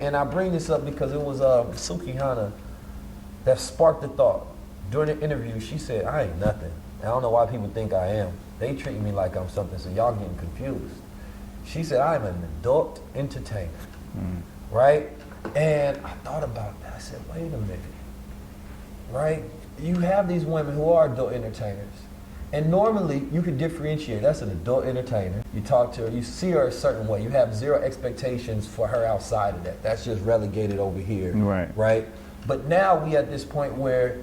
And I bring this up because it was Sukihana that sparked the thought. During the interview, she said, I ain't nothing. I don't know why people think I am. They treat me like I'm something, so y'all getting confused. She said, I'm an adult entertainer, right? And I thought about that. I said, wait a minute, right? You have these women who are adult entertainers. And normally, you can differentiate. That's an adult entertainer. You talk to her, you see her a certain way. You have zero expectations for her outside of that. That's just relegated over here, right? But now we at this point where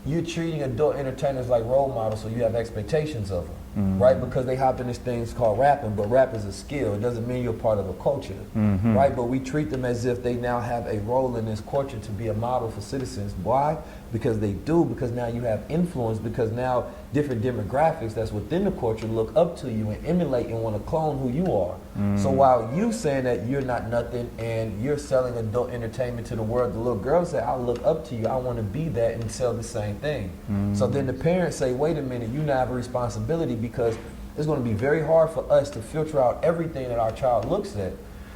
you're treating adult entertainers like role models, so you have expectations of them, right? Because they hop in this thing called rapping, but rap is a skill. It doesn't mean you're part of a culture, right? But we treat them as if they now have a role in this culture to be a model for citizens. Why? Because they do, because now you have influence, because now different demographics that's within the culture look up to you and emulate and want to clone who you are. So while you saying that you're not nothing and you're selling adult entertainment to the world, the little girl say, I look up to you, I want to be that and sell the same thing. So then the parents say, wait a minute, you now have a responsibility because it's going to be very hard for us to filter out everything that our child looks at.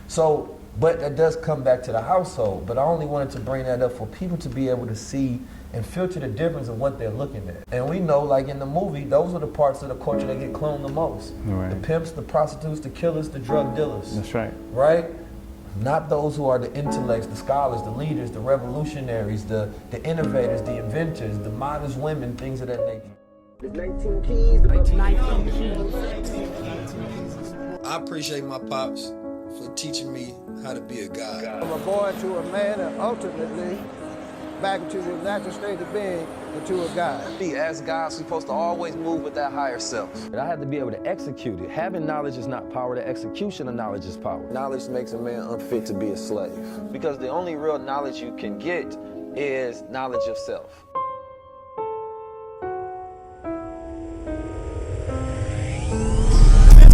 So, but that does come back to the household. But I only wanted to bring that up for people to be able to see and filter the difference of what they're looking at. And we know, like in the movie, those are the parts of the culture that get cloned the most. The pimps, the prostitutes, the killers, the drug dealers. That's right. Right? Not those who are the intellects, the scholars, the leaders, the revolutionaries, the innovators, the inventors, the modest women, things of that nature. The 19 keys. The 19 keys. I appreciate my pops for teaching me how to be a guy. From a boy to a man, and ultimately back into the natural state of being into a God. As guys, we're supposed to always move with that higher self. And I had to be able to execute it. Having knowledge is not power, the execution of knowledge is power. Knowledge makes a man unfit to be a slave. Because the only real knowledge you can get is knowledge of self.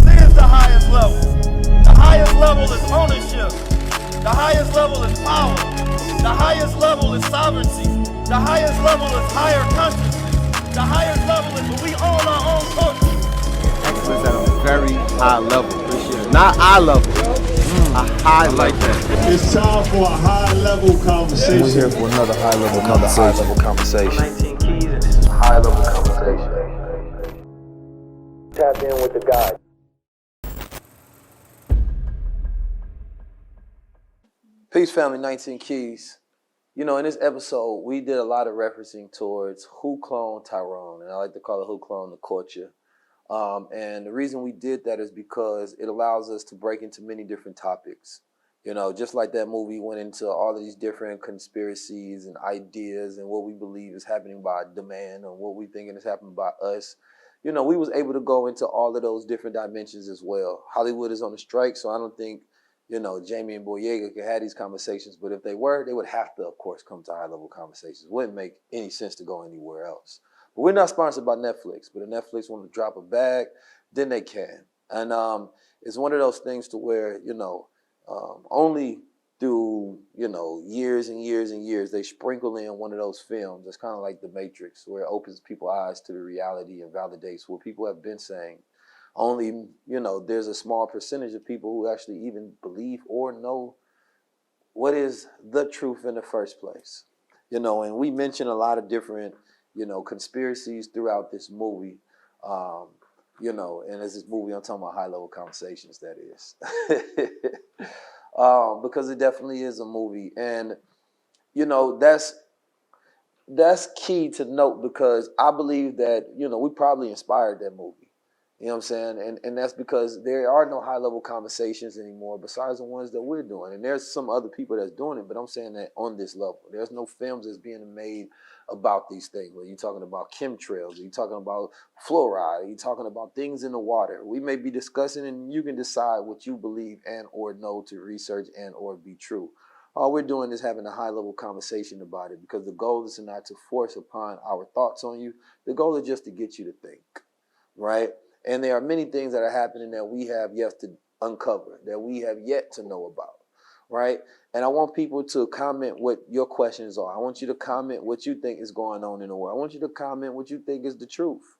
This is the highest level. The highest level is ownership. The highest level is power. The highest level is sovereignty. The highest level is higher consciousness. The highest level is when we own our own culture. Excellence at a very high level. Not eye level. A high level. It's time for a high level conversation. We're here for another high level conversation. 19 keys, and this is a high level conversation. Tap in with the guide. Peace, family. 19 keys. You know, in this episode, we did a lot of referencing towards who cloned Tyrone, and I like to call it who cloned the culture. And the reason we did that is because it allows us to break into many different topics. You know, just like that movie went into all of these different conspiracies and ideas and what we believe is happening by demand and what we thinking is happening by us. You know, we was able to go into all of those different dimensions as well. Hollywood is on a strike, so I don't think, you know, Jamie and Boyega could have these conversations, but if they were, they would have to, of course, come to high-level conversations. It wouldn't make any sense to go anywhere else. But we're not sponsored by Netflix, but if Netflix want to drop a bag, then they can. And it's one of those things to where, you know, only through, you know, years and years and years, they sprinkle in one of those films. It's kind of like The Matrix, where it opens people's eyes to the reality and validates what people have been saying. Only, you know, there's a small percentage of people who actually even believe or know what is the truth in the first place. You know, and we mentioned a lot of different, you know, conspiracies throughout this movie. You know, and as this movie, I'm talking about high-level conversations, that is. Because it definitely is a movie. And, you know, that's key to note because I believe that, you know, we probably inspired that movie. You know what I'm saying? And that's because there are no high-level conversations anymore besides the ones that we're doing. And there's some other people that's doing it, but I'm saying that on this level. There's no films that's being made about these things. Where you're talking about chemtrails, you're talking about fluoride, you're talking about things in the water. We may be discussing and you can decide what you believe and or know to research and or be true. All we're doing is having a high-level conversation about it because the goal is not to force upon our thoughts on you. The goal is just to get you to think, right? And there are many things that are happening that we have yet to uncover, that we have yet to know about, right? And I want people to comment what your questions are. I want you to comment what you think is going on in the world. I want you to comment what you think is the truth,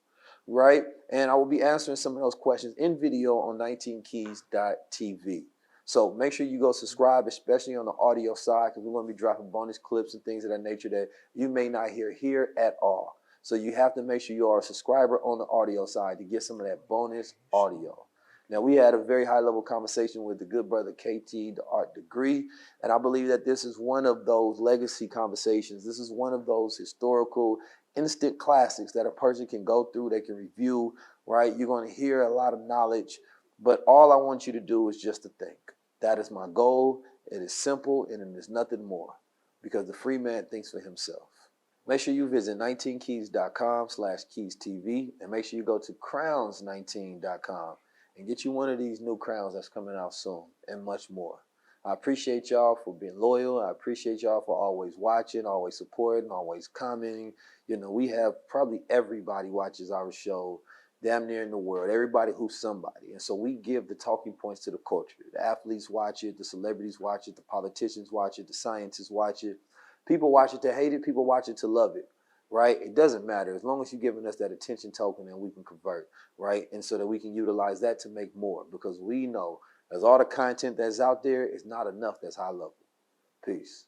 right? And I will be answering some of those questions in video on 19keys.tv. So make sure you go subscribe, especially on the audio side, because we're going to be dropping bonus clips and things of that nature that you may not hear here at all. So you have to make sure you are a subscriber on the audio side to get some of that bonus audio. Now, we had a very high-level conversation with the good brother KT, the art degree, and I believe that this is one of those legacy conversations. This is one of those historical instant classics that a person can go through, they can review, right? You're going to hear a lot of knowledge, but all I want you to do is just to think. That is my goal. It is simple, and it is nothing more, because the free man thinks for himself. Make sure you visit 19keys.com/KeysTV, and make sure you go to crowns19.com and get you one of these new crowns that's coming out soon, and much more. I appreciate y'all for being loyal. I appreciate y'all for always watching, always supporting, always commenting. You know, we have probably everybody watches our show damn near in the world, everybody who's somebody. And so we give the talking points to the culture. The athletes watch it, the celebrities watch it, the politicians watch it, the scientists watch it. People watch it to hate it, people watch it to love it, right? It doesn't matter as long as you're giving us that attention token and we can convert, right? And so that we can utilize that to make more, because we know as all the content that's out there is not enough that's high level. Peace.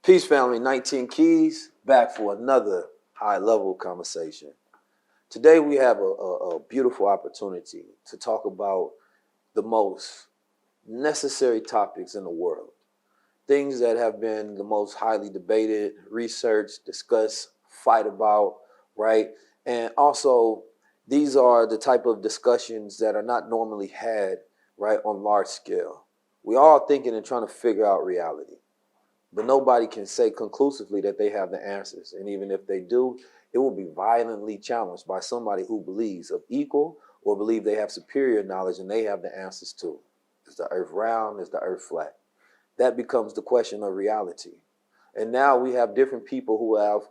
Peace, family. 19 Keys, back for another high level conversation. Today we have a beautiful opportunity to talk about the most necessary topics in the world. Things that have been the most highly debated, researched, discussed, fight about, right? And also, these are the type of discussions that are not normally had, right, on large scale. We all thinking and trying to figure out reality, but nobody can say conclusively that they have the answers. And even if they do, it will be violently challenged by somebody who believes of equal or believe they have superior knowledge and they have the answers too. Is the earth round? Is the earth flat? That becomes the question of reality. And now we have different people who have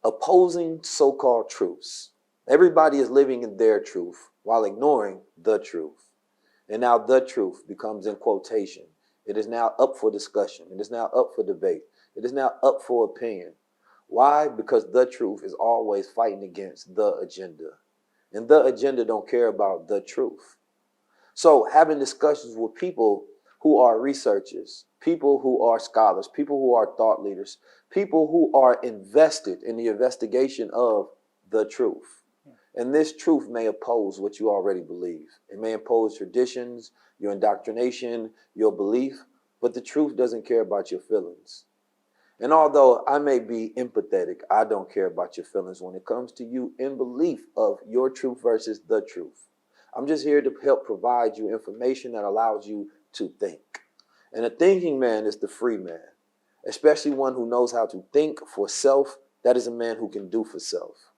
opposing so-called truths. Everybody is living in their truth while ignoring the truth. And now the truth becomes in quotation. It is now up for discussion. It is now up for debate. It is now up for opinion. Why? Because the truth is always fighting against the agenda. And the agenda don't care about the truth. So having discussions with people who are researchers, people who are scholars, people who are thought leaders, people who are invested in the investigation of the truth. And this truth may oppose what you already believe. It may oppose traditions, your indoctrination, your belief, but the truth doesn't care about your feelings. And although I may be empathetic, I don't care about your feelings when it comes to you in belief of your truth versus the truth. I'm just here to help provide you information that allows you to think. And a thinking man is the free man, especially one who knows how to think for self. That is a man who can do for self.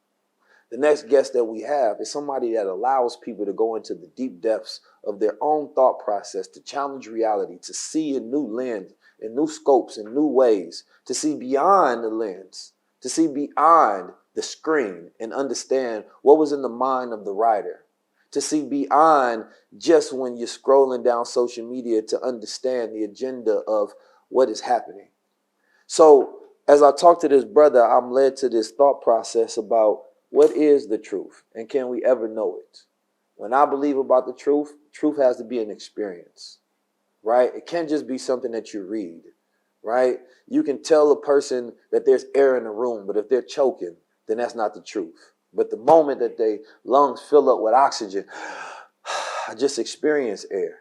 The next guest that we have is somebody that allows people to go into the deep depths of their own thought process, to challenge reality, to see in new lens, in new scopes, in new ways, to see beyond the lens, to see beyond the screen and understand what was in the mind of the writer, to see beyond just when you're scrolling down social media to understand the agenda of what is happening. So as I talk to this brother, I'm led to this thought process about what is the truth and can we ever know it? When I believe about the truth, truth has to be an experience, right? It can't just be something that you read, right? You can tell a person that there's air in the room, but if they're choking, then that's not the truth. But the moment that their lungs fill up with oxygen, I just experience air,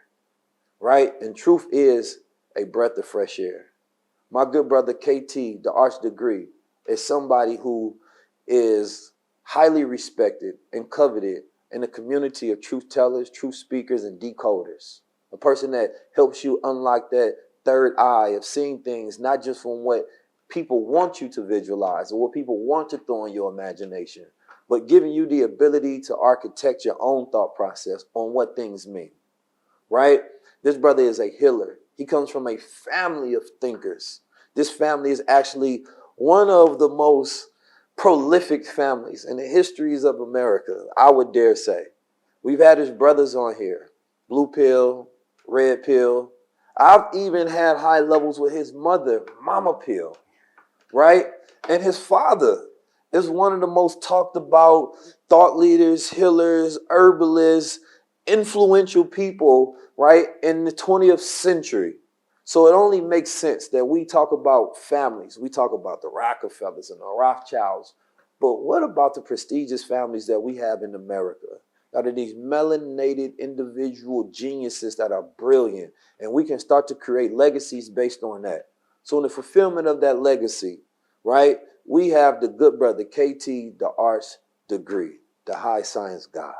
right? And truth is a breath of fresh air. My good brother KT, the arch degree, is somebody who is highly respected and coveted in the community of truth tellers, truth speakers, and decoders. A person that helps you unlock that third eye of seeing things not just from what people want you to visualize or what people want to throw in your imagination, but giving you the ability to architect your own thought process on what things mean, right? This brother is a healer. He comes from a family of thinkers. This family is actually one of the most prolific families in the histories of America, I would dare say. We've had his brothers on here, Blue Pill, Red Pill. I've even had high levels with his mother, Mama Pill, right? And his father is one of the most talked about thought leaders, healers, herbalists, influential people, right, in the 20th century. So it only makes sense that we talk about families. We talk about the Rockefellers and the Rothschilds. But what about the prestigious families that we have in America? Out of these melanated individual geniuses that are brilliant. And we can start to create legacies based on that. So in the fulfillment of that legacy, right, we have the good brother, KT, the arts degree, the high science god.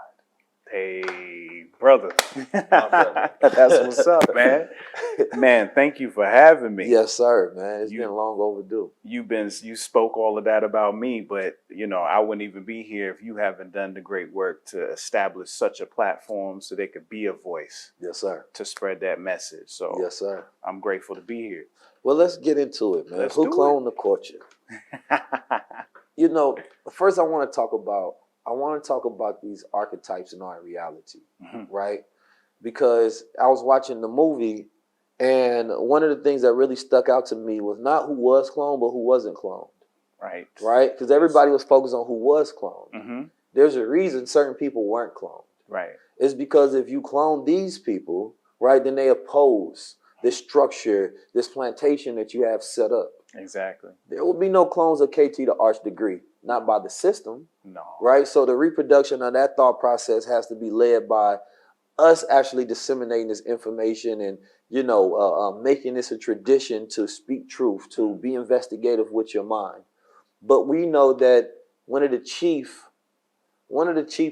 Hey, brother. brother. That's what's up, man. Man, thank you for having me. Yes, sir, man. It's been long overdue. You spoke all of that about me, but I wouldn't even be here if you haven't done the great work to establish such a platform so they could be a voice. Yes, sir. To spread that message. So yes, sir. I'm grateful to be here. Well, let's get into it, man. Who cloned the culture? First I want to talk about these archetypes in our reality, right? Because I was watching the movie, and one of the things that really stuck out to me was not who was cloned, but who wasn't cloned. Right. Right? Because everybody was focused on who was cloned. There's a reason certain people weren't cloned. Right. It's because if you clone these people, right, then they oppose this structure, this plantation that you have set up. Exactly. There will be no clones of KT the Arch degree, not by the system. No. Right? So the reproduction of that thought process has to be led by us actually disseminating this information and, making this a tradition to speak truth, to be investigative with your mind. But we know that one of the chief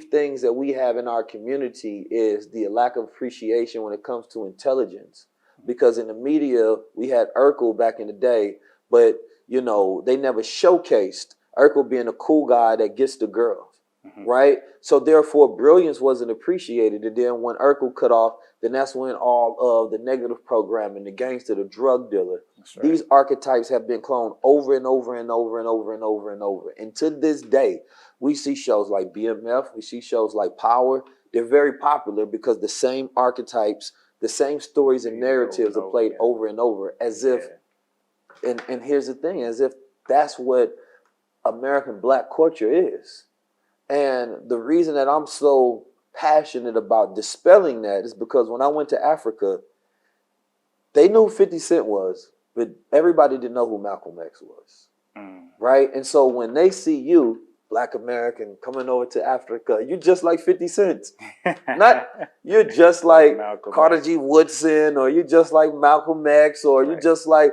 things that we have in our community is the lack of appreciation when it comes to intelligence. Because in the media, we had Urkel back in the day, but, they never showcased Urkel being a cool guy that gets the girls, right? So therefore, brilliance wasn't appreciated. And then when Urkel cut off, then that's when all of the negative programming, the gangster, the drug dealer, right. These archetypes have been cloned over and over and over and over and over and over. And to this day, we see shows like BMF, we see shows like Power. They're very popular because the same archetypes, the same stories and narratives are played over and over as if, and here's the thing, as if that's what American Black culture is. And the reason that I'm so passionate about dispelling that is because when I went to Africa, they knew who 50 Cent was, but everybody didn't know who Malcolm X was. Right? And so when they see you, Black American, coming over to Africa, you're just like 50 Cent. You're just like Carter G. Woodson, or you're just like Malcolm X, or you're just like,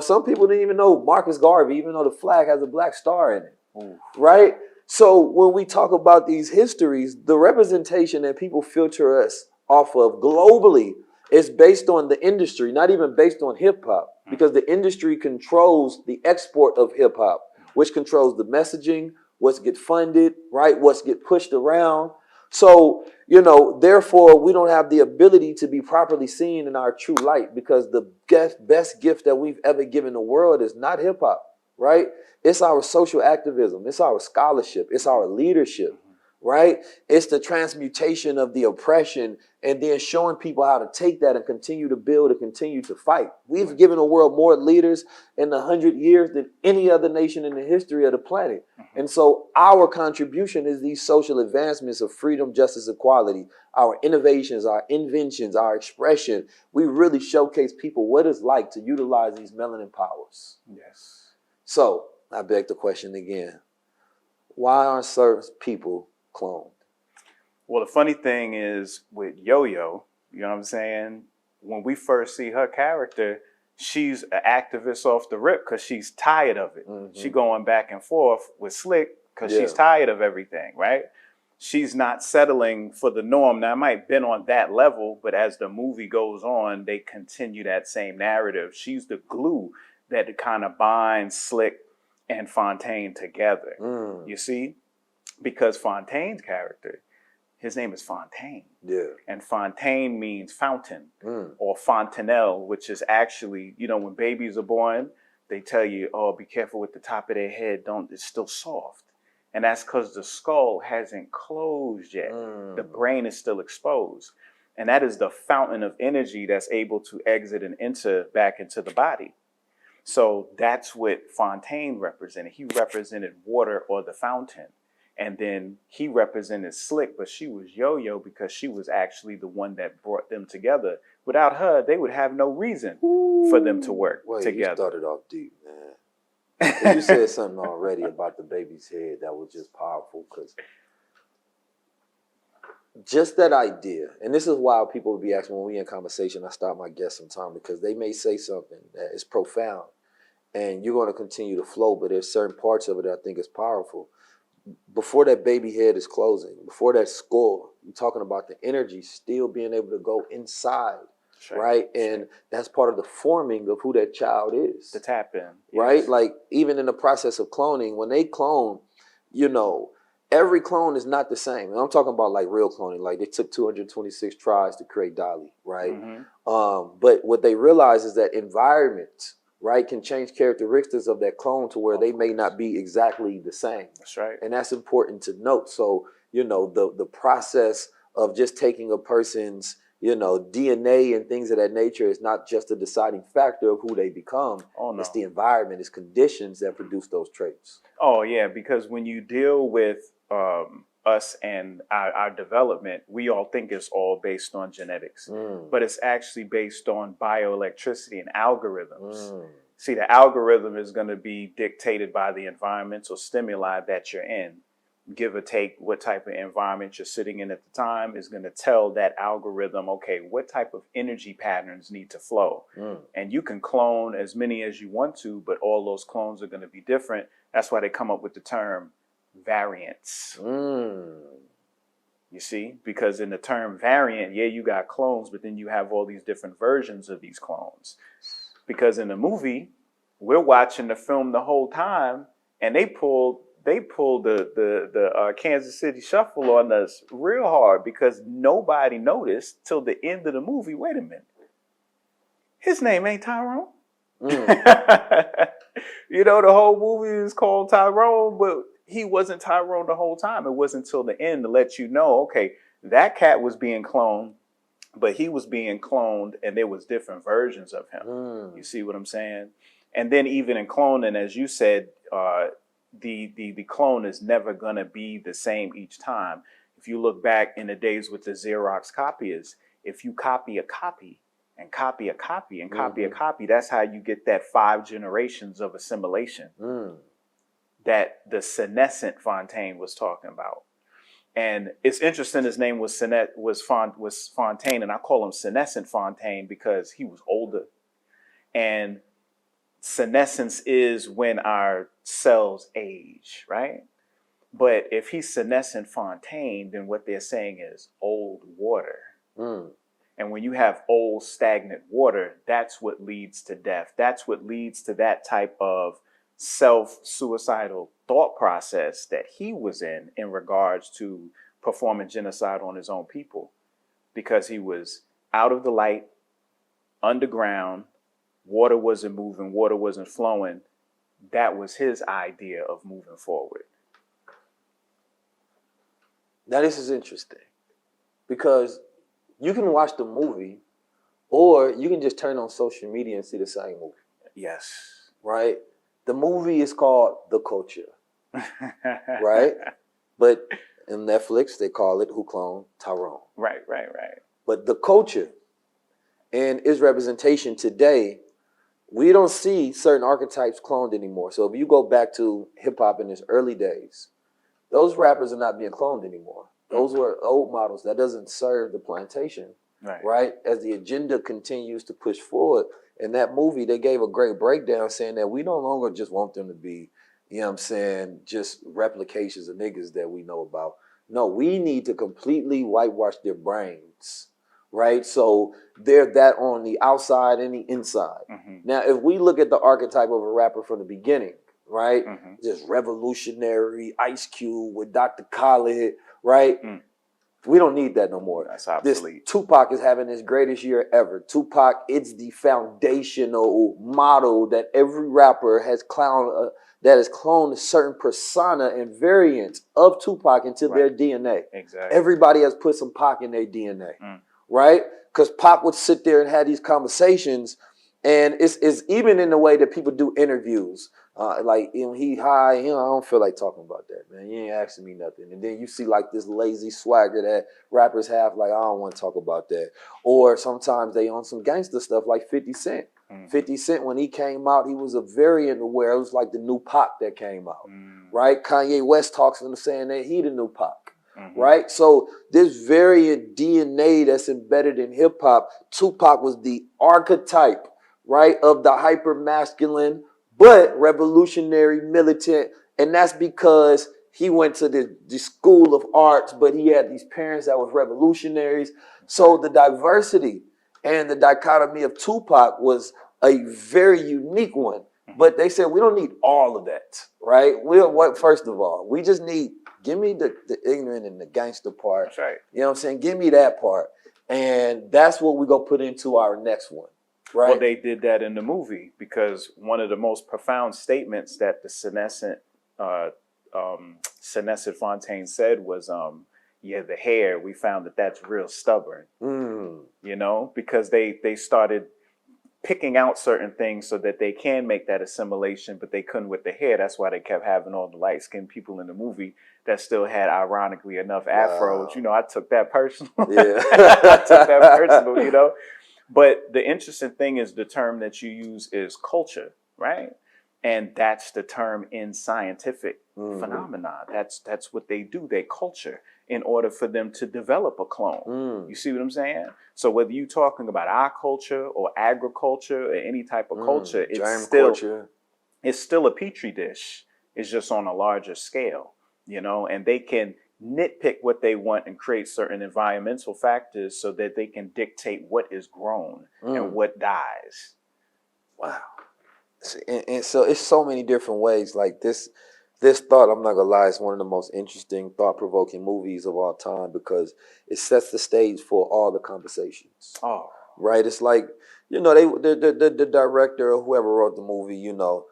some people didn't even know Marcus Garvey, even though the flag has a black star in it. Right? So when we talk about these histories, the representation that people filter us off of globally is based on the industry, not even based on hip hop, because the industry controls the export of hip hop, which controls the messaging, what's get funded, right? What's get pushed around. So, therefore, we don't have the ability to be properly seen in our true light because the best gift that we've ever given the world is not hip hop, right? It's our social activism. It's our scholarship. It's our leadership, right? It's the transmutation of the oppression and then showing people how to take that and continue to build and continue to fight. We've given the world more leaders in 100 years than any other nation in the history of the planet. And so our contribution is these social advancements of freedom, justice, equality, our innovations, our inventions, our expression. We really showcase people what it's like to utilize these melanin powers. Yes. So I beg the question again. Why aren't certain people cloned? Well, the funny thing is with Yo-Yo, you know what I'm saying? When we first see her character, she's an activist off the rip because she's tired of it. She going back and forth with Slick because she's tired of everything, right? She's not settling for the norm. Now, it might have been on that level, but as the movie goes on, they continue that same narrative. She's the glue that kind of binds Slick and Fontaine together. You see? Because Fontaine's character, his name is Fontaine. Yeah. And Fontaine means fountain or fontanelle, which is actually, when babies are born, they tell you, oh, be careful with the top of their head. It's still soft. And that's because the skull hasn't closed yet. The brain is still exposed. And that is the fountain of energy that's able to exit and enter back into the body. So that's what Fontaine represented. He represented water or the fountain. And then he represented Slick, but she was Yo-Yo because she was actually the one that brought them together. Without her, they would have no reason for them to work together. You started off deep, man. 'Cause you said something already about the baby's head that was just powerful. Because just that idea, and this is why people would be asking when we in conversation, I stop my guests sometime because they may say something that is profound, and you're going to continue to flow, but there's certain parts of it that I think is powerful. Before that baby head is closing, before that skull, you're talking about the energy still being able to go inside, right? And that's part of the forming of who that child is. To tap in. Right? Yes. Like, even in the process of cloning, when they clone, you know, every clone is not the same. And I'm talking about like real cloning. Like, they took 226 tries to create Dolly, right? But what they realize is that environment, right, can change characteristics of that clone to where they may not be exactly the same. That's right. And that's important to note. So, you know, the process of just taking a person's, you know, DNA and things of that nature is not just a deciding factor of who they become. Oh, no. It's the environment, it's conditions that produce those traits. Oh, yeah, because when you deal with us and our development, we all think it's all based on genetics, but it's actually based on bioelectricity and algorithms. See, the algorithm is going to be dictated by the environmental stimuli that you're in. Give or take what type of environment you're sitting in at the time is going to tell that algorithm, okay, what type of energy patterns need to flow. And you can clone as many as you want to, but all those clones are going to be different. That's why they come up with the term variants. You see, because in the term variant, yeah, you got clones, but then you have all these different versions of these clones. Because in the movie, we're watching the film the whole time, and they pulled the Kansas City Shuffle on us real hard because nobody noticed till the end of the movie. Wait a minute, his name ain't Tyrone. You know, the whole movie is called Tyrone, but he wasn't Tyrone the whole time. It wasn't until the end to let you know, okay, that cat was being cloned, but he was being cloned, and there was different versions of him. You see what I'm saying? And then even in cloning, as you said, the clone is never going to be the same each time. If you look back in the days with the Xerox copiers, if you copy a copy and copy a copy and copy a copy, that's how you get that 5 generations of assimilation that the senescent Fontaine was talking about. And it's interesting, his name was Fontaine, and I call him senescent Fontaine because he was older. And senescence is when our cells age, right? But if he's senescent Fontaine, then what they're saying is old water. And when you have old stagnant water, that's what leads to death. That's what leads to that type of self-suicidal thought process that he was in regards to performing genocide on his own people, because he was out of the light, underground, water wasn't moving, water wasn't flowing. That was his idea of moving forward. Now, this is interesting because you can watch the movie or you can just turn on social media and see the same movie. Yes. Right? The movie is called The Culture, right? But in Netflix, they call it Who Cloned Tyrone. Right. But The Culture and its representation today, we don't see certain archetypes cloned anymore. So if you go back to hip-hop in its early days, those rappers are not being cloned anymore. Those were old models. That doesn't serve the plantation, right? As the agenda continues to push forward. In that movie, they gave a great breakdown saying that we no longer just want them to be, you know what I'm saying, just replications of niggas that we know about. No, we need to completely whitewash their brains, right? So they're that on the outside and the inside. Now, if we look at the archetype of a rapper from the beginning, right? Just revolutionary, Ice Cube with Dr. Khaled, right? We don't need that no more. That's obsolete. Tupac is having his greatest year ever. Tupac, it's the foundational model that every rapper has cloned a certain persona and variants of Tupac into their DNA. Exactly. Everybody has put some Pac in their DNA, right? Because Pac would sit there and have these conversations And it's even in the way that people do interviews. Like when he high, I don't feel like talking about that, man. You ain't asking me nothing. And then you see like this lazy swagger that rappers have, like, I don't want to talk about that. Or sometimes they on some gangster stuff like 50 Cent. 50 Cent, when he came out, he was a variant of where it was like the new Pac that came out, right? Kanye West talks to him saying that he the new Pac. Right? So this variant DNA that's embedded in hip hop, Tupac was the archetype, right, of the hyper masculine but revolutionary militant. And that's because he went to the school of arts, but he had these parents that was revolutionaries. So the diversity and the dichotomy of Tupac was a very unique one. But they said, we don't need all of that, right? First of all, we just need, give me the ignorant and the gangster part. That's right. You know what I'm saying? Give me that part. And that's what we're going to put into our next one, right? Well, they did that in the movie because one of the most profound statements that the senescent Fontaine said was, yeah, the hair, we found that's real stubborn, you know, because they started picking out certain things so that they can make that assimilation, but they couldn't with the hair. That's why they kept having all the light-skinned people in the movie that still had, ironically enough, afros. You know, I took that personal. Yeah. I took that personal, you know. But the interesting thing is the term that you use is culture, right? And that's the term in scientific phenomena. That's what they do. They culture in order for them to develop a clone. You see what I'm saying? So whether you're talking about our culture or agriculture or any type of culture, it's still a petri dish. It's just on a larger scale, you know, and they can nitpick what they want and create certain environmental factors so that they can dictate what is grown and what dies. Wow. And so it's so many different ways. Like this thought, I'm not gonna lie, it's one of the most interesting, thought-provoking movies of all time because it sets the stage for all the conversations. Oh, right. It's like, you know, the director or whoever wrote the movie, you know,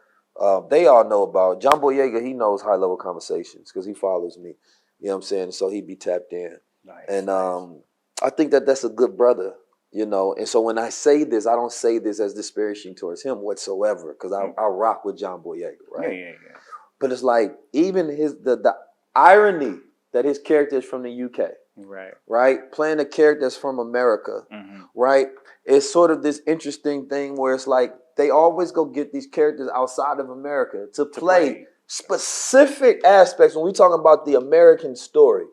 they all know about John Boyega. He knows high-level conversations because he follows me. You know what I'm saying? So he'd be tapped in. Nice. And I think that's a good brother. You know, and so when I say this, I don't say this as disparaging towards him whatsoever, because I rock with John Boyega, right? Yeah. But it's like even the irony that his character is from the UK, right? Playing a character that's from America, right? It's sort of this interesting thing where it's like they always go get these characters outside of America to play specific aspects when we talk about the American story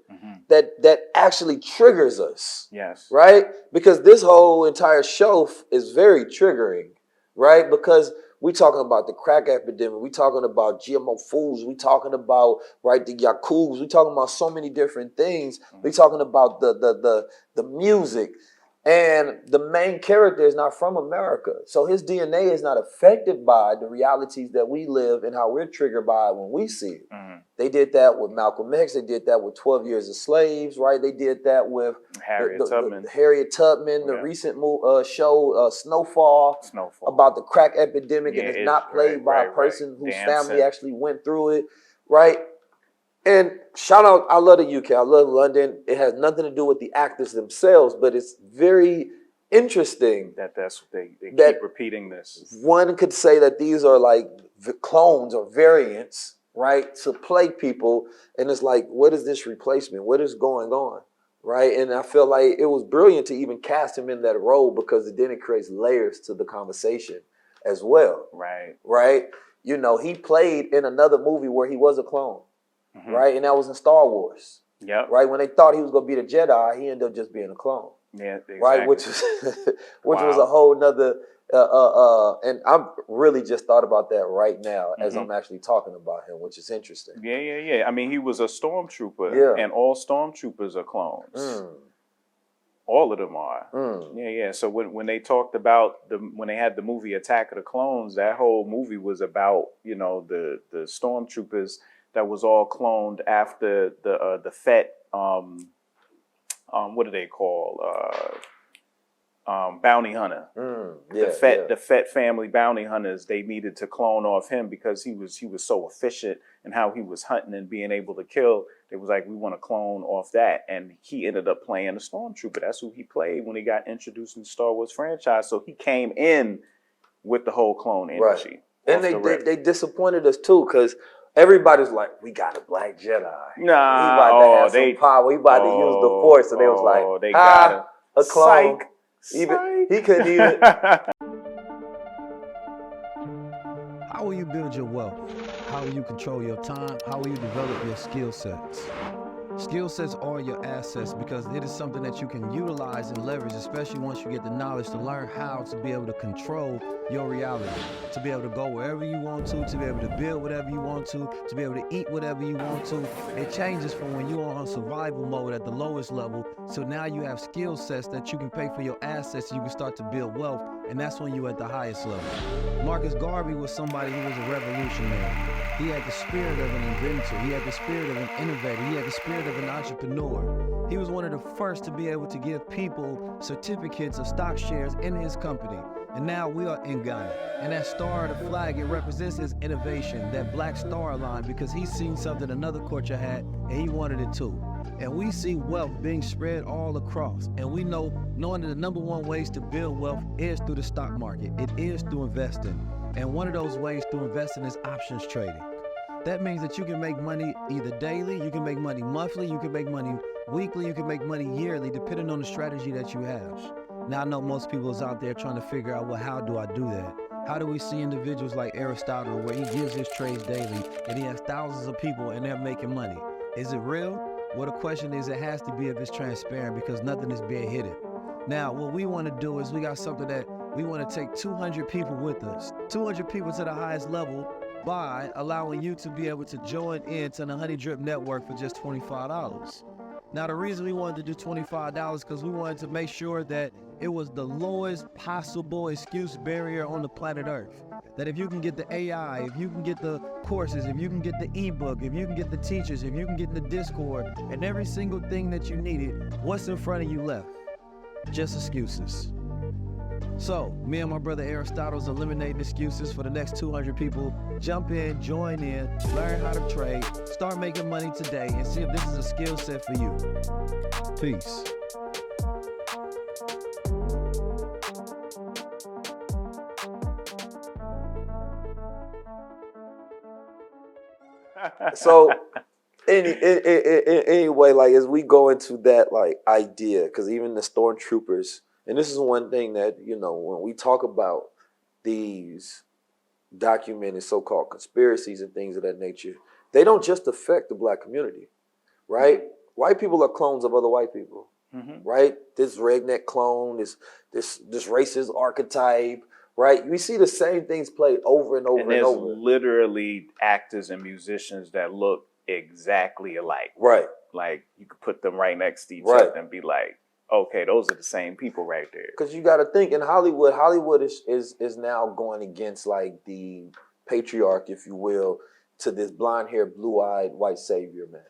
that actually triggers us. Yes. Right? Because this whole entire show is very triggering, right? Because we talking about the crack epidemic, we talking about GMO foods, we talking about, right, the Yakuts, we talking about so many different things. We talking about the music. And the main character is not from America. So his DNA is not affected by the realities that we live and how we're triggered by it when we see it. They did that with Malcolm X. They did that with 12 Years a Slave, right? They did that with Harriet Tubman, the recent show Snowfall, about the crack epidemic, and it's not played by a person whose family actually went through it, right? And shout out, I love the UK, I love London. It has nothing to do with the actors themselves, but it's very interesting that's what they keep repeating this. One could say that these are like clones or variants, right, to play people. And it's like, what is this replacement? What is going on, right? And I feel like it was brilliant to even cast him in that role because then it creates layers to the conversation as well. Right? You know, he played in another movie where he was a clone. Right, and that was in Star Wars. Right, when they thought he was gonna be the Jedi, he ended up just being a clone. Yeah, exactly. Right, which was a whole nother. And I'm really just thought about that right now as I'm actually talking about him, which is interesting. Yeah. I mean, he was a stormtrooper, and all stormtroopers are clones. All of them are. Yeah. So when they talked about when they had the movie Attack of the Clones, that whole movie was about, you know, the stormtroopers that was all cloned after the Fett, what do they call, bounty hunter. The Fett family bounty hunters, they needed to clone off him because he was so efficient in how he was hunting and being able to kill. It was like, we want to clone off that. And he ended up playing a stormtrooper. That's who he played when he got introduced in the Star Wars franchise. So he came in with the whole clone energy. Right. And off the rip. they disappointed us too, because everybody's like, we got a black Jedi. He Nah, about to have some power. He about to use the Force. And they was like, they got a clone. Psych. Even he couldn't even. How will you build your wealth? How will you control your time? How will you develop your skill sets? Skill sets are your assets because it is something that you can utilize and leverage, especially once you get the knowledge to learn how to be able to control your reality, to be able to go wherever you want to be able to build whatever you want to be able to eat whatever you want to. It changes from when you're on survival mode at the lowest level, so now you have skill sets that you can pay for your assets, you can start to build wealth, and that's when you're at the highest level. Marcus Garvey was somebody who was a revolutionary. He had the spirit of an inventor. He had the spirit of an innovator. He had the spirit of an entrepreneur. He was one of the first to be able to give people certificates of stock shares in his company. And now we are in Ghana. And that star of the flag, it represents his innovation, that black star line, because he's seen something another culture had and he wanted it too. And we see wealth being spread all across. And we knowing that the number one ways to build wealth is through the stock market. It is through investing. And one of those ways to invest in is options trading. That means that you can make money either daily, you can make money monthly, you can make money weekly, you can make money yearly, depending on the strategy that you have. Now, I know most people is out there trying to figure out, well, how do I do that? How do we see individuals like Aristotle, where he gives his trades daily, and he has thousands of people and they're making money? Is it real? Well, the question is, it has to be if it's transparent, because nothing is being hidden. Now, what we want to do is we got something that we want to take 200 people with us, 200 people to the highest level, by allowing you to be able to join into the Honey Drip Network for just $25. Now, the reason we wanted to do $25 because we wanted to make sure that it was the lowest possible excuse barrier on the planet Earth. That if you can get the AI, if you can get the courses, if you can get the ebook, if you can get the teachers, if you can get the Discord, and every single thing that you needed, what's in front of you left? Just excuses. So, me and my brother Aristotle's eliminating excuses for the next 200 people. Jump in, join in, learn how to trade, start making money today, and see if this is a skill set for you. Peace. So, anyway, like as we go into that like idea, because even the stormtroopers. And this is one thing that, you know, when we talk about these documented so-called conspiracies and things of that nature, they don't just affect the black community, right? Mm-hmm. White people are clones of other white people, right? This redneck clone, this racist archetype, right? We see the same things played over and over and over. There's literally actors and musicians that look exactly alike. Right. Like you could put them right next to each other and be like, okay, those are the same people right there. Because you got to think in Hollywood is now going against like the patriarch, if you will, to this blonde-haired, blue-eyed white savior man,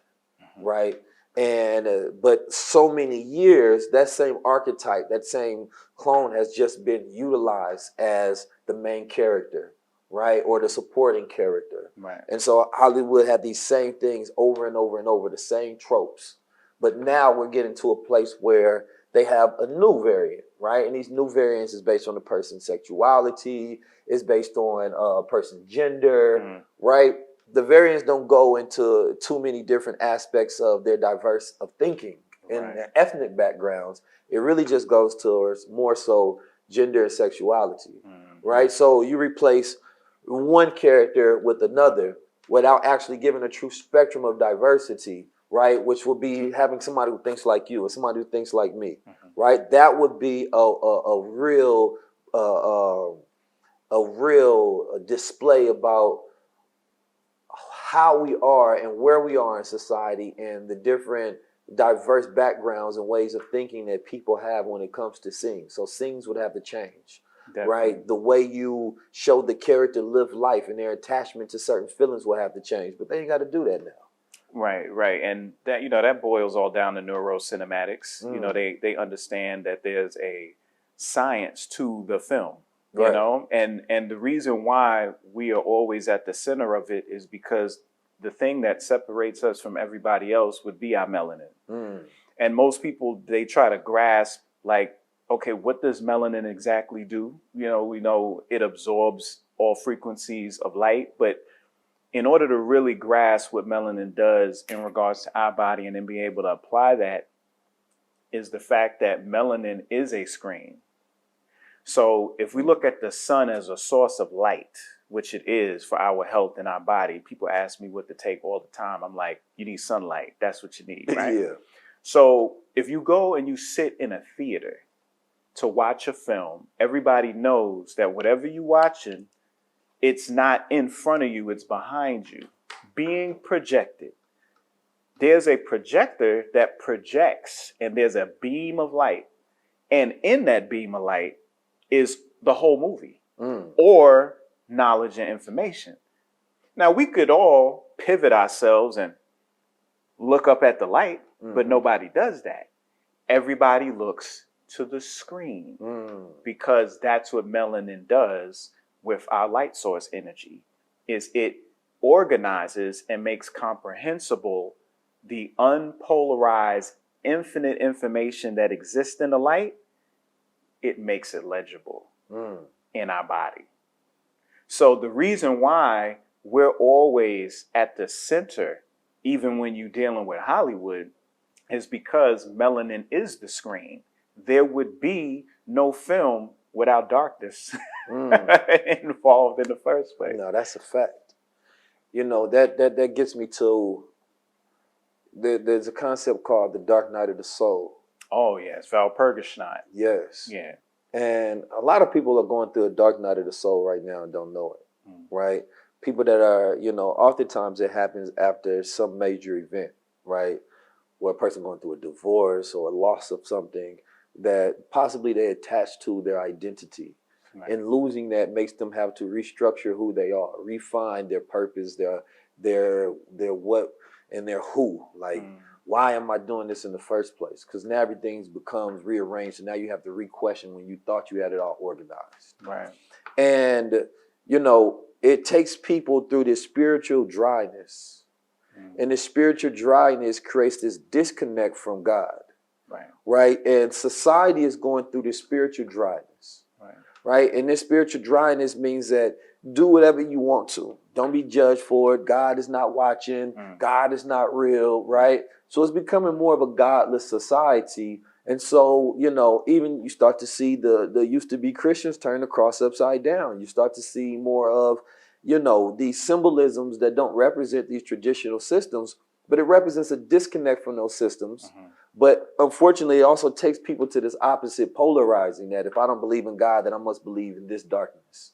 right? And but so many years, that same archetype, that same clone has just been utilized as the main character, right, or the supporting character, right? And so Hollywood had these same things over and over and over, the same tropes. But now we're getting to a place where they have a new variant, right? And these new variants is based on the person's sexuality, it's based on a person's gender, right? The variants don't go into too many different aspects of their diverse of thinking and their ethnic backgrounds. It really just goes towards more so gender and sexuality, right? So you replace one character with another without actually giving a true spectrum of diversity, right? Which would be having somebody who thinks like you or somebody who thinks like me, right? That would be a real display about how we are and where we are in society and the different diverse backgrounds and ways of thinking that people have when it comes to scenes. So scenes would have to change, right? The way you show the character live life and their attachment to certain feelings will have to change, but they ain't got to do that now. Right. And that, you know, that boils all down to neurocinematics. You know, they understand that there's a science to the film, you know, and the reason why we are always at the center of it is because the thing that separates us from everybody else would be our melanin. And most people, they try to grasp like, okay, what does melanin exactly do? You know, we know it absorbs all frequencies of light, but in order to really grasp what melanin does in regards to our body and then be able to apply that, is the fact that melanin is a screen. So if we look at the sun as a source of light, which it is for our health and our body, people ask me what to take all the time. I'm like, you need sunlight. That's what you need, right? Yeah. So if you go and you sit in a theater to watch a film, everybody knows that whatever you're watching, it's not in front of you, it's behind you, being projected. There's a projector that projects, and there's a beam of light. And in that beam of light is the whole movie or knowledge and information. Now, we could all pivot ourselves and look up at the light, but nobody does that. Everybody looks to the screen because that's what melanin does with our light source energy, is it organizes and makes comprehensible the unpolarized infinite information that exists in the light. It makes it legible in our body. So the reason why we're always at the center, even when you're dealing with Hollywood, is because melanin is the screen. There would be no film without darkness involved in the first place. No, that's a fact. You know, that gets me to, there's a concept called the dark night of the soul. Oh, yes, Valpurgisnacht. Yes. Yeah. And a lot of people are going through a dark night of the soul right now and don't know it, right? People that are, you know, oftentimes it happens after some major event, right? Where a person going through a divorce or a loss of something that possibly they attach to their identity. Right. And losing that makes them have to restructure who they are, refine their purpose, their what and their who. Like, why am I doing this in the first place? Because now everything's becomes rearranged, and now you have to re-question when you thought you had it all organized. Right. And, you know, it takes people through this spiritual dryness. And this spiritual dryness creates this disconnect from God. Right. Right. And society is going through this spiritual dryness. Right. Right. And this spiritual dryness means that do whatever you want to. Don't be judged for it. God is not watching. God is not real. Right. So it's becoming more of a godless society. And so, you know, even you start to see the used to be Christians turn the cross upside down. You start to see more of, you know, these symbolisms that don't represent these traditional systems, but it represents a disconnect from those systems. But unfortunately, it also takes people to this opposite polarizing that if I don't believe in God, then I must believe in this darkness.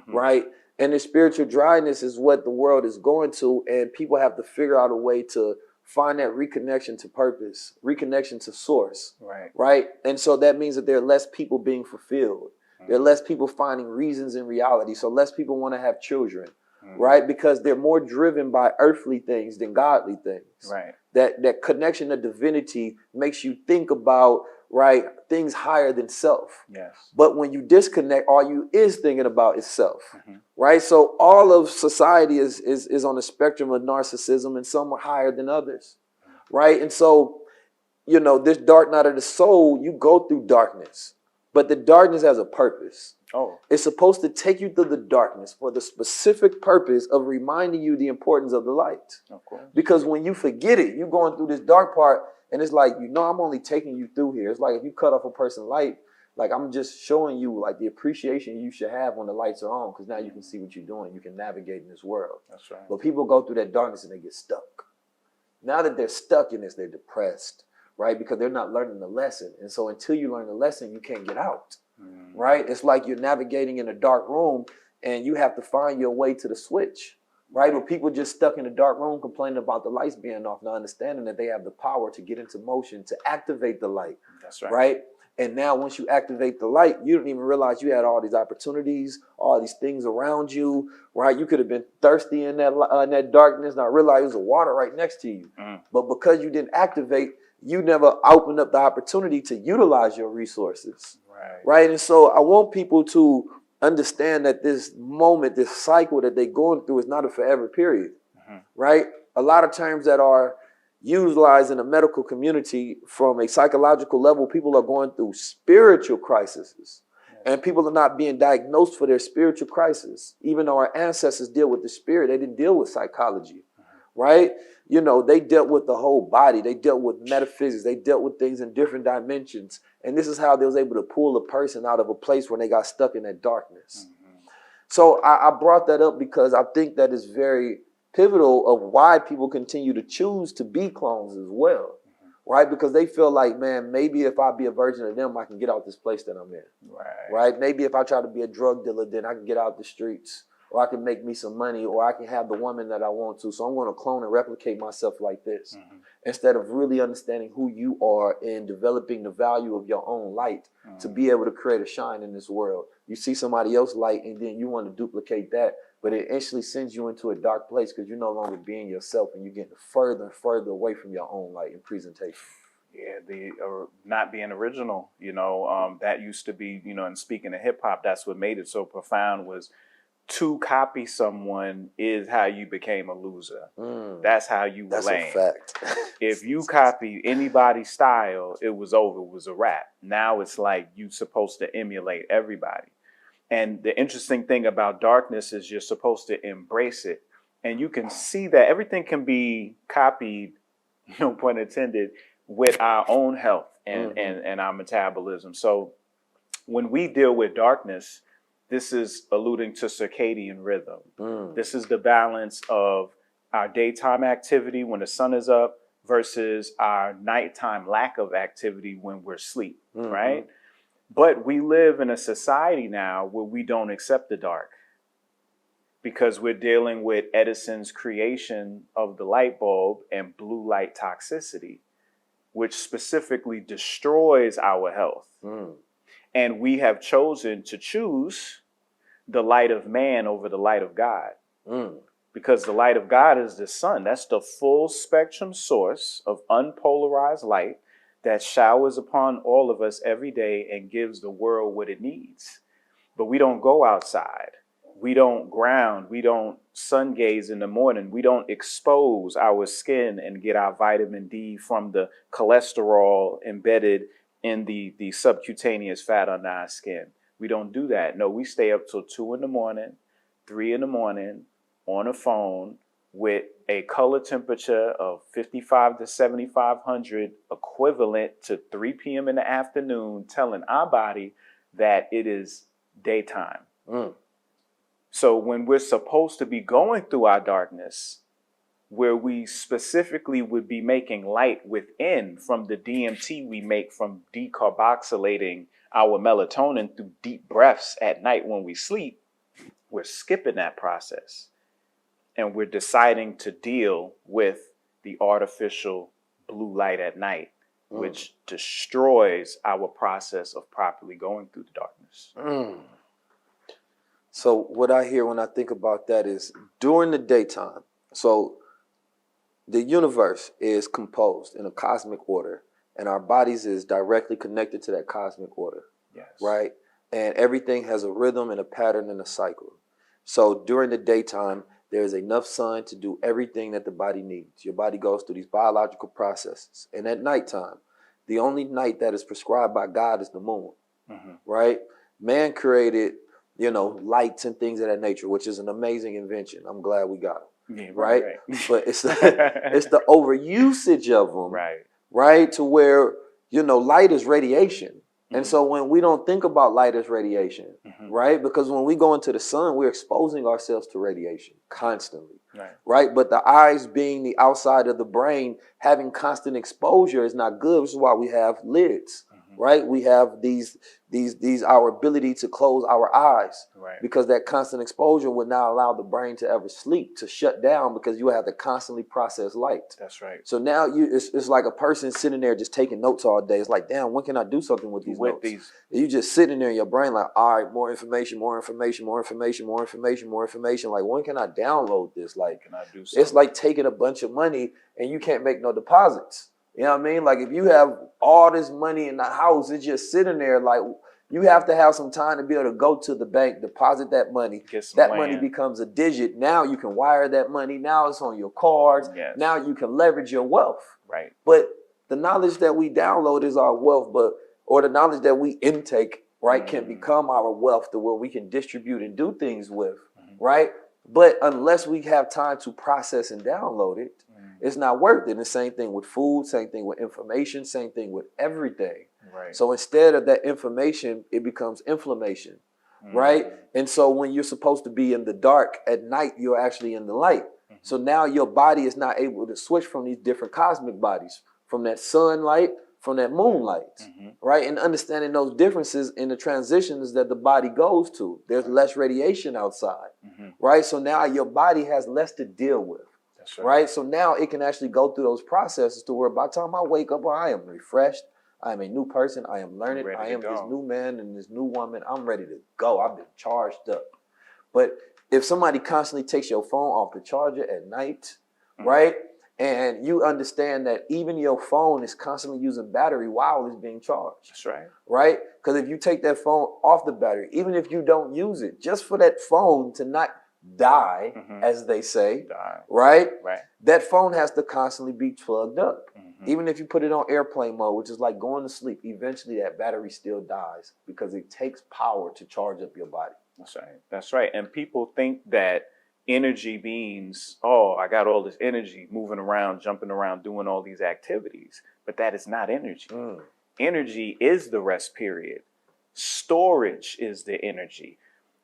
Right. And the spiritual dryness is what the world is going to. And people have to figure out a way to find that reconnection to purpose, reconnection to source. Right. Right. And so that means that there are less people being fulfilled. There are less people finding reasons in reality. So less people want to have children. Right. Because they're more driven by earthly things than godly things. Right. That connection to divinity makes you think about, right, things higher than self. Yes. But when you disconnect, all you is thinking about is self. Right. So all of society is on a spectrum of narcissism, and some are higher than others. Right. And so, you know, this dark night of the soul, you go through darkness, but the darkness has a purpose. Oh. It's supposed to take you through the darkness for the specific purpose of reminding you the importance of the light. Of course. Because when you forget it, you're going through this dark part, and it's like, you know, I'm only taking you through here. It's like if you cut off a person's light, like I'm just showing you like the appreciation you should have when the lights are on, because now you can see what you're doing. You can navigate in this world. That's right. But people go through that darkness and they get stuck. Now that they're stuck in this, they're depressed, right? Because they're not learning the lesson. And so until you learn the lesson, you can't get out. Right? It's like you're navigating in a dark room and you have to find your way to the switch. Right? But people just stuck in a dark room complaining about the lights being off, not understanding that they have the power to get into motion, to activate the light. That's right. Right? And now once you activate the light, you didn't even realize you had all these opportunities, all these things around you. Right? You could have been thirsty in that darkness, not realize there's a water right next to you. But because you didn't activate, you never opened up the opportunity to utilize your resources. Right. And so I want people to understand that this moment, this cycle that they're going through is not a forever period. Right. A lot of terms that are, utilized in the medical community from a psychological level. People are going through spiritual crises, and people are not being diagnosed for their spiritual crisis. Even though our ancestors deal with the spirit, they didn't deal with psychology, right? You know, they dealt with the whole body. They dealt with metaphysics. They dealt with things in different dimensions. And this is how they was able to pull a person out of a place where they got stuck in that darkness. So I brought that up because I think that is very pivotal of why people continue to choose to be clones as well, right? Because they feel like, man, maybe if I be a version of them, I can get out this place that I'm in, right? Maybe if I try to be a drug dealer, then I can get out the streets, or I can make me some money, or I can have the woman that I want to. So I'm going to clone and replicate myself like this, instead of really understanding who you are and developing the value of your own light to be able to create a shine in this world. You see somebody else's light, and then you want to duplicate that, but it actually sends you into a dark place because you're no longer being yourself, and you're getting further and further away from your own light and presentation. Yeah, the not being original, you know, that used to be, you know, and speaking of hip hop, that's what made it so profound, was to copy someone is how you became a loser. That's how you were lame. That's a fact. If you copy anybody's style, it was over. It was a wrap. Now it's like you're supposed to emulate everybody. And the interesting thing about darkness is you're supposed to embrace it. And you can see that everything can be copied, no pun intended, with our own health and our metabolism. So when we deal with darkness, this is alluding to circadian rhythm. This is the balance of our daytime activity when the sun is up versus our nighttime lack of activity when we're asleep, right? But we live in a society now where we don't accept the dark because we're dealing with Edison's creation of the light bulb and blue light toxicity, which specifically destroys our health. And we have chosen to choose the light of man over the light of God. Because the light of God is the sun. That's the full spectrum source of unpolarized light that showers upon all of us every day and gives the world what it needs. But we don't go outside. We don't ground. We don't sun gaze in the morning. We don't expose our skin and get our vitamin D from the cholesterol embedded in the subcutaneous fat on our skin. We don't do that. No, we stay up till 2 in the morning, 3 in the morning on a phone with a color temperature of 55 to 7,500, equivalent to 3 p.m. in the afternoon, telling our body that it is daytime. So when we're supposed to be going through our darkness, where we specifically would be making light within from the DMT we make from decarboxylating our melatonin through deep breaths at night when we sleep, we're skipping that process. And we're deciding to deal with the artificial blue light at night, which destroys our process of properly going through the darkness. So what I hear when I think about that is during the daytime, so the universe is composed in a cosmic order, and our bodies is directly connected to that cosmic order, right? And everything has a rhythm and a pattern and a cycle. So during the daytime, there's enough sun to do everything that the body needs. Your body goes through these biological processes. And at nighttime, the only night that is prescribed by God is the moon, right? Man created, you know, lights and things of that nature, which is an amazing invention. I'm glad we got them, right? But it's the overusage of them, right? To where, you know, light is radiation. And so when we don't think about light as radiation, right? Because when we go into the sun, we're exposing ourselves to radiation constantly, right? But the eyes being the outside of the brain, having constant exposure is not good, which is why we have lids, right? We have these our ability to close our eyes, because that constant exposure would not allow the brain to ever sleep, to shut down, because you have to constantly process light. That's right. So now it's like a person sitting there just taking notes all day. It's like, damn, when can I do something with these notes? You just sitting there in your brain like, all right, more information, more information, more information, more information, more information. Like, when can I download this? Like, can I do something? It's like taking a bunch of money and you can't make no deposits. You know what I mean? Like, if you have all this money in the house, it's just sitting there like, You have to have some time to be able to go to the bank, deposit that money. That money becomes a digit. Now you can wire that money. Now it's on your cards. Yes. Now you can leverage your wealth. Right. But the knowledge that we download is our wealth, or the knowledge that we intake, right, can become our wealth to where we can distribute and do things with, right? But unless we have time to process and download it, it's not worth it. And the same thing with food, same thing with information, same thing with everything. Right. So instead of that information, it becomes inflammation, right? And so when you're supposed to be in the dark at night, you're actually in the light. So now your body is not able to switch from these different cosmic bodies, from that sunlight, from that moonlight, right? And understanding those differences in the transitions that the body goes to. There's less radiation outside, right? So now your body has less to deal with, right? So now it can actually go through those processes to where by the time I wake up, I am refreshed. I am a new person. I am learning. I am this new man and this new woman. I'm ready to go. I've been charged up. But if somebody constantly takes your phone off the charger at night, right? And you understand that even your phone is constantly using battery while it's being charged. That's right. Right? Because if you take that phone off the battery, even if you don't use it, just for that phone to not die, as they say, right? Right. That phone has to constantly be plugged up. Even if you put it on airplane mode, which is like going to sleep, eventually that battery still dies because it takes power to charge up your body. That's right. That's right. And people think that energy means, oh, I got all this energy moving around, jumping around, doing all these activities. But that is not energy. Energy is the rest period. Storage is the energy.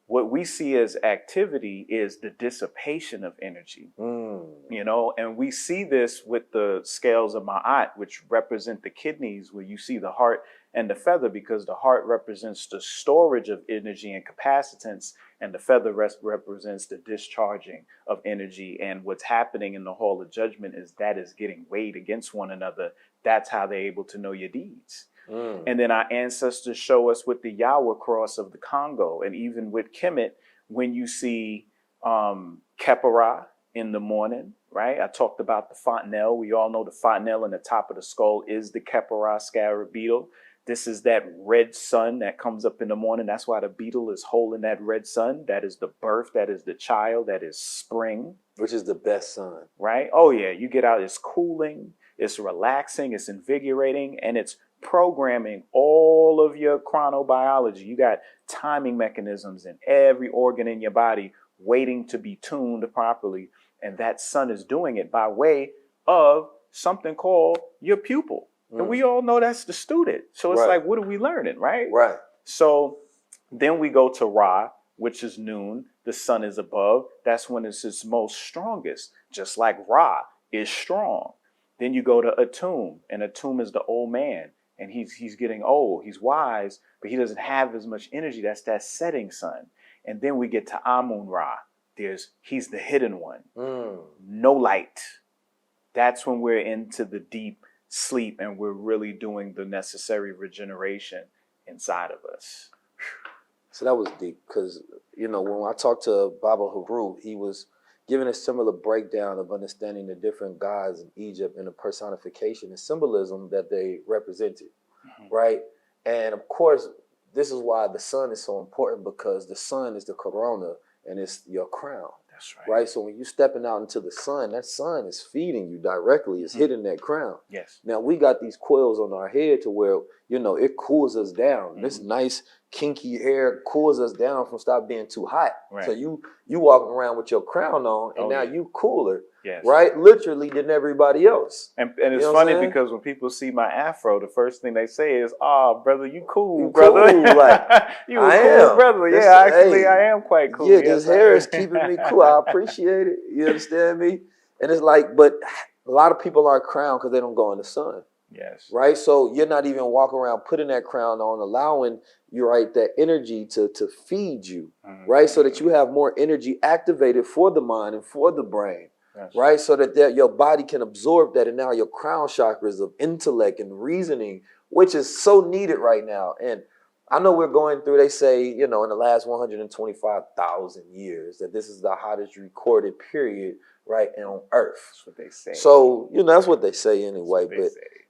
What we see as activity is the dissipation of energy, you know, and we see this with the scales of Ma'at, which represent the kidneys, where you see the heart and the feather, because the heart represents the storage of energy and capacitance, and the feather represents the discharging of energy. And what's happening in the hall of judgment is that is getting weighed against one another. That's how they're able to know your deeds. And then our ancestors show us with the Yahweh cross of the Congo, and even with Kemet, when you see Kepara in the morning, right? I talked about the fontanelle. We all know the fontanelle in the top of the skull is the Kepara scarab beetle. This is that red sun that comes up in the morning. That's why the beetle is holding that red sun. That is the birth. That is the child. That is spring. Which is the best sun. Right? Oh, yeah. You get out. It's cooling. It's relaxing. It's invigorating. And it's programming all of your chronobiology. You got timing mechanisms in every organ in your body waiting to be tuned properly. And that sun is doing it by way of something called your pupil. And we all know that's the student. So it's like, what are we learning, right? Right. So then we go to Ra, which is noon. The sun is above. That's when it's its most strongest, just like Ra is strong. Then you go to Atum, and Atum is the old man. And he's getting old. He's wise, but he doesn't have as much energy. That's that setting sun. And then we get to Amun Ra. He's the hidden one. No light. That's when we're into the deep sleep and we're really doing the necessary regeneration inside of us. So that was deep, because, you know, when I talked to Baba Haru, he was giving a similar breakdown of understanding the different gods in Egypt and the personification and symbolism that they represented, right? And of course, this is why the sun is so important, because the sun is the corona and it's your crown. That's right. Right? So when you're stepping out into the sun, that sun is feeding you directly. It's hitting that crown. Yes. Now, we got these coils on our head to where, you know, it cools us down. This nice, kinky air cools us down from stop being too hot. Right. So you walking around with your crown on, and now you cooler, yes, right? Literally than everybody else. And it's funny because when people see my afro, the first thing they say is, "Oh, brother, you cool, You brother. cool, like, you a cool brother." This, yeah, actually, I am quite cool. Yeah, this hair is keeping me cool. I appreciate it. You understand me? And it's like, but a lot of people aren't crowned because they don't go in the sun. Yes. Right? So you're not even walking around putting that crown on, allowing you, right, that energy to feed you, right? So that you have more energy activated for the mind and for the brain, right? So that your body can absorb that, and now your crown chakras of intellect and reasoning, which is so needed right now. And I know we're going through, they say, you know, in the last 125,000 years, that this is the hottest recorded period, right, on Earth. That's what they say. So, you know, that's what they say anyway. But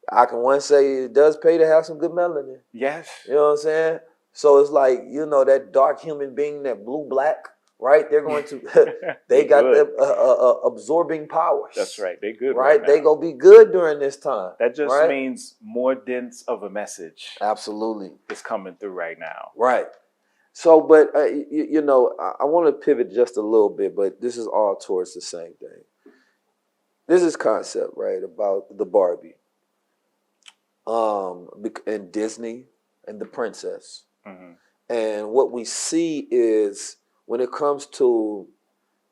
I can say it does pay to have some good melanin. Yes. You know what I'm saying? So it's like, you know, that dark human being, that blue black, right? They're going to, they got the absorbing powers. That's right. They good right now. They gonna be good during this time. That just right? means more dense of a message. Absolutely. Is coming through right now. Right. So, but, you know, I want to pivot just a little bit, but this is all towards the same thing. This is concept, right, about the Barbie, and Disney and the princess. And what we see is when it comes to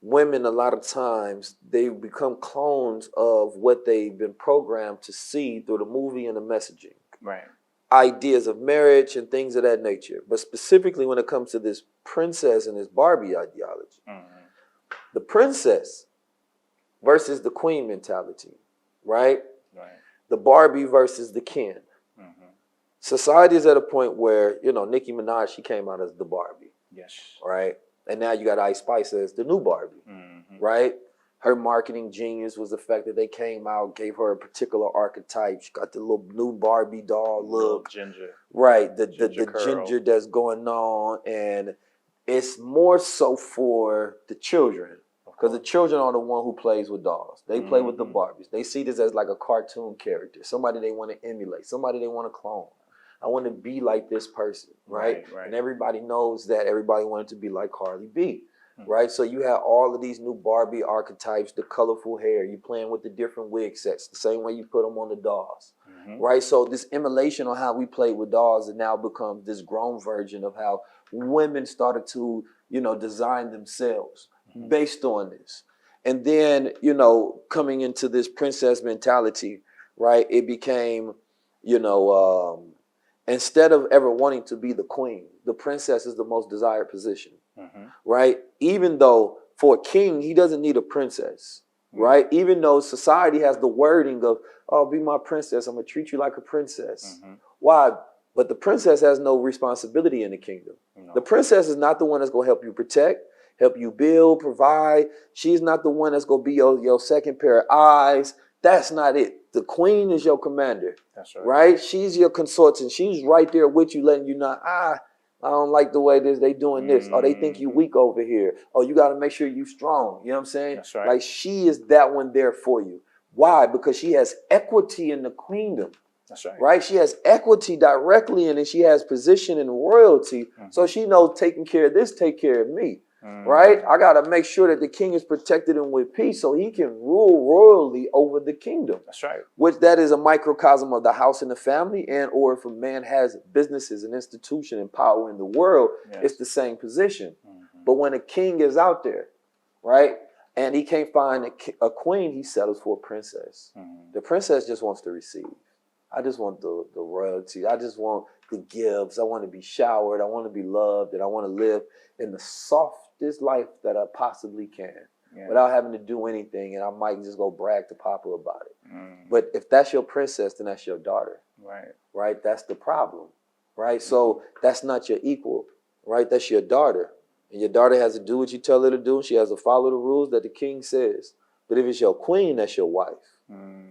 women, a lot of times they become clones of what they've been programmed to see through the movie and the messaging. Right. Ideas of marriage and things of that nature. But specifically when it comes to this princess and this Barbie ideology, the princess versus the queen mentality, right? The Barbie versus the Ken. Society is at a point where, you know, Nicki Minaj, she came out as the Barbie. Yes. Right? And now you got Ice Spice as the new Barbie. Right? Her marketing genius was the fact that they came out, gave her a particular archetype. She got the little new Barbie doll look. Ginger. Right. The curl. ginger that's going on. And it's more so for the children. Because the children are the one who plays with dolls. They play with the Barbies. They see this as like a cartoon character. Somebody they want to emulate. Somebody they want to clone. I want to be like this person, right? And everybody knows that everybody wanted to be like Cardi B, right? So you have all of these new Barbie archetypes, the colorful hair, you playing with the different wig sets, the same way you put them on the dolls, right? So this emulation on how we played with dolls, it now becomes this grown version of how women started to, you know, design themselves based on this. And then, you know, coming into this princess mentality, right? It became, you know, instead of ever wanting to be the queen, the princess is the most desired position, right? Even though for a king, he doesn't need a princess, right? Even though society has the wording of, oh, be my princess, I'm going to treat you like a princess. Why? But the princess has no responsibility in the kingdom. The princess is not the one that's going to help you protect, help you build, provide. She's not the one that's going to be your second pair of eyes. That's not it. The queen is your commander. That's right. She's your consortant. She's right there with you, letting you know, I don't like the way they doing this. Or they think you weak over here. Oh, you got to make sure you strong. You know what I'm saying? That's right. Like she is that one there for you. Why? Because she has equity in the queendom. That's right. Right? She has equity directly in it. She has position and royalty. So she knows taking care of this, take care of me. Right? I got to make sure that the king is protected and with peace so he can rule royally over the kingdom. That's right. Which that is a microcosm of the house and the family, and or if a man has businesses and institution and power in the world, it's the same position. But when a king is out there, right, and he can't find a queen, he settles for a princess. The princess just wants to receive. I just want the royalty. I just want the gifts. I want to be showered. I want to be loved, and I want to live in the softest life that I possibly can without having to do anything. And I might just go brag to Papa about it. But if that's your princess, then that's your daughter. Right? That's the problem. Right? So that's not your equal. Right? That's your daughter. And your daughter has to do what you tell her to do. She has to follow the rules that the king says. But if it's your queen, that's your wife.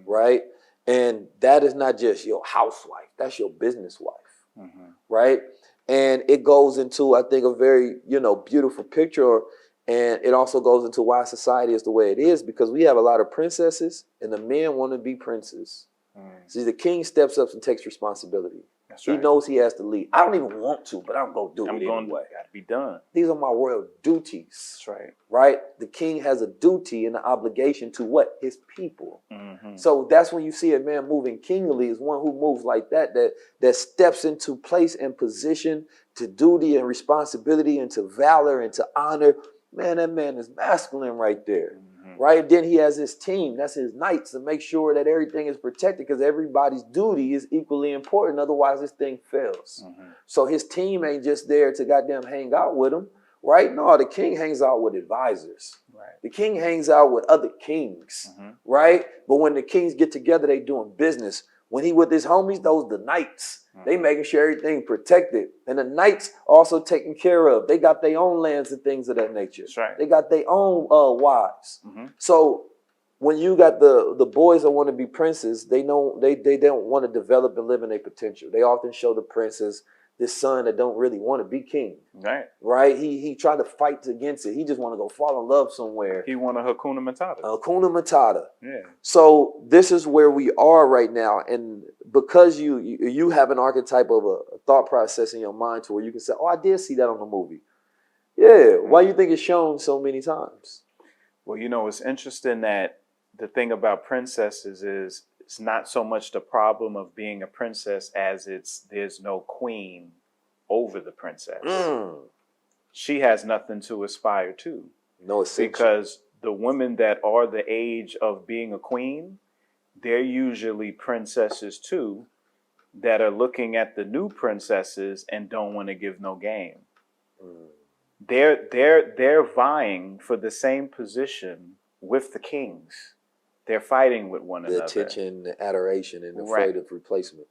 Right? And that is not just your housewife. That's your business wife. Right? And it goes into, I think, a very, you know, beautiful picture. And it also goes into why society is the way it is, because we have a lot of princesses and the men want to be princes. See, the king steps up and takes responsibility. He knows he has to lead. I don't even want to, but I'm going to do it anyway. Got to be done. These are my royal duties. That's right. Right? The king has a duty and an obligation to what? His people. So that's when you see a man moving kingly, is one who moves like that steps into place and position to duty and responsibility and to valor and to honor. Man, that man is masculine right there. Right? Then he has his team. That's his knights to make sure that everything is protected, because everybody's duty is equally important. Otherwise, this thing fails. So his team ain't just there to goddamn hang out with him. Right? No, the king hangs out with advisors. The king hangs out with other kings. Right? But when the kings get together, they doing business. When he with his homies, those the knights. They making sure everything protected. And the knights also taken care of. They got their own lands and things of that nature. That's right. They got their own wives. So when you got the boys that want to be princes, they don't want to develop and live in their potential. They often show the princes this son that don't really want to be king. Right. Right? He tried to fight against it. He just want to go fall in love somewhere. He want a Hakuna Matata. Hakuna Matata. Yeah. So this is where we are right now, and because you have an archetype of a thought process in your mind to where you can say, "Oh, I did see that on the movie." Yeah. Why you think it's shown so many times? Well, you know, it's interesting that the thing about princesses is it's not so much the problem of being a princess as there's no queen over the princess. She has nothing to aspire to. No ascension. Because the women that are the age of being a queen, they're usually princesses too, that are looking at the new princesses and don't want to give no game. They're vying for the same position with the kings. They're fighting with one another. The attention, the adoration, and afraid of replacement.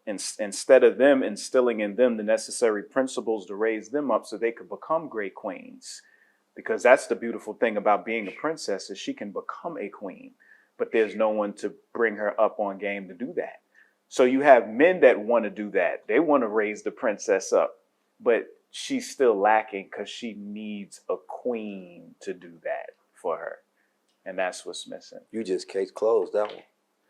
Instead of them instilling in them the necessary principles to raise them up so they could become great queens. Because that's the beautiful thing about being a princess, is she can become a queen, but there's no one to bring her up on game to do that. So you have men that want to do that. They want to raise the princess up, but she's still lacking because she needs a queen to do that for her. And that's what's missing. You just case closed that one.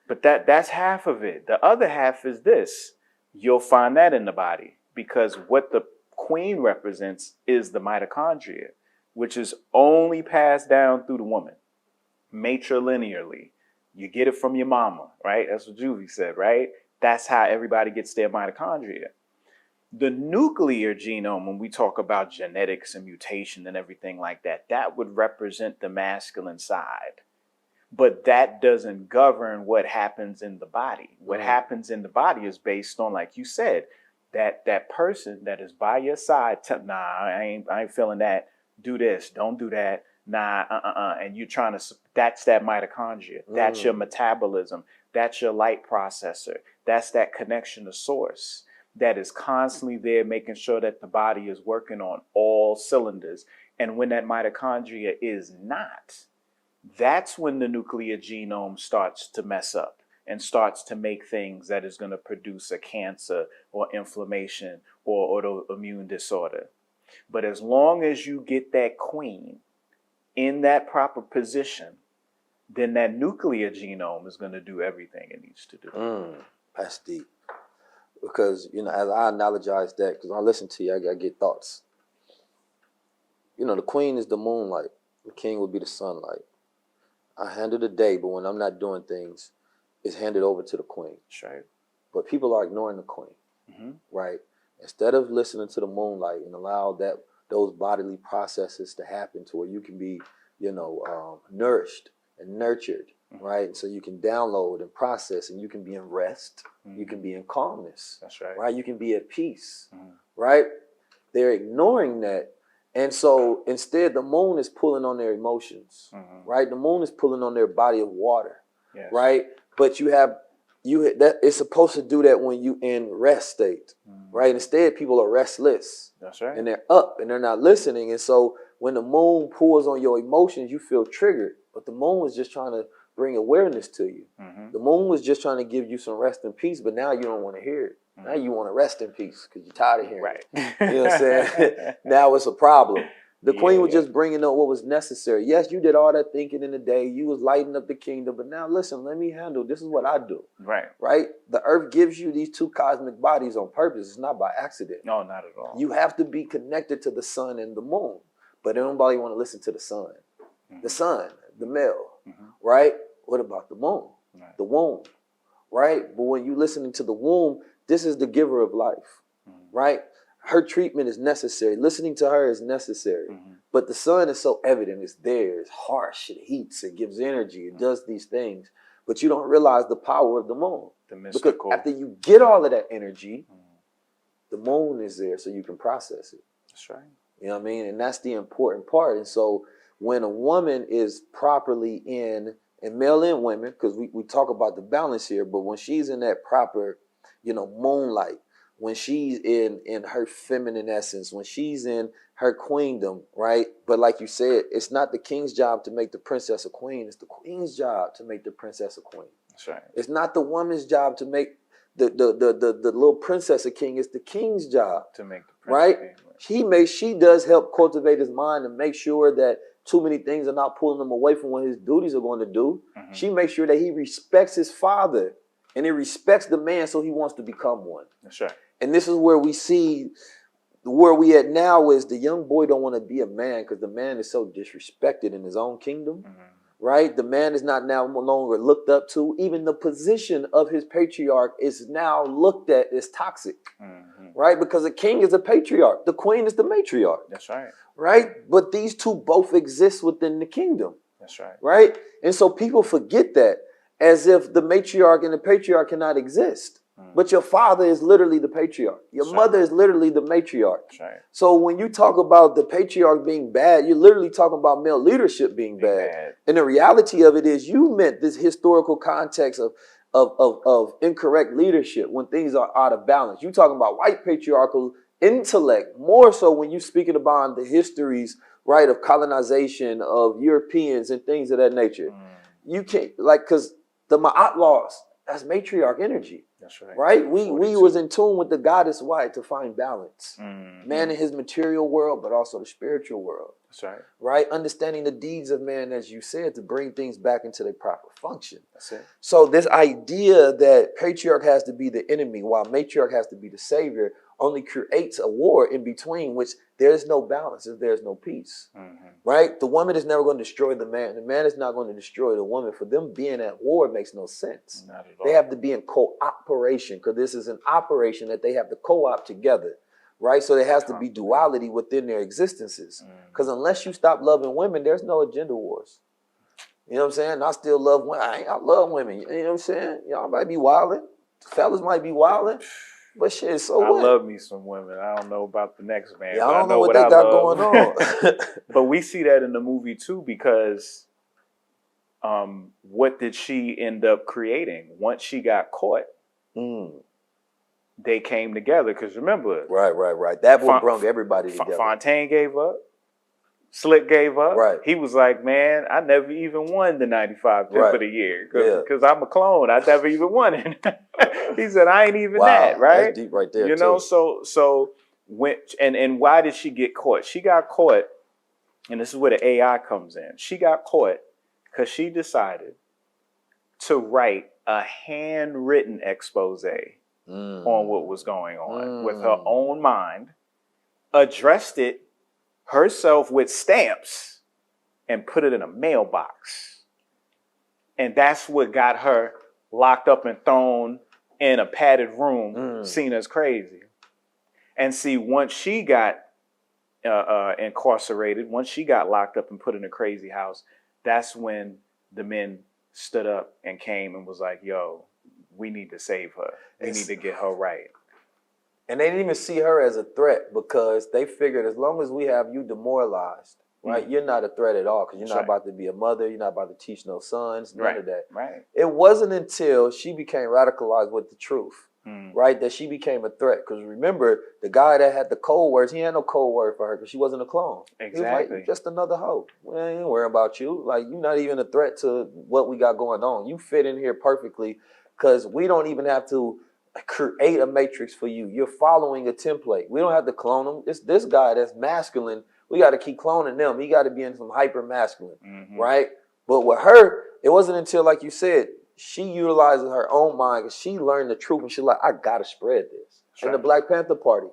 But that's half of it. The other half is this. You'll find that in the body, because what the queen represents is the mitochondria, which is only passed down through the woman, matrilinearly. You get it from your mama, right? That's what Juvie said, right? That's how everybody gets their mitochondria. The nuclear genome, when we talk about genetics and mutation and everything like that, that would represent the masculine side. But that doesn't govern what happens in the body. What happens in the body is based on, like you said, that person that is by your side. Nah, I ain't feeling that. Do this. Don't do that. Nah, And you're trying to. That's that mitochondria. That's your metabolism. That's your light processor. That's that connection to source that is constantly there, making sure that the body is working on all cylinders. And when that mitochondria is not, that's when the nuclear genome starts to mess up and starts to make things that is going to produce a cancer or inflammation or autoimmune disorder. But as long as you get that queen in that proper position, then that nuclear genome is going to do everything it needs to do. That's deep. Because, as I analogize that, because when I listen to you, I get thoughts. The queen is the moonlight. The king would be the sunlight. I handle the day, but when I'm not doing things, it's handed over to the queen. That's right. But people are ignoring the queen, right? Instead of listening to the moonlight and allow those bodily processes to happen to where you can be, nourished and nurtured, right? And so you can download and process, and you can be in rest. You can be in calmness. That's right. Right? You can be at peace, right? They're ignoring that. And so instead, the moon is pulling on their emotions, right? The moon is pulling on their body of water, right? But it's supposed to do that when you in rest state, right? Instead, people are restless. That's right. And they're up and they're not listening. And so when the moon pulls on your emotions, you feel triggered. But the moon was just trying to bring awareness to you. The moon was just trying to give you some rest and peace, but now you don't want to hear it. Now you want to rest in peace because you're tired of hearing it. You know what I'm saying? Now it's a problem. The queen was just bringing up what was necessary. Yes, you did all that thinking in the day. You was lighting up the kingdom, but now listen, let me handle. This is what I do. Right? The earth gives you these two cosmic bodies on purpose. It's not by accident. No, not at all. You have to be connected to the sun and the moon, but nobody want to listen to the sun. The sun, the male, right? What about the moon? The womb, right? But when you listening to the womb, this is the giver of life, right? Her treatment is necessary. Listening to her is necessary. But the sun is so evident. It's there. It's harsh. It heats. It gives energy. It does these things. But you don't realize the power of the moon. The mystical. Because after you get all of that energy, the moon is there so you can process it. That's right. You know what I mean? And that's the important part. And so when a woman is properly in, and male and women, because we talk about the balance here, but when she's in that proper, moonlight, when she's in her feminine essence, when she's in her queendom, right? But like you said, it's not the king's job to make the princess a queen. It's the queen's job to make the princess a queen. That's right. It's not the woman's job to make the little princess or king. It's the king's job To make the prince right? king. She does help cultivate his mind and make sure that too many things are not pulling him away from what his duties are going to do. Mhm. She makes sure that he respects his father and he respects the man, so he wants to become one. That's right. And this is where we see where we at now is the young boy don't want to be a man because the man is so disrespected in his own kingdom. Mhm. Right? The man is not now no longer looked up to. Even the position of his patriarch is now looked at as toxic. Mhm. Right? Because the king is a patriarch. The queen is the matriarch. That's right. Right? But these two both exist within the kingdom. That's right. Right? And so people forget that as if the matriarch and the patriarch cannot exist. But your father is literally the patriarch. Your That's mother is literally the matriarch. That's right. So when you talk about the patriarch being bad, you're literally talking about male leadership being bad. And the reality of it is you meant this historical context of incorrect leadership when things are out of balance. You're talking about white patriarchal intellect, more so when you're speaking about the histories, right, of colonization of Europeans and things of that nature. You can't, like, because the Ma'at laws, that's matriarch energy. That's right. Right? We was in tune with the goddess white to find balance. Man in his material world, but also the spiritual world. That's right. Right? Understanding the deeds of man, as you said, to bring things back into their proper function. That's it. So this idea that patriarch has to be the enemy while matriarch has to be the savior only creates a war in between, which there's no balance if there's no peace. Right? The woman is never going to destroy the man. The man is not going to destroy the woman. For them being at war makes no sense. Not at all. They have to be in cooperation because this is an operation that they have to co-op together. Right? So there has to be duality within their existences. Because unless you stop loving women, there's no agenda wars. You know what I'm saying? I still love women. I love women. You know what I'm saying? Y'all might be wilding. Fellas might be wilding. But shit, so I what? love me some women. I don't know about the next man. Yeah, but I don't know what they got going on. But we see that in the movie too, because what did she end up creating? Once she got caught, they came together. Because remember, right. That what brought everybody together. Fontaine gave up. Slick gave up. Right. He was like, man, I never even won the 95 Pimp of the Year because I'm a clone. I never even won it. He said, I ain't even that, right? That's deep right there, you know, so when and why did she get caught? She got caught, and this is where the AI comes in. She got caught because she decided to write a handwritten expose on what was going on with her own mind, addressed it herself with stamps, and put it in a mailbox. And that's what got her locked up and thrown in a padded room, seen as crazy. And see, once she got incarcerated, once she got locked up and put in a crazy house, that's when the men stood up and came and was like, yo, we need to save her. We need to get her right. And they didn't even see her as a threat because they figured as long as we have you demoralized, right, you're not a threat at all because you're not about to be a mother. You're not about to teach no sons, none of that. Right. It wasn't until she became radicalized with the truth, right, that she became a threat. Because remember, the guy that had the code words, he had no code word for her because she wasn't a clone. Exactly. He was like, you're just another hoe. We ain't worrying about you. Like, you're not even a threat to what we got going on. You fit in here perfectly because we don't even have to create a matrix for you. You're following a template. We don't have to clone him. It's this guy that's masculine. We got to keep cloning them. He got to be in some hyper masculine, right? But with her, it wasn't until, like you said, she utilizes her own mind because she learned the truth and she's like, I got to spread this. And the Black Panther Party,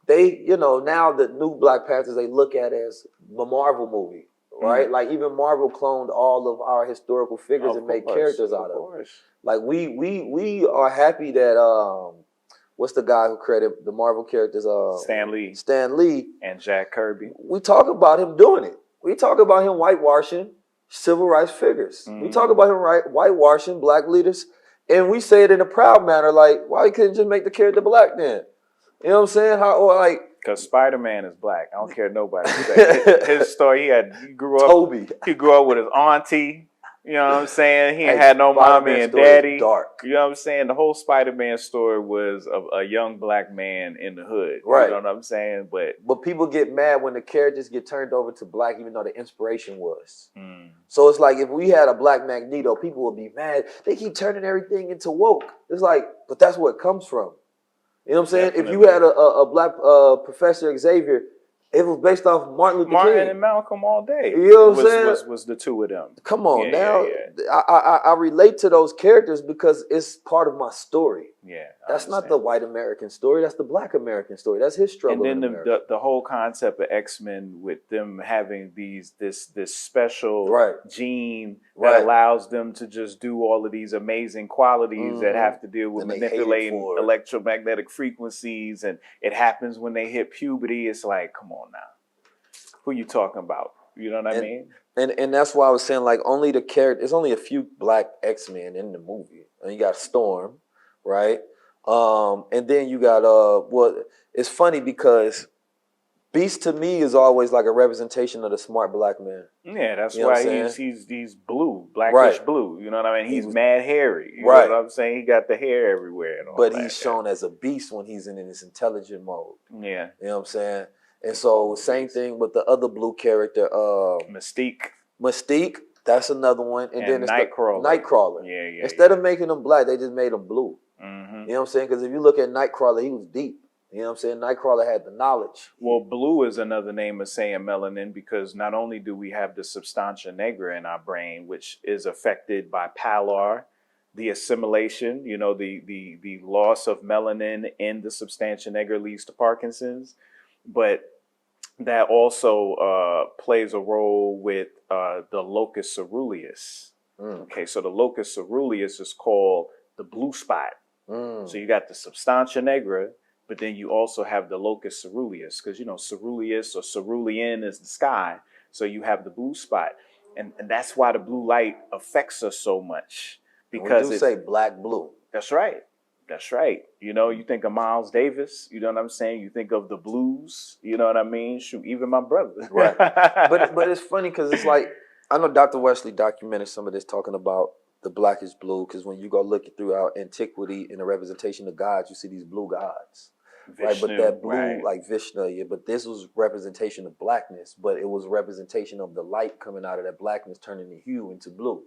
they, you know, now the new Black Panthers, they look at as the Marvel movie, right? Like even Marvel cloned all of our historical figures and made characters out of them. Like we are happy that what's the guy who created the Marvel characters? Stan Lee and Jack Kirby. We talk about him doing it. We talk about him whitewashing civil rights figures. We talk about him whitewashing black leaders, and we say it in a proud manner. Like, why couldn't you just make the character black then? You know what I'm saying? Because Spider-Man is black. I don't care nobody. His story, he grew up. Toby. He grew up with his auntie. You know what I'm saying? He ain't Hey, had no mommy Spider-Man and story is daddy. dark. You know what I'm saying? The whole Spider-Man story was of a young black man in the hood. Right. You know what I'm saying? But people get mad when the characters get turned over to black, even though the inspiration was. So it's like if we had a black Magneto, people would be mad. They keep turning everything into woke. It's like, but that's where it comes from. You know what I'm saying? Definitely. If you had a black Professor Xavier, it was based off Martin Luther King. and Malcolm all day. You know what I'm saying? Was the two of them. Come on now. Yeah. I relate to those characters because it's part of my story. Yeah. That's not the white American story. That's the black American story. That's his struggle. And then in America. the whole concept of X-Men with them having this special gene that allows them to just do all of these amazing qualities that have to deal with And they manipulating hate it for it. electromagnetic frequencies, and it happens when they hit puberty. It's like, come on now, who you talking about? You know what I mean? And that's why I was saying, like, only the character. There's only a few black X-Men in the movie, and you got Storm, right? And then you got well, it's funny because Beast to me is always like a representation of the smart black man. Yeah, that's You know what why I'm he's blue, blackish blue. You know what I mean? He's mad hairy. You know what I'm saying? He got the hair everywhere and all But that. he's shown as a beast when he's in his intelligent mode. Yeah. You know what I'm saying? And so same thing with the other blue character, Mystique. Mystique, that's another one. And then it's Nightcrawler. Nightcrawler. Yeah. Instead of making them black, they just made them blue. Mm-hmm. You know what I'm saying? Because if you look at Nightcrawler, he was deep. You know what I'm saying? Nightcrawler had the knowledge. Well, blue is another name of saying melanin because not only do we have the substantia nigra in our brain, which is affected by pallor, the assimilation, you know, the loss of melanin in the substantia nigra leads to Parkinson's, but that also plays a role with the locus ceruleus. Okay, so the locus ceruleus is called the blue spot. So you got the substantia nigra, but then you also have the locus ceruleus, because, you know, ceruleus or cerulean is the sky. So you have the blue spot. And that's why the blue light affects us so much. Because we do say black blue. That's right. That's right. You know, you think of Miles Davis, you know what I'm saying? You think of the blues, you know what I mean? Shoot, even my brother. Right. But it's funny because it's like, I know Dr. Wesley documented some of this talking about the black is blue, because when you go look throughout antiquity in the representation of gods, you see these blue gods. Right, but that blue, like Vishnu, yeah, but this was representation of blackness, but it was representation of the light coming out of that blackness, turning the hue into blue.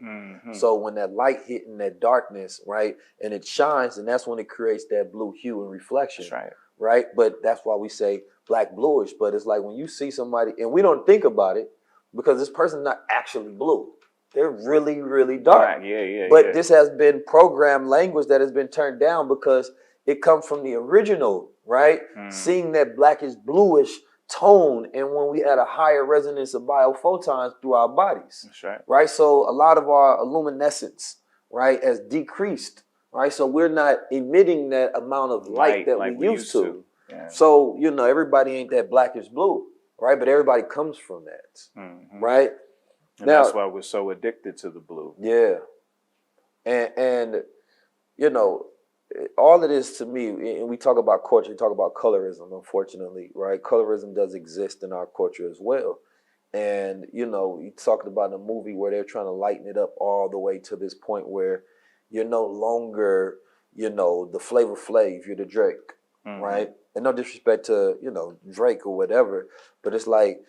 So when that light hit in that darkness, right, and it shines, and that's when it creates that blue hue and reflection. That's right. Right, but that's why we say black bluish. But it's like when you see somebody, and we don't think about it because this person's not actually blue. They're really, really dark. Right. But this has been programmed language that has been turned down because it comes from the original, right? Seeing that blackish bluish tone, and when we had a higher resonance of biophotons through our bodies. That's right. Right? So a lot of our luminescence, right, has decreased. Right? So we're not emitting that amount of light that like we used to. Yeah. So, you know, everybody ain't that blackish blue, right? But everybody comes from that. Right? And now, that's why we're so addicted to the blue. Yeah. And you know, all it is to me, and we talk about culture, we talk about colorism, unfortunately, right? Colorism does exist in our culture as well. And, you know, you talked about a movie where they're trying to lighten it up all the way to this point where you're no longer, you know, the Flavor Flav, you're the Drake, right? And no disrespect to, you know, Drake or whatever, but it's like,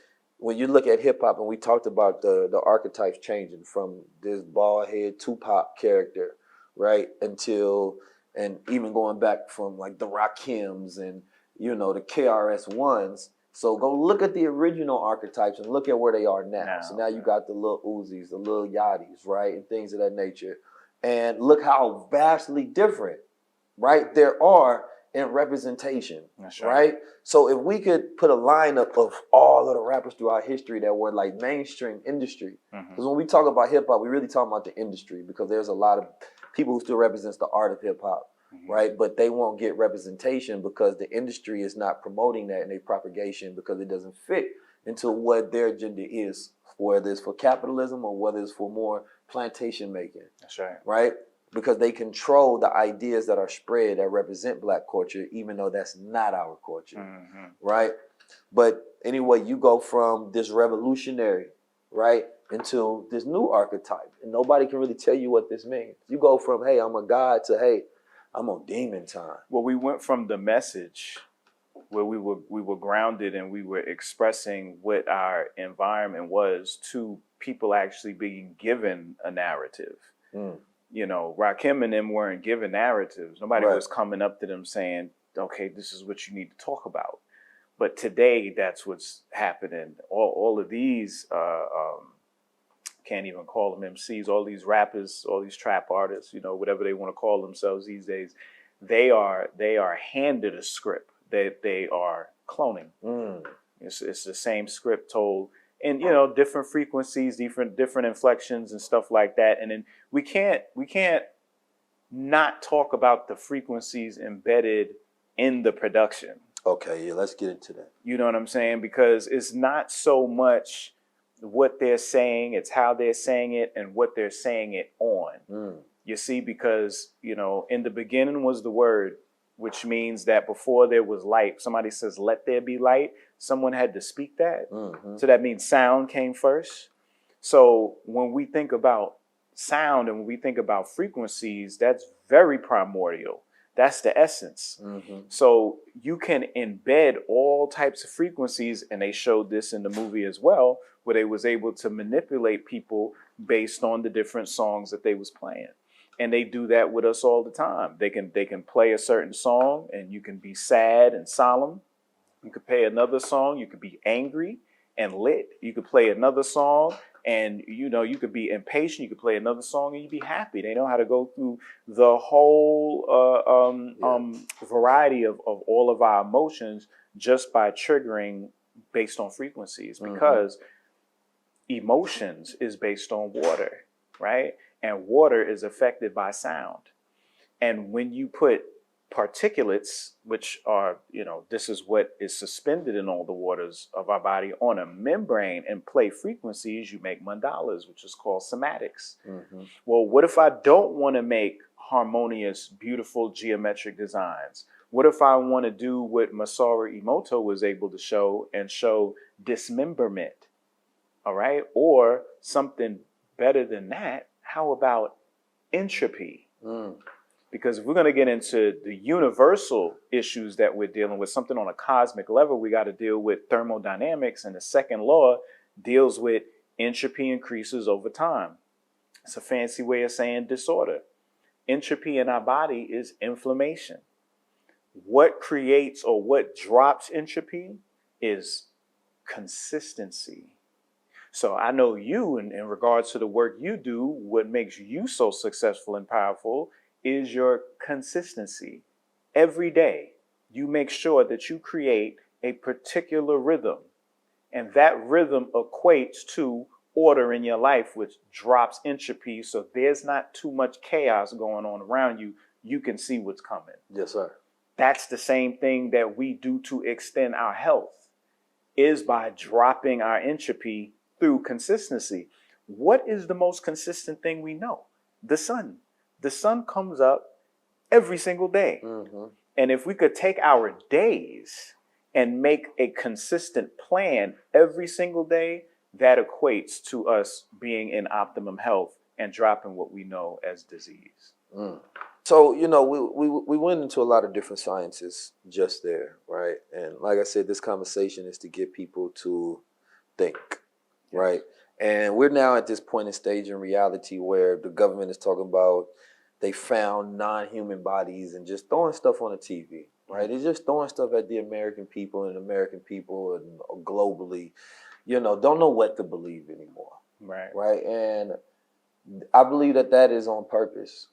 when you look at hip hop, and we talked about the archetypes changing from this bald head Tupac character, right, until, and even going back from like the Rakims and, you know, the KRS-Ones. So go look at the original archetypes and look at where they are now. So now you got the little Uzis, the little Yachties, right, and things of that nature. And look how vastly different, right, there are in representation. That's right? So if we could put a lineup of all of the rappers throughout history that were like mainstream industry, because when we talk about hip hop, we really talk about the industry, because there's a lot of people who still represents the art of hip hop, right? But they won't get representation because the industry is not promoting that in their propagation, because it doesn't fit into what their agenda is, whether it's for capitalism or whether it's for more plantation making. That's right. Right? Because they control the ideas that are spread that represent black culture, even though that's not our culture, right? But anyway, you go from this revolutionary, right, into this new archetype, and nobody can really tell you what this means. You go from, hey, I'm a god, to, hey, I'm on demon time. Well, we went from the message where we were grounded and we were expressing what our environment was, to people actually being given a narrative. You know, Rakim and them weren't given narratives. Nobody was coming up to them saying, okay, this is what you need to talk about. But today, that's what's happening. All of these, can't even call them MCs, all these rappers, all these trap artists, you know, whatever they want to call themselves these days, they are handed a script that they are cloning. It's the same script told in, you know, different frequencies, different inflections and stuff like that. And then we can't not talk about the frequencies embedded in the production. Okay, yeah, let's get into that. You know what I'm saying? Because it's not so much what they're saying, it's how they're saying it and what they're saying it on. You see, because, you know, in the beginning was the word, which means that before there was light, somebody says, let there be light. Someone had to speak that. So that means sound came first. So when we think about sound and when we think about frequencies, that's very primordial. That's the essence. So you can embed all types of frequencies, and they showed this in the movie as well, where they was able to manipulate people based on the different songs that they was playing. And they do that with us all the time. They can play a certain song and you can be sad and solemn. You could play another song, you could be angry and lit. You could play another song and, you know, you could be impatient. You could play another song and you'd be happy. They know how to go through the whole variety of all of our emotions just by triggering based on frequencies, because emotions is based on water, right? And water is affected by sound. And when you put particulates, which are, you know, this is what is suspended in all the waters of our body, on a membrane and play frequencies, you make mandalas, which is called somatics. Well, what if I don't want to make harmonious, beautiful geometric designs? What if I want to do what Masaru Emoto was able to show and show dismemberment? All right. Or something better than that. How about entropy? Because if we're going to get into the universal issues that we're dealing with, something on a cosmic level, we got to deal with thermodynamics. And the second law deals with entropy increases over time. It's a fancy way of saying disorder. Entropy in our body is inflammation. What creates or what drops entropy is consistency. So I know you, in regards to the work you do, what makes you so successful and powerful is your consistency. Every day, you make sure that you create a particular rhythm. And that rhythm equates to order in your life, which drops entropy. So there's not too much chaos going on around you. You can see what's coming. Yes, sir. That's the same thing that we do to extend our health, is by dropping our entropy through consistency. What is the most consistent thing we know? The sun. The sun comes up every single day. And if we could take our days and make a consistent plan every single day, that equates to us being in optimum health and dropping what we know as disease. So, you know, we went into a lot of different sciences just there, right? And like I said, this conversation is to get people to think. Right. And we're now at this point in stage in reality where the government is talking about they found non-human bodies and just throwing stuff on the TV. Right. They're just throwing stuff at the American people and globally, you know, don't know what to believe anymore. Right. Right. And I believe that is on purpose.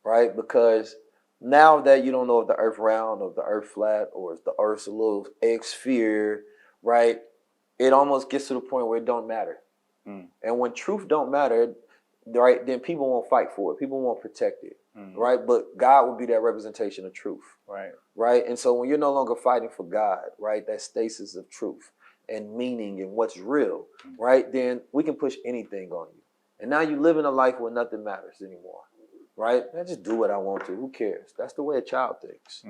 Right. Because now that you don't know if the earth round or if the earth flat or if the earth's a little egg sphere, right, it almost gets to the point where it don't matter. And when truth don't matter, right, then people won't fight for it. People won't protect it, right? But God will be that representation of truth, right? And so when you're no longer fighting for God, right, that stasis of truth and meaning and what's real, right, then we can push anything on you. And now you live in a life where nothing matters anymore, right? I just do what I want to. Who cares? That's the way a child thinks,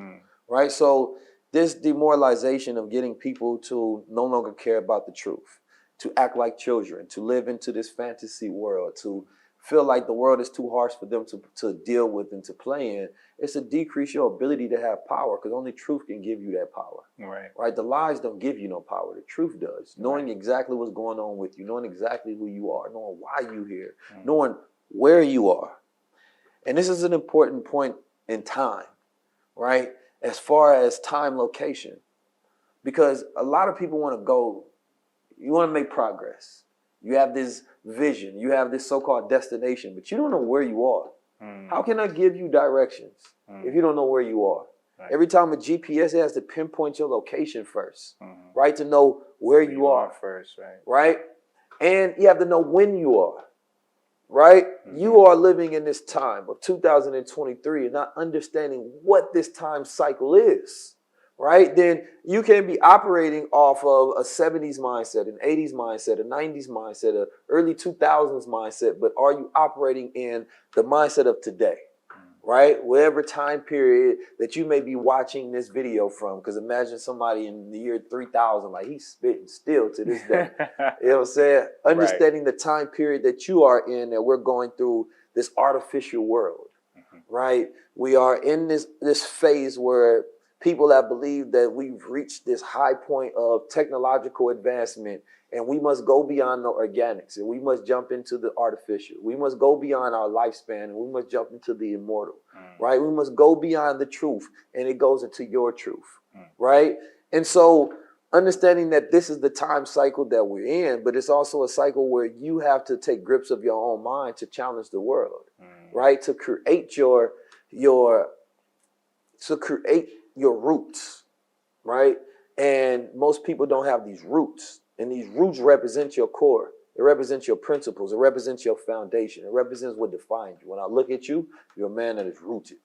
right? So this demoralization of getting people to no longer care about the truth, to act like children, to live into this fantasy world, to feel like the world is too harsh for them to deal with and to play in, it's to decrease your ability to have power, because only truth can give you that power. Right? The lies don't give you no power. The truth does. Knowing exactly what's going on with you, knowing exactly who you are, knowing why you're here, knowing where you are. And this is an important point in time, right? As far as time, location. Because a lot of people want to go, you want to make progress. You have this vision, you have this so-called destination, but you don't know where you are. How can I give you directions if you don't know where you are? Every time a GPS has to pinpoint your location first, right? To know where you are first, right? And you have to know when you are, right? You are living in this time of 2023 and not understanding what this time cycle is. Right? Then you can be operating off of a 70s mindset, an 80s mindset, a 90s mindset, a early 2000s mindset, but are you operating in the mindset of today? Right? Whatever time period that you may be watching this video from, because imagine somebody in the year 3000, like he's spitting still to this day. You know what I'm saying? Understanding the time period that you are in, that we're going through this artificial world, right? We are in this phase where people have believed that we've reached this high point of technological advancement and we must go beyond the organics and we must jump into the artificial. We must go beyond our lifespan and we must jump into the immortal, right? We must go beyond the truth and it goes into your truth, right? And so understanding that this is the time cycle that we're in, but it's also a cycle where you have to take grips of your own mind to challenge the world, right? To create your roots, right? And most people don't have these roots. And these roots represent your core. It represents your principles. It represents your foundation. It represents what defines you. When I look at you, you're a man that is rooted,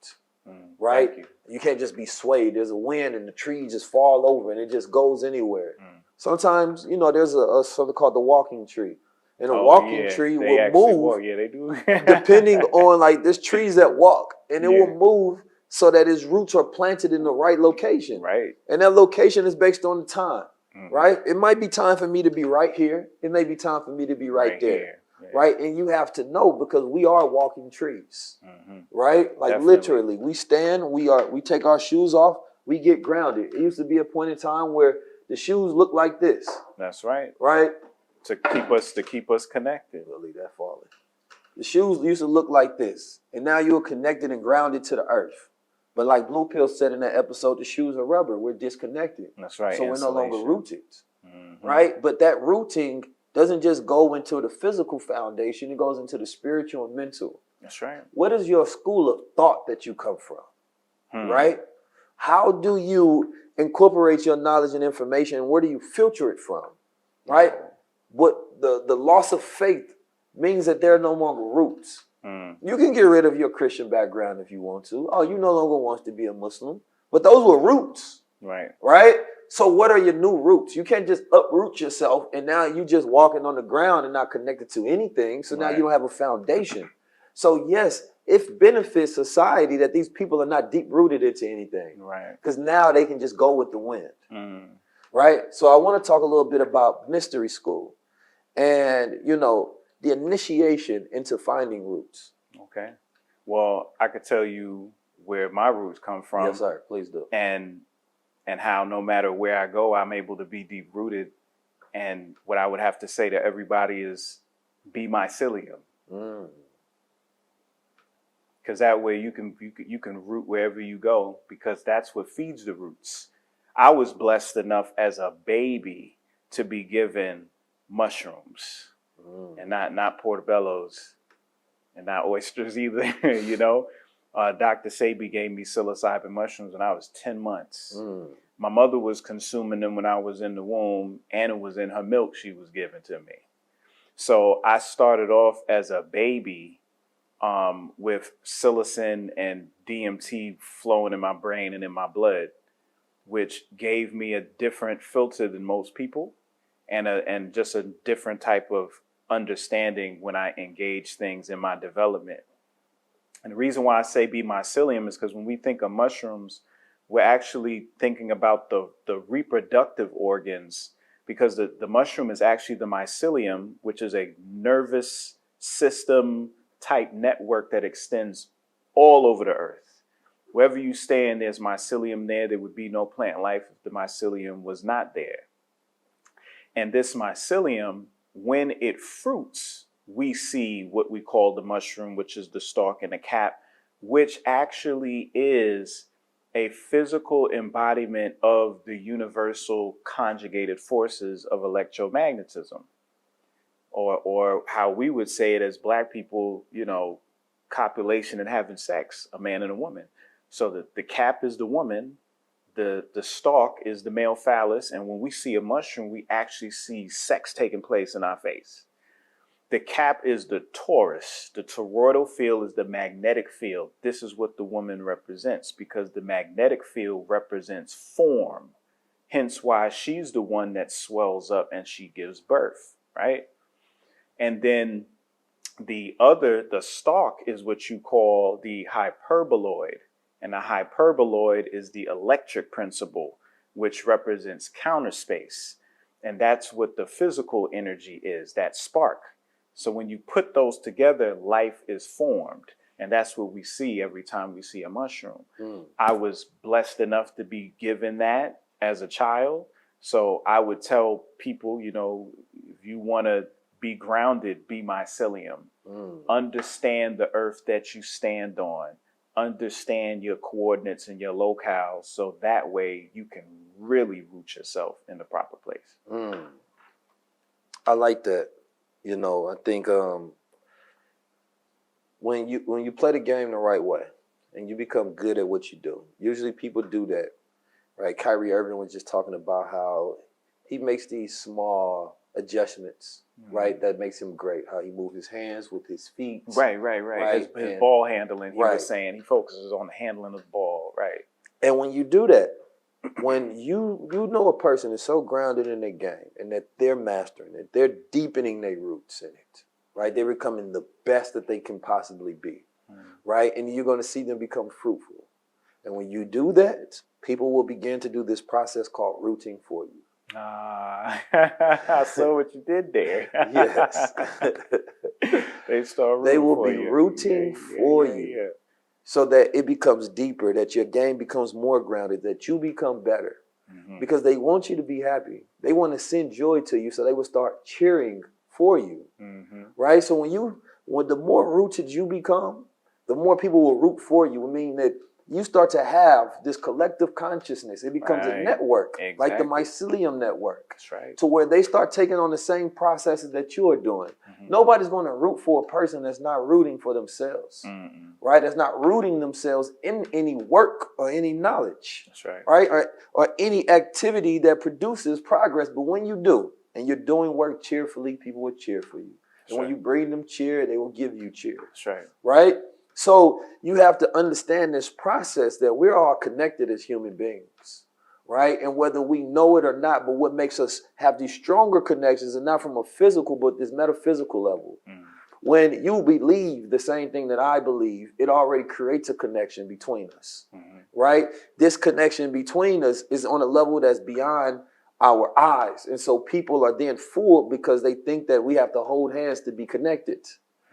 right? You can't just be swayed. There's a wind and the trees just fall over and it just goes anywhere. Sometimes, you know, there's something called the walking tree. And a walking tree will move they do. depending on, like, there's trees that walk and it will move so that its roots are planted in the right location. Right. And that location is based on the time. Right? It might be time for me to be right here. It may be time for me to be right there. Right? And you have to know, because we are walking trees. Right? Like definitely. Literally, we stand, we take our shoes off, we get grounded. It used to be a point in time where the shoes look like this. That's right. Right? To keep us connected. We'll leave that falling. The shoes used to look like this. And now you're connected and grounded to the earth. But like Blue Pill said in that episode, the shoes are rubber. We're disconnected. That's right. So we're no longer rooted. Right? But that rooting doesn't just go into the physical foundation. It goes into the spiritual and mental. That's right. What is your school of thought that you come from? Right? How do you incorporate your knowledge and information, and where do you filter it from? Right? What the loss of faith means that there are no longer roots. You can get rid of your Christian background if you want to. Oh, you no longer want to be a Muslim. But those were roots. Right. Right? So what are your new roots? You can't just uproot yourself and now you just walking on the ground and not connected to anything. So now you don't have a foundation. So yes, it benefits society that these people are not deep rooted into anything. Right. Because now they can just go with the wind. Right? So I want to talk a little bit about mystery school and, you know, the initiation into finding roots. Okay. Well, I could tell you where my roots come from. Yes, sir. Please do. And how no matter where I go, I'm able to be deep rooted. And what I would have to say to everybody is be mycelium. Because that way you can root wherever you go, because that's what feeds the roots. I was blessed enough as a baby to be given mushrooms. And not portobellos and not oysters either, you know. Dr. Sebi gave me psilocybin mushrooms when I was 10 months. My mother was consuming them when I was in the womb, and it was in her milk she was giving to me. So I started off as a baby with psilocin and DMT flowing in my brain and in my blood, which gave me a different filter than most people and just a different type of understanding when I engage things in my development. And the reason why I say be mycelium is because when we think of mushrooms, we're actually thinking about the reproductive organs because the mushroom is actually the mycelium, which is a nervous system type network that extends all over the earth. Wherever you stand, there's mycelium there. There would be no plant life if the mycelium was not there. And this mycelium, when it fruits, we see what we call the mushroom, which is the stalk and the cap, which actually is a physical embodiment of the universal conjugated forces of electromagnetism, or how we would say it as Black people, you know, copulation and having sex, a man and a woman. So the cap is the woman, the stalk is the male phallus, and when we see a mushroom, we actually see sex taking place in our face. The cap is the torus. The toroidal field is the magnetic field. This is what the woman represents, because the magnetic field represents form. Hence why she's the one that swells up and she gives birth, right? And then the stalk is what you call the hyperboloid. And the hyperboloid is the electric principle, which represents counter space. And that's what the physical energy is, that spark. So when you put those together, life is formed. And that's what we see every time we see a mushroom. I was blessed enough to be given that as a child. So I would tell people, you know, if you want to be grounded, be mycelium. Understand the earth that you stand on. Understand your coordinates and your locales, so that way you can really root yourself in the proper place. I like that. You know, I think when you play the game the right way and you become good at what you do, usually people do that, right? Kyrie Irving was just talking about how he makes these small adjustments, right? That makes him great. How he moves his hands with his feet. Right. His ball handling, he was saying, he focuses on the handling of the ball, right? And when you do that, when you know a person is so grounded in their game and that they're mastering it, they're deepening their roots in it, right? They're becoming the best that they can possibly be, right? And you're going to see them become fruitful. And when you do that, people will begin to do this process called rooting for you. I saw what you did there. Yes. They will be rooting for you. So that it becomes deeper, that your game becomes more grounded, that you become better. Because they want you to be happy. They want to send joy to you, so they will start cheering for you. Right? So when the more rooted you become, the more people will root for you. I mean that you start to have this collective consciousness. It becomes a network, like the Mycelium Network. That's right. To where they start taking on the same processes that you are doing. Nobody's going to root for a person that's not rooting for themselves, right? That's not rooting themselves in any work or any knowledge. That's right. Right? Or any activity that produces progress. But when you do, and you're doing work cheerfully, people will cheer for you. And when you bring them cheer, they will give you cheer. That's right. Right? So you have to understand this process that we're all connected as human beings, right? And whether we know it or not, but what makes us have these stronger connections, and not from a physical, but this metaphysical level. When you believe the same thing that I believe, it already creates a connection between us, right? This connection between us is on a level that's beyond our eyes. And so people are then fooled because they think that we have to hold hands to be connected.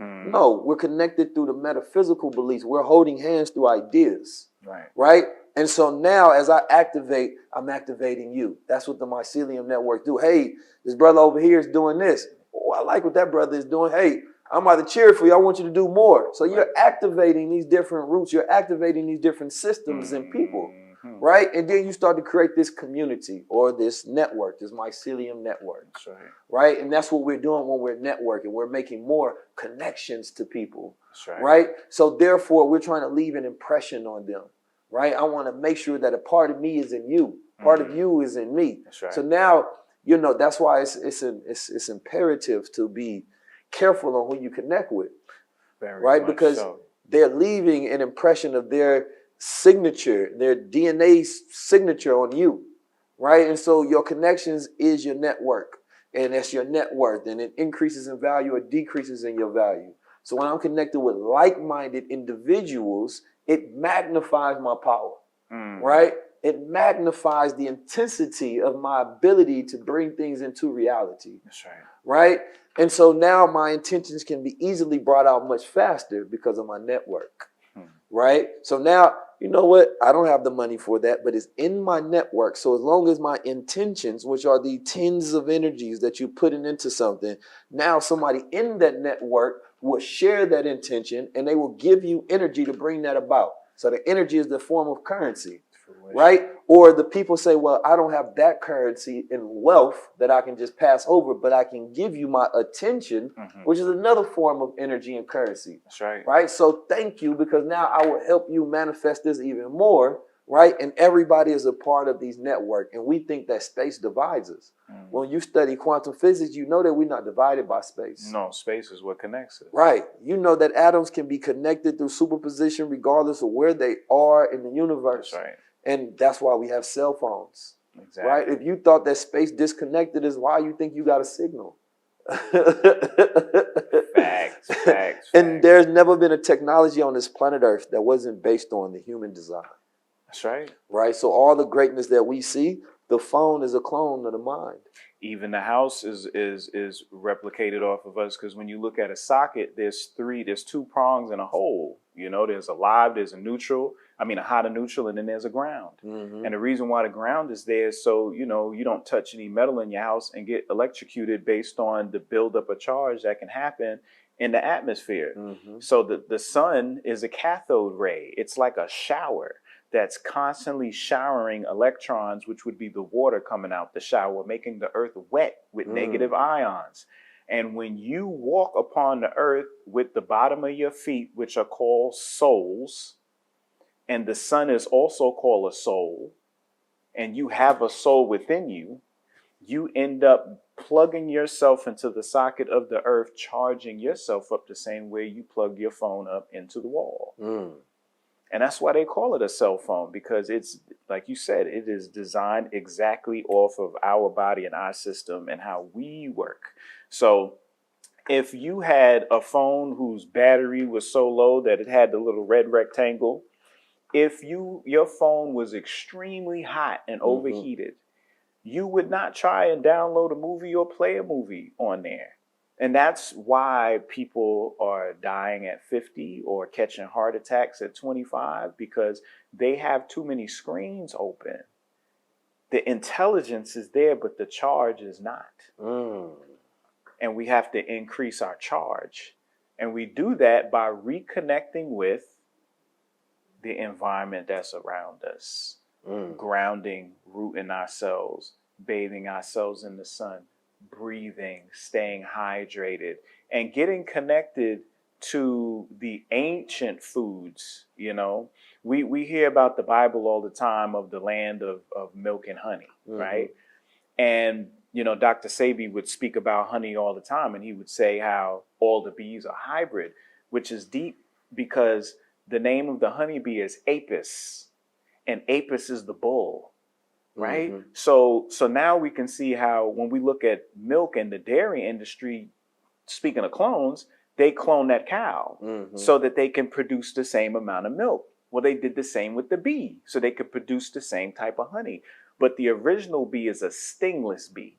No, we're connected through the metaphysical beliefs. We're holding hands through ideas. Right? And so now as I activate, I'm activating you. That's what the Mycelium Network do. Hey, this brother over here is doing this. Oh, I like what that brother is doing. Hey, I'm about to cheer for you. I want you to do more. So you're activating these different roots. You're activating these different systems in people. Right? And then you start to create this community or this network, this Mycelium Network. That's right. Right? And that's what we're doing when we're networking. We're making more connections to people. That's right. Right? So therefore, we're trying to leave an impression on them. Right? I want to make sure that a part of me is in you. Part of you is in me. That's right. So now, you know, that's why it's imperative to be careful on who you connect with. Very much because so. They're leaving an impression of their signature, their DNA signature on you, right? And so your connections is your network, and that's your net worth, and it increases in value or decreases in your value. So when I'm connected with like-minded individuals, it magnifies my power, right? it magnifies the intensity of my ability to bring things into reality. That's right. Right? And so now my intentions can be easily brought out much faster because of my network. Right? So now, you know what? I don't have the money for that, but it's in my network. So as long as my intentions, which are the tens of energies that you're putting into something, now somebody in that network will share that intention and they will give you energy to bring that about. So the energy is the form of currency, right? Or the people say, well, I don't have that currency in wealth that I can just pass over, but I can give you my attention, which is another form of energy and currency. That's right. Right? So thank you, because now I will help you manifest this even more, right? And everybody is a part of these networks, and we think that space divides us. When you study quantum physics, you know that we're not divided by space. No, space is what connects us. Right. You know that atoms can be connected through superposition regardless of where they are in the universe. That's right. And that's why we have cell phones. Exactly. Right? If you thought that space disconnected is why you think you got a signal. Facts. And there's never been a technology on this planet Earth that wasn't based on the human design. That's right. Right? So all the greatness that we see, the phone is a clone of the mind. Even the house is replicated off of us, because when you look at a socket, there's two prongs and a hole. You know, there's a live, there's a neutral, a hot and neutral, and then there's a ground. And the reason why the ground is there is so, you don't touch any metal in your house and get electrocuted based on the buildup of charge that can happen in the atmosphere. So the sun is a cathode ray. It's like a shower that's constantly showering electrons, which would be the water coming out the shower, making the earth wet with negative ions. And when you walk upon the earth with the bottom of your feet, which are called soles, and the sun is also called a soul, and you have a soul within you, you end up plugging yourself into the socket of the earth, charging yourself up the same way you plug your phone up into the wall. And that's why they call it a cell phone, because it's, like you said, it is designed exactly off of our body and our system and how we work. So if you had a phone whose battery was so low that it had the little red rectangle, if your phone was extremely hot and overheated, you would not try and download a movie or play a movie on there. And that's why people are dying at 50 or catching heart attacks at 25, because they have too many screens open. The intelligence is there, but the charge is not. And we have to increase our charge. And we do that by reconnecting with the environment that's around us, grounding, rooting ourselves, bathing ourselves in the sun, breathing, staying hydrated, and getting connected to the ancient foods. We hear about the Bible all the time of the land of milk and honey, right? And Dr. Sebi would speak about honey all the time, and he would say how all the bees are hybrid, which is deep, because the name of the honeybee is Apis, and Apis is the bull. Right. So now we can see how when we look at milk and the dairy industry, speaking of clones, they clone that cow so that they can produce the same amount of milk. Well, they did the same with the bee, so they could produce the same type of honey. But the original bee is a stingless bee.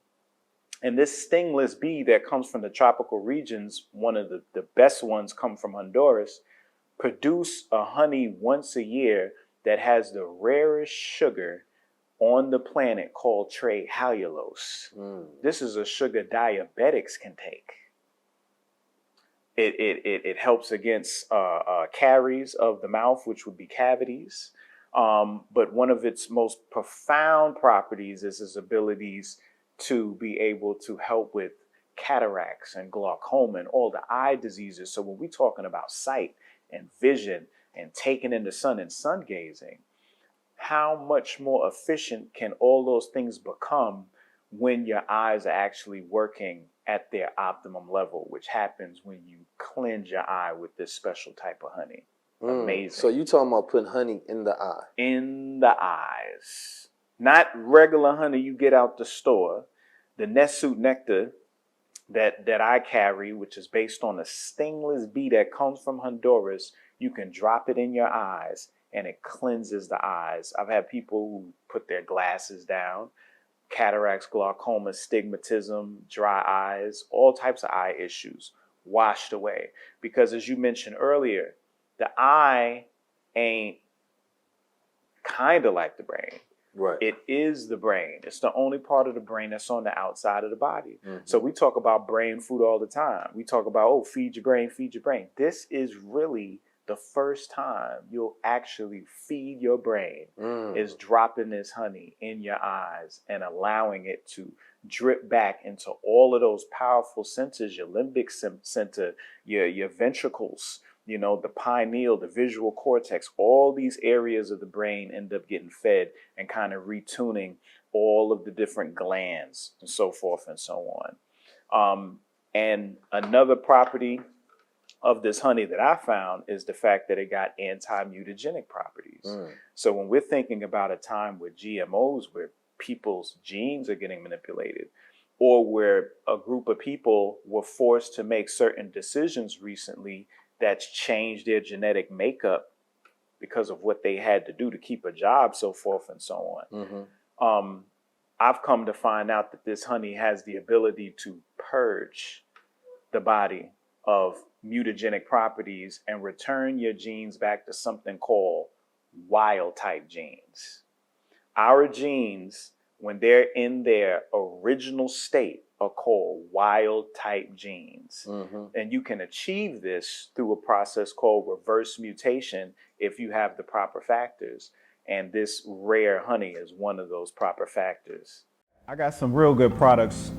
And this stingless bee that comes from the tropical regions, one of the best ones come from Honduras, produce a honey once a year that has the rarest sugar on the planet called trehalulose. This is a sugar diabetics can take. It helps against caries of the mouth, which would be cavities. But one of its most profound properties is its abilities to be able to help with cataracts and glaucoma and all the eye diseases. So when we're talking about sight and vision and taking in the sun and sun gazing, how much more efficient can all those things become when your eyes are actually working at their optimum level, which happens when you cleanse your eye with this special type of honey. Amazing. So you talking about putting honey in the eye? In the eyes. Not regular honey you get out the store. The Nessuit nectar that I carry, which is based on a stingless bee that comes from Honduras, you can drop it in your eyes and it cleanses the eyes. I've had people who put their glasses down, cataracts, glaucoma, stigmatism, dry eyes, all types of eye issues washed away. Because as you mentioned earlier, the eye ain't kind of like the brain. Right. It is the brain. It's the only part of the brain that's on the outside of the body. Mm-hmm. So we talk about brain food all the time. We talk about, oh, feed your brain, feed your brain. This is really the first time you'll actually feed your brain is dropping this honey in your eyes and allowing it to drip back into all of those powerful centers, your limbic center, your ventricles, you know, the pineal, the visual cortex, all these areas of the brain end up getting fed and kind of retuning all of the different glands and so forth and so on. And another property of this honey that I found is the fact that it got anti-mutagenic properties. So when we're thinking about a time with GMOs, where people's genes are getting manipulated, or where a group of people were forced to make certain decisions recently that's changed their genetic makeup because of what they had to do to keep a job, so forth and so on. I've come to find out that this honey has the ability to purge the body of mutagenic properties and return your genes back to something called wild type genes. Our genes, when they're in their original state, are called wild type genes. And you can achieve this through a process called reverse mutation if you have the proper factors. And this rare honey is one of those proper factors. I got some real good products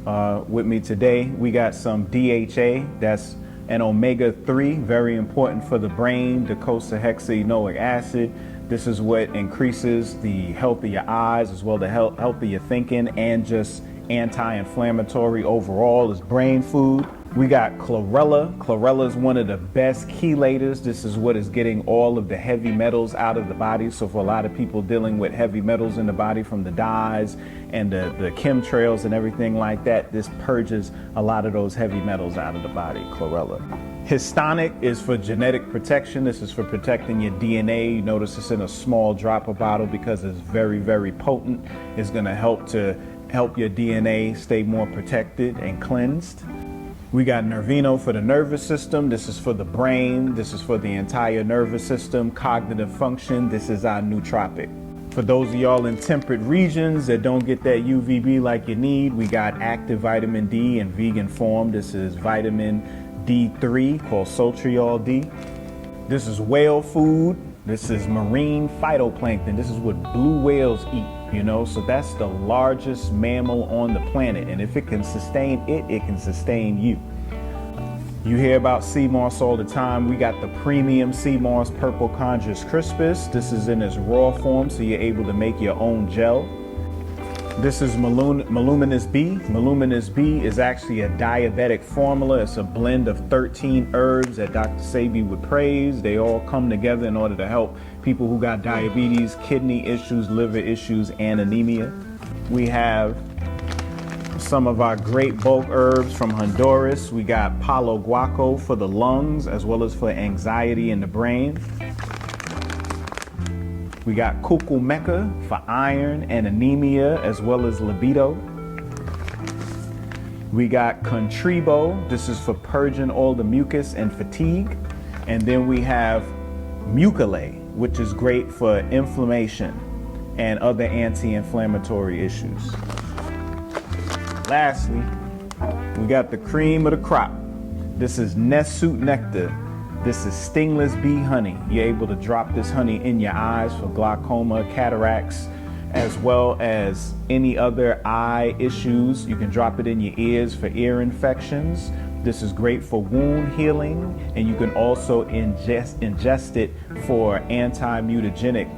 with me today. We got some DHA, that's an omega-3, very important for the brain, docosahexaenoic acid. This is what increases the health of your eyes, as well as the health of your thinking, and just anti-inflammatory overall. Is brain food. We got chlorella. Chlorella is one of the best chelators. This is what is getting all of the heavy metals out of the body. So for a lot of people dealing with heavy metals in the body from the dyes and the chemtrails and everything like that, this purges a lot of those heavy metals out of the body, chlorella. Histonic is for genetic protection. This is for protecting your DNA. You notice it's in a small dropper bottle because it's very, very potent. It's going to help your DNA stay more protected and cleansed. We got Nervino for the nervous system. This is for the brain. This is for the entire nervous system, cognitive function. This is our nootropic. For those of y'all in temperate regions that don't get that UVB like you need, we got active vitamin D in vegan form. This is vitamin D3 called Sotriol D. This is whale food. This is marine phytoplankton. This is what blue whales eat, you know, so that's the largest mammal on the planet. And if it can sustain it, it can sustain you. You hear about sea moss all the time. We got the premium sea moss, Purple Chondrus crispus. This is in its raw form, so you're able to make your own gel. This is Meluminous B. Meluminous B is actually a diabetic formula. It's a blend of 13 herbs that Dr. Sebi would praise. They all come together in order to help people who got diabetes, kidney issues, liver issues, and anemia. We have some of our great bulk herbs from Honduras. We got Palo Guaco for the lungs, as well as for anxiety in the brain. We got Cucumeca for iron and anemia, as well as libido. We got Contribo. This is for purging all the mucus and fatigue. And then we have Mucilate, which is great for inflammation and other anti-inflammatory issues. Lastly, we got the cream of the crop. This is Nessuit Nectar. This is stingless bee honey. You're able to drop this honey in your eyes for glaucoma, cataracts, as well as any other eye issues. You can drop it in your ears for ear infections. This is great for wound healing, and you can also ingest it for anti-mutagenic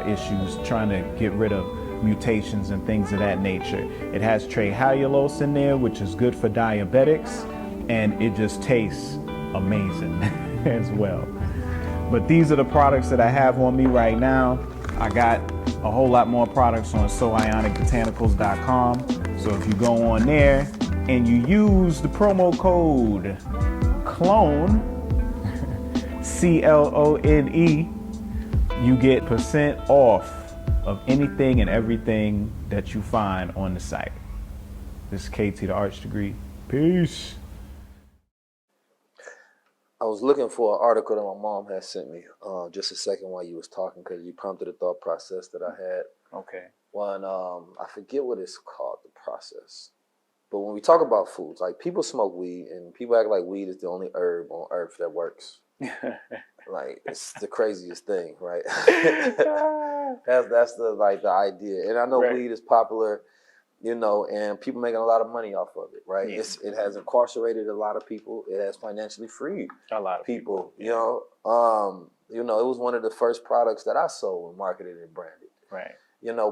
issues, trying to get rid of mutations and things of that nature. It has trehalulose in there, which is good for diabetics, and it just tastes amazing as well. But these are the products that I have on me right now. I got a whole lot more products on soionicbotanicals.com. So if you go on there and you use the promo code CLONE, CLONE, you get % off of anything and everything that you find on the site. This is KT the Arch Degree. Peace. I was looking for an article that my mom had sent me just a second while you was talking, because you prompted a thought process that I had. Okay. One, I forget what it's called, the process. But when we talk about foods, like people smoke weed and people act like weed is the only herb on earth that works. Like it's the craziest thing, right? that's the idea. And I know weed is popular, and people making a lot of money off of it, right? Yeah. It has incarcerated a lot of people. It has financially freed a lot of people. It was one of the first products that I sold and marketed and branded. Right.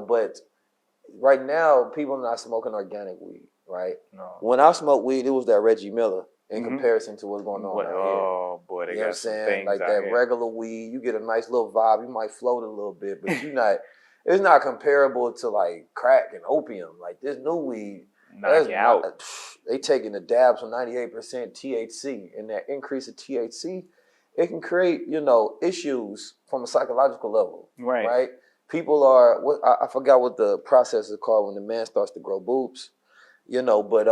But right now people are not smoking organic weed, right? No. When I smoked weed, it was that Reggie Miller in comparison to what's going on out here. Oh boy, they got some things like out that here. regular weed, you get a nice little vibe. You might float a little bit, but it's not comparable to like crack and opium. Like this new weed, they taking the dabs from 98% THC, and that increase of THC, it can create issues from a psychological level, right? People are I forgot what the process is called when the man starts to grow boobs, but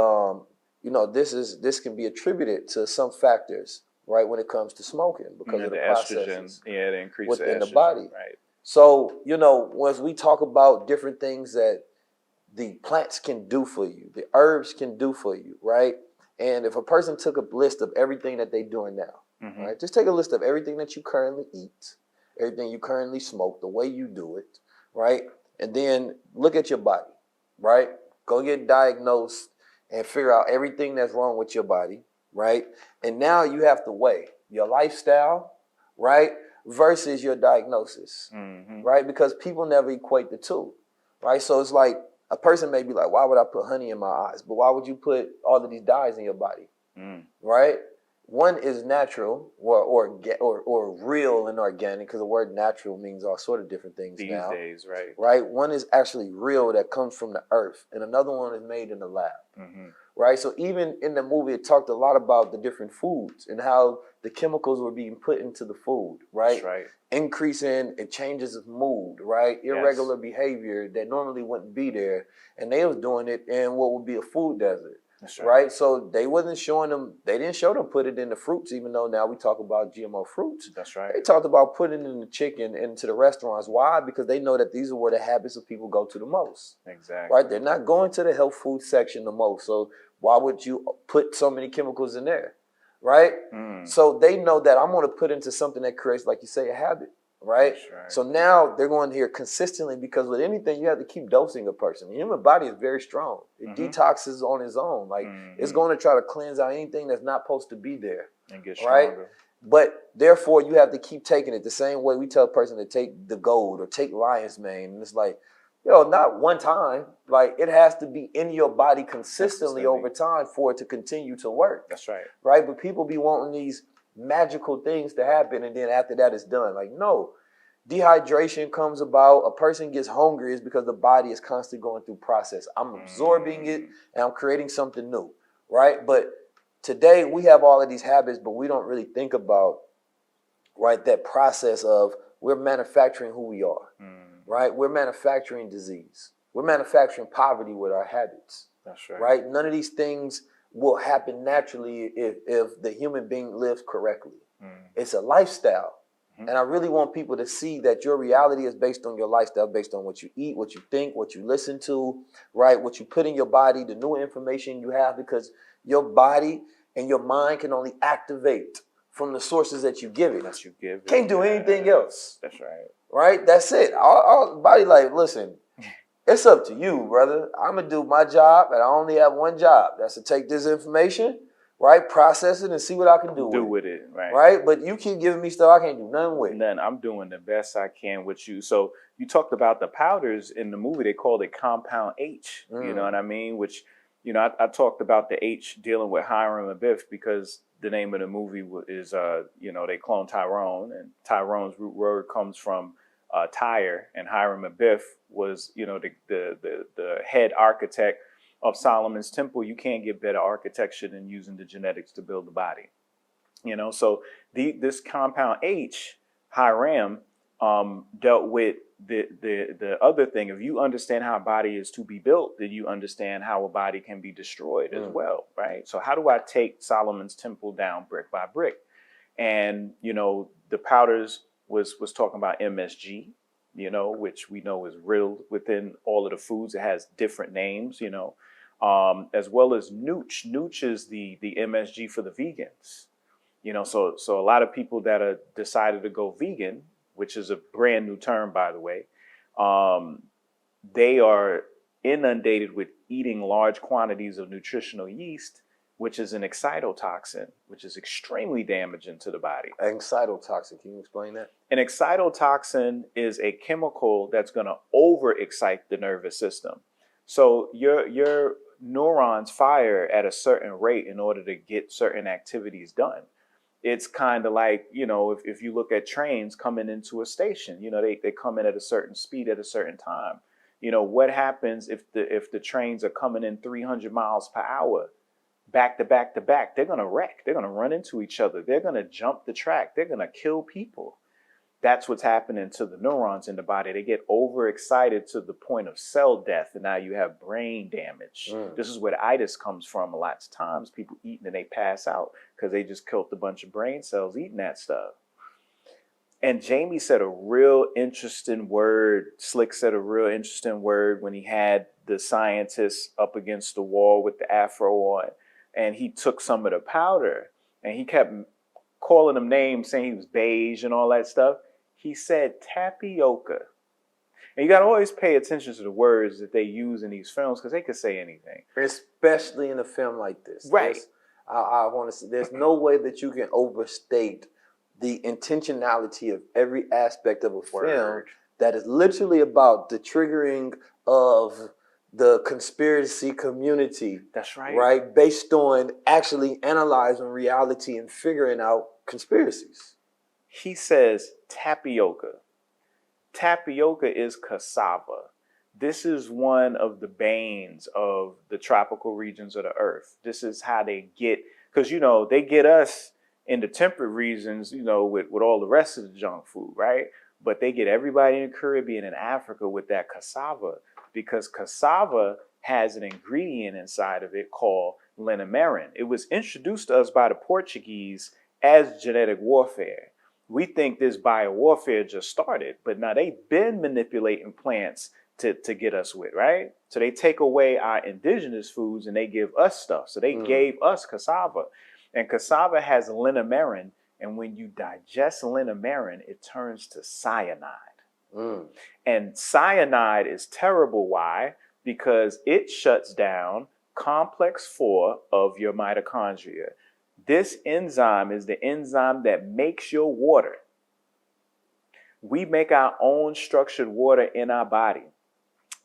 this can be attributed to some factors, right, when it comes to smoking because of the processes the increase within of the body. Right. So, as we talk about different things that the plants can do for you, the herbs can do for you, right? And if a person took a list of everything that they're doing now, right, just take a list of everything that you currently eat, everything you currently smoke, the way you do it, right? And then look at your body, right? Go get diagnosed and figure out everything that's wrong with your body, right? And now you have to weigh your lifestyle, right, versus your diagnosis, right? Because people never equate the two, right? So it's like a person may be like, why would I put honey in my eyes? But why would you put all of these dyes in your body, right? One is natural or real and organic, because the word natural means all sort of different things these now. days, right? Right? One is actually real that comes from the earth, and another one is made in the lab. Right? So even in the movie, it talked a lot about the different foods and how the chemicals were being put into the food, right? That's right. Increasing it changes of mood, right? Irregular behavior that normally wouldn't be there, and they was doing it in what would be a food desert. That's right. So they wasn't showing them, they didn't show them put it in the fruits, even though now we talk about GMO fruits. That's right. They talked about putting it in the chicken into the restaurants. Why? Because they know that these are where the habits of people go to the most. Exactly. Right? They're not going to the health food section the most. So why would you put so many chemicals in there? Right? So they know that I'm going to put into something that creates, like you say, a habit. Right? So now they're going here consistently, because with anything, you have to keep dosing a person. The human body is very strong. It detoxes on its own. Like it's going to try to cleanse out anything that's not supposed to be there. And get stronger. Right? But therefore, you have to keep taking it the same way we tell a person to take the gold or take lion's mane. And it's like, not one time. Like it has to be in your body consistently over time for it to continue to work. That's right. Right? But people be wanting these magical things to happen, and then after that it's done. Like, no. Dehydration comes about, a person gets hungry is because the body is constantly going through process. I'm absorbing it and I'm creating something new, right? But today we have all of these habits, but we don't really think about, right, that process of we're manufacturing who we are, right? We're manufacturing disease. We're manufacturing poverty with our habits. That's right. Right? None of these things will happen naturally if the human being lives correctly. It's a lifestyle. And I really want people to see that your reality is based on your lifestyle, based on what you eat, what you think, what you listen to, right? What you put in your body, the new information you have, because your body and your mind can only activate from the sources that you give it. That you give it. Can't do anything else. That's right. Right? That's it. Our body like, listen, it's up to you, brother. I'm going to do my job, and I only have one job. That's to take this information, right, process it, and see what I can do with it. Right. Right? But you keep giving me stuff I can't do nothing with. Then I'm doing the best I can with you. So you talked about the powders in the movie. They called it Compound H. You know what I mean? Which, I talked about the H dealing with Hiram Abiff because the name of the movie is, they cloned Tyrone. And Tyrone's root word comes from Tyre. And Hiram Abiff was, the head architect of Solomon's Temple. You can't get better architecture than using the genetics to build the body. So this compound H, Hiram, dealt with the other thing. If you understand how a body is to be built, then you understand how a body can be destroyed as well, right? So how do I take Solomon's temple down brick by brick? And, you know, the powders was talking about MSG, you know, which we know is real within all of the foods. It has different names, you know, as well as Nooch. Nooch is the MSG for the vegans, you know, so a lot of people that are decided to go vegan, which is a brand new term, by the way, they are inundated with eating large quantities of nutritional yeast, which is an excitotoxin, which is extremely damaging to the body. Excitotoxin, can you explain that? An excitotoxin is a chemical that's going to overexcite the nervous system. So your neurons fire at a certain rate in order to get certain activities done. It's kind of like, you know, if you look at trains coming into a station, you know, they come in at a certain speed at a certain time. You know, what happens if the trains are coming in 300 miles per hour, back to back to back? They're going to wreck. They're going to run into each other. They're going to jump the track. They're going to kill people. That's what's happening to the neurons in the body. They get overexcited to the point of cell death, and now you have brain damage. This is where the itis comes from. A lot of times people eat and they pass out because they just killed a bunch of brain cells eating that stuff. And Jamie said a real interesting word. Slick said a real interesting word when he had the scientists up against the wall with the afro on, and he took some of the powder and he kept calling them names, saying he was beige and all that stuff. He said tapioca. And you got to always pay attention to the words that they use in these films because they could say anything. Especially in a film like this. Right. I want to say there's no way that you can overstate the intentionality of every aspect of a film that is literally about the triggering of the conspiracy community. That's right. Right? Based on actually analyzing reality and figuring out conspiracies. He says tapioca. Tapioca is cassava. This is one of the banes of the tropical regions of the earth. This is how they get, because, you know, they get us in the temperate regions, you know, with all the rest of the junk food, right? But they get everybody in the Caribbean and Africa with that cassava, because cassava has an ingredient inside of it called linamarin. It was introduced to us by the Portuguese as genetic warfare. We think this biowarfare just started, but now they've been manipulating plants to get us with, right? So they take away our indigenous foods and they give us stuff. So they gave us cassava. And cassava has linamarin, and when you digest linamarin, it turns to cyanide. And cyanide is terrible. Why? Because it shuts down complex 4 of your mitochondria. This enzyme is the enzyme that makes your water. We make our own structured water in our body.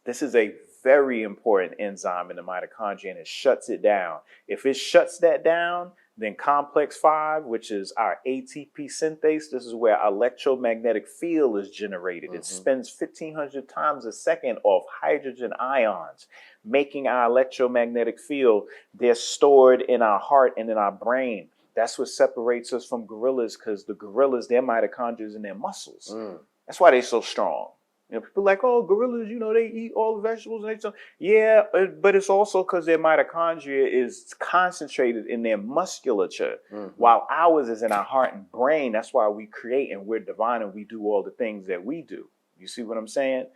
This is a very important enzyme in the mitochondria, and it shuts it down. If it shuts that down, then complex 5, which is our ATP synthase, this is where our electromagnetic field is generated. It spins 1,500 times a second off hydrogen ions, making our electromagnetic field. They're stored in our heart and in our brain. That's what separates us from gorillas, because the gorillas, their mitochondria is in their muscles. That's why they're so strong. You know, people are like, oh, gorillas, you know, they eat all the vegetables. And they yeah, but it's also because their mitochondria is concentrated in their musculature, while ours is in our heart and brain. That's why we create and we're divine and we do all the things that we do. You see what I'm saying?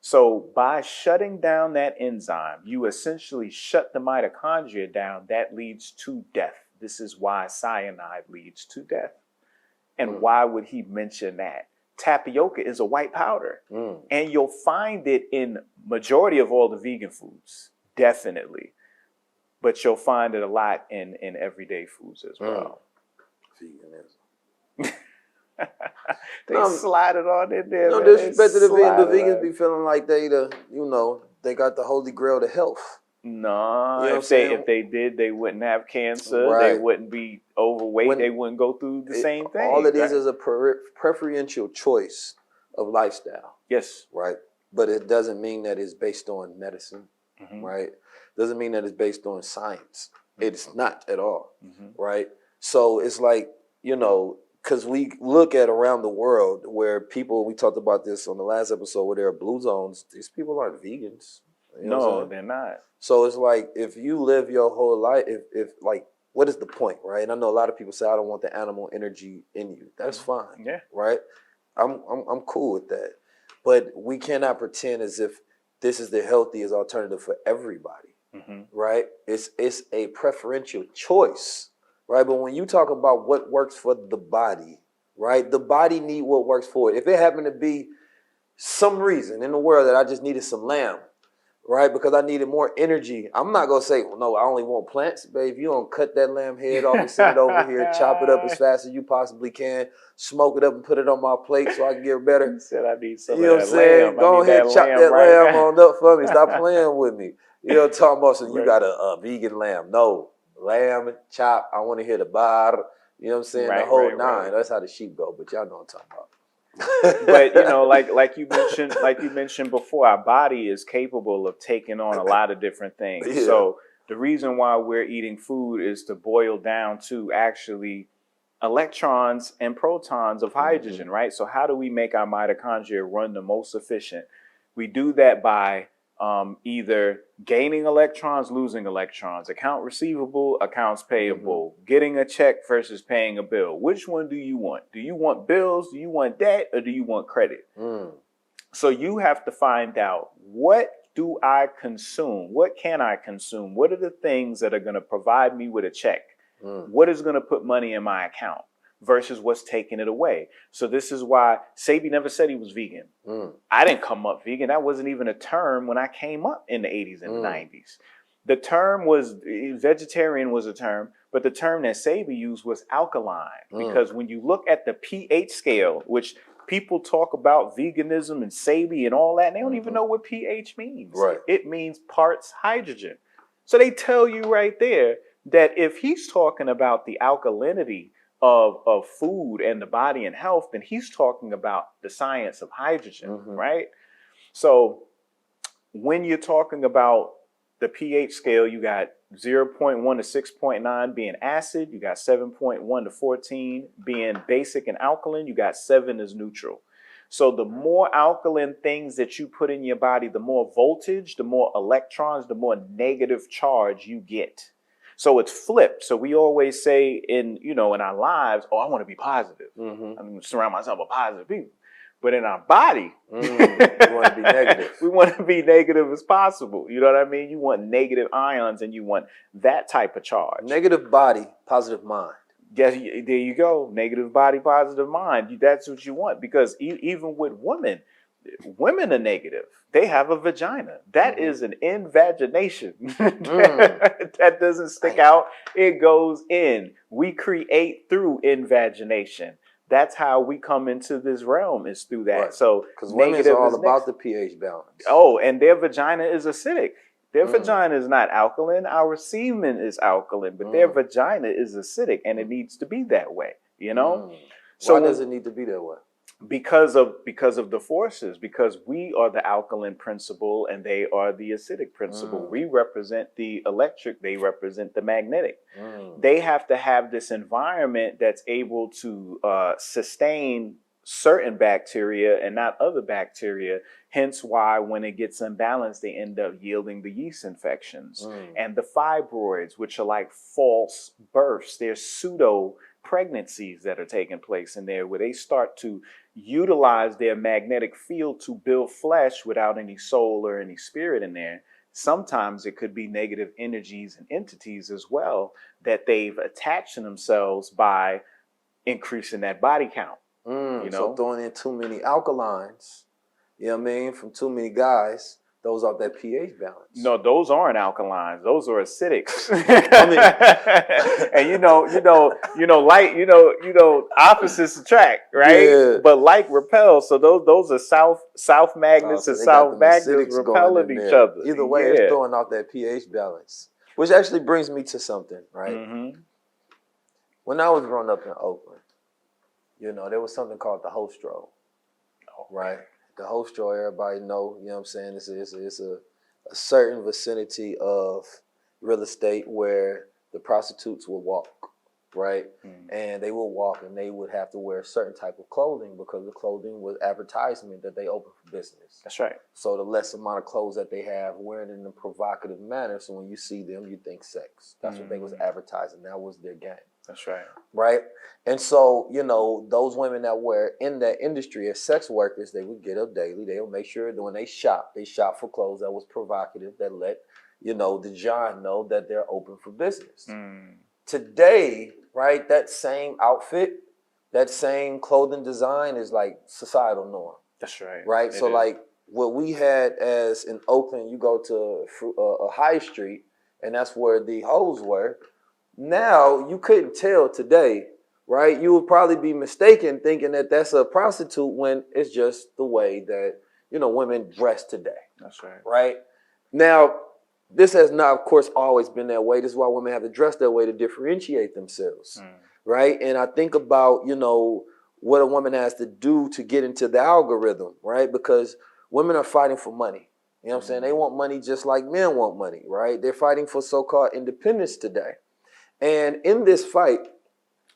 So by shutting down that enzyme, you essentially shut the mitochondria down. That leads to death. This is why cyanide leads to death. And why would he mention that? Tapioca is a white powder, and you'll find it in majority of all the vegan foods, definitely. But you'll find it a lot in everyday foods as well. Veganism. They slide it on in there. No disrespect to the vegans, but vegans be feeling like they they got the holy grail to health. No, You know if they did, they wouldn't have cancer. Right. They wouldn't be overweight. They wouldn't go through the same thing. All it is a preferential choice of lifestyle. Yes. Right. But it doesn't mean that it's based on medicine. Right. Doesn't mean that it's based on science. It's not at all. Right. So it's like, because we look at around the world where people, we talked about this on the last episode, where there are blue zones. These people aren't vegans. You know what I'm saying? they're not. So it's like, if you live your whole life, if like, what is the point, right? And I know a lot of people say, I don't want the animal energy in you. That's fine. Yeah. Right? I'm cool with that. But we cannot pretend as if this is the healthiest alternative for everybody. Right? It's a preferential choice. Right? But when you talk about what works for the body, right? The body need what works for it. If it happened to be some reason in the world that I just needed some lamb, right? Because I needed more energy, I'm not going to say, well, no, I only want plants. Babe, you don't cut that lamb head off and send it over here, chop it up as fast as you possibly can, smoke it up and put it on my plate so I can get better. He said I need some you know of what I'm that saying? lamb. Go ahead, chop that lamb on up for me. Stop playing with me. You know, talking about, so you got a vegan lamb. No, lamb, chop, I want to hear the bar. You know what I'm saying? The whole nine. That's how the sheep go, but y'all know what I'm talking about. But you know, like you mentioned before, our body is capable of taking on a lot of different things. Yeah. So the reason why we're eating food is to boil down to actually electrons and protons of hydrogen, right? So how do we make our mitochondria run the most efficient? We do that by either gaining electrons, losing electrons, account receivable, accounts payable, getting a check versus paying a bill. Which one do you want? Do you want bills? Do you want debt? Or do you want credit? So you have to find out, what do I consume? What can I consume? What are the things that are going to provide me with a check? What is going to put money in my account versus what's taking it away? So this is why Sebi never said he was vegan. I didn't come up vegan. That wasn't even a term when I came up in the 80s and the 90s. The term was, vegetarian was a term, but the term that Sebi used was alkaline. Because when you look at the pH scale, which people talk about veganism and Sebi and all that, and they don't even know what pH means. Right. It means parts hydrogen. So they tell you right there that if he's talking about the alkalinity of food and the body and health, then he's talking about the science of hydrogen, right? So when you're talking about the pH scale, you got 0.1 to 6.9 being acid, you got 7.1 to 14 being basic and alkaline, you got 7 as neutral. So the more alkaline things that you put in your body, the more voltage, the more electrons, the more negative charge you get. So it's flipped. So we always say in our lives, oh, I want to be positive. I'm going to surround myself with positive people. But in our body, we want to be negative. We want to be negative as possible. You know what I mean? You want negative ions and you want that type of charge. Negative body, positive mind. Yes, there you go. Negative body, positive mind. That's what you want. Because even with women are negative. They have a vagina. That is an invagination. That doesn't stick out. It goes in. We create through invagination. That's how we come into this realm, is through that. Right. So because women are all about the pH balance. Oh, and their vagina is acidic. Their vagina is not alkaline. Our semen is alkaline, but their vagina is acidic, and it needs to be that way. You know. So why does it need to be that way? Because of the forces, because we are the alkaline principle and they are the acidic principle. We represent the electric, they represent the magnetic. They have to have this environment that's able to sustain certain bacteria and not other bacteria. Hence why when it gets imbalanced, they end up yielding the yeast infections and the fibroids, which are like false births. They're pseudo pregnancies that are taking place in there, where they start to utilize their magnetic field to build flesh without any soul or any spirit in there. Sometimes it could be negative energies and entities as well that they've attached to themselves by increasing that body count. You know? So throwing in too many alkalines, you know what I mean, from too many guys, those are that pH balance. No, those aren't alkalines. Those are acidics. And opposites attract, right? Yeah. But like repels. So those are south magnets and south magnets repelling each other. Either way, it's throwing off that pH balance. Which actually brings me to something, right? When I was growing up in Oakland, there was something called the hostro, right? The hostro, everybody know, you know what I'm saying? It's a certain vicinity of real estate where the prostitutes will walk, right? And they would walk and they would have to wear a certain type of clothing because the clothing was advertisement that they open for business. That's right. So the less amount of clothes that they have, wearing it in a provocative manner, so when you see them, you think sex. That's what they was advertising. That was their game. That's right. Right? And so, you know, those women that were in that industry as sex workers, they would get up daily. They would make sure that when they shop for clothes that was provocative, that let, you know, the John know that they're open for business. Today, right, that same outfit, that same clothing design is like societal norm. That's right. Right? So like what we had as in Oakland, you go to a high street and that's where the hoes were. Now, you couldn't tell today, right? You would probably be mistaken thinking that that's a prostitute when it's just the way that, you know, women dress today. That's right. Right? Now, this has not, of course, always been that way. This is why women have to dress that way to differentiate themselves. Right? And I think about, you know, what a woman has to do to get into the algorithm, right? Because women are fighting for money. You know what I'm saying? They want money just like men want money, right? They're fighting for so-called independence today. And in this fight,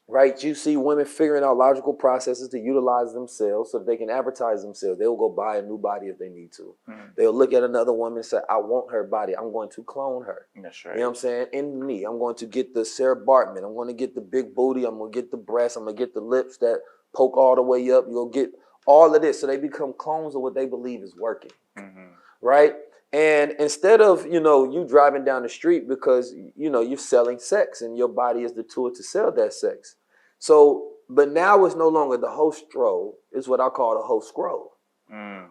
right, you see women figuring out logical processes to utilize themselves so that they can advertise themselves. They'll go buy a new body if they need to. They'll look at another woman and say, I want her body. I'm going to clone her. That's right. You know what I'm saying? In me, I'm going to get the Sarah Bartman. I'm going to get the big booty. I'm going to get the breasts. I'm going to get the lips that poke all the way up. You'll get all of this. So they become clones of what they believe is working. Right? And instead of, you know, you driving down the street because, you know, you're selling sex and your body is the tool to sell that sex. So, but now it's no longer the host stroll. It's what I call the host scroll.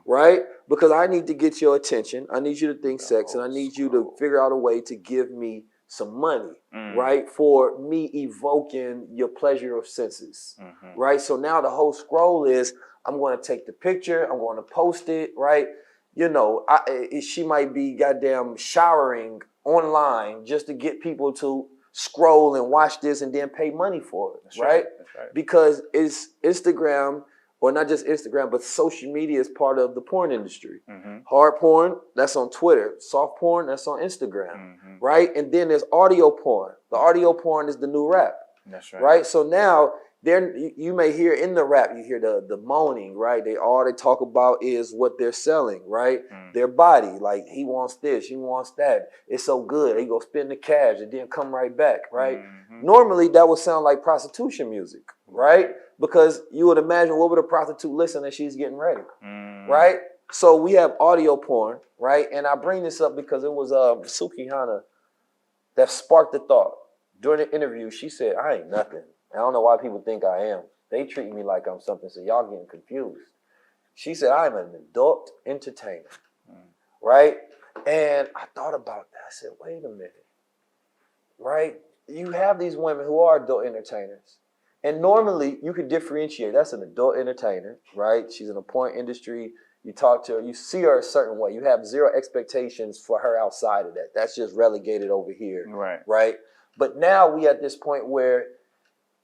Right? Because I need to get your attention. I need you to think sex and I need you to figure out a way to give me some money, right? For me evoking your pleasure of senses, right? So now the whole scroll is, I'm going to take the picture. I'm going to post it, right? You know, she might be goddamn showering online just to get people to scroll and watch this and then pay money for it, That's right? That's right. Because it's Instagram, or not just Instagram, but social media is part of the porn industry. Hard porn, that's on Twitter. Soft porn, that's on Instagram, right? And then there's audio porn. The audio porn is the new rap. That's right. Right? So now, you may hear in the rap, you hear the moaning, right? All they talk about is what they're selling, right? Their body, like he wants this, he wants that. It's so good. They go spend the cash and then come right back, right? Normally that would sound like prostitution music, right? Because you would imagine, what would a prostitute listen as she's getting ready, right? So we have audio porn, right? And I bring this up because it was Sukihana that sparked the thought. During the interview, she said, I ain't nothing. I don't know why people think I am. They treat me like I'm something, so y'all getting confused. She said, I'm an adult entertainer, right? And I thought about that. I said, wait a minute, right? You have these women who are adult entertainers. And normally you could differentiate. That's an adult entertainer, right? She's in the porn industry. You talk to her, you see her a certain way. You have zero expectations for her outside of that. That's just relegated over here, right? But now we at this point where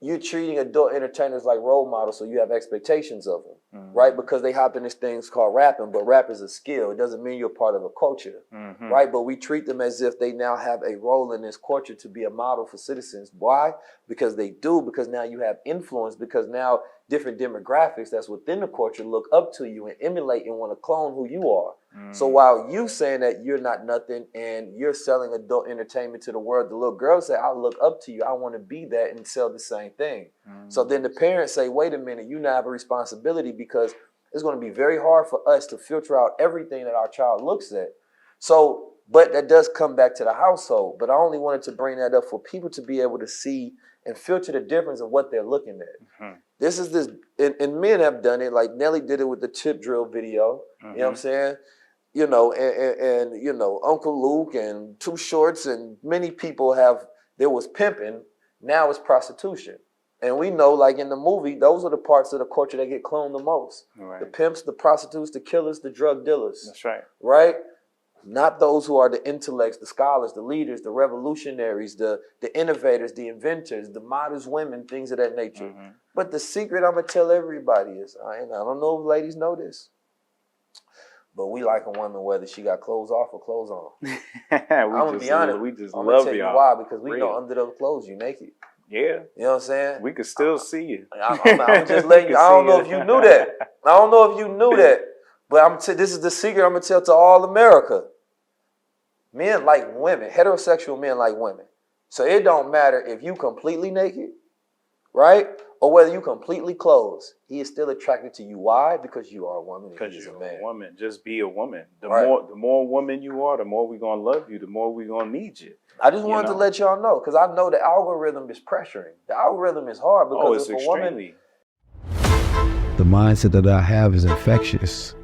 you're treating adult entertainers like role models, so you have expectations of them, right? Because they hop in this thing called rapping, but rap is a skill. It doesn't mean you're part of a culture, right? But we treat them as if they now have a role in this culture to be a model for citizens. Why? Because they do, because now you have influence, because now different demographics that's within the culture look up to you and emulate and want to clone who you are. So while you saying that you're not nothing and you're selling adult entertainment to the world, the little girl say, I look up to you. I want to be that and sell the same thing. So then the parents say, wait a minute, you now have a responsibility, because it's going to be very hard for us to filter out everything that our child looks at. So, but that does come back to the household. But I only wanted to bring that up for people to be able to see and filter the difference of what they're looking at. This is this, and men have done it, like Nelly did it with the tip drill video. You know what I'm saying? You know, and you know, Uncle Luke and Too Shorts and many people have, there was pimping, now it's prostitution. And we know, like in the movie, those are the parts of the culture that get cloned the most. The pimps, the prostitutes, the killers, the drug dealers. That's right. Right? Not those who are the intellects, the scholars, the leaders, the revolutionaries, the innovators, the inventors, the modest women, things of that nature. But the secret I'm going to tell everybody is, I don't know if ladies know this, but we like a woman whether she got clothes off or clothes on. I'm going to be honest. We just I'm love tell you y'all. why, because we know under those clothes you naked. Yeah. You know what I'm saying? We could still see you. I'm just letting you. I don't know if you knew that. I don't know if you knew that. But this is the secret I'm going to tell to all America. Men like women. Heterosexual men like women. So it don't matter if you completely naked, right? Or whether you completely clothed. He is still attracted to you. Why? Because you are a woman and Because he's you're a man. a woman. Just be a woman. The Right. more woman you are, the more we're going to love you, the more we're going to need you. I just wanted to let y'all know, because I know the algorithm is pressuring. The algorithm is hard because if a woman... The mindset that I have is infectious.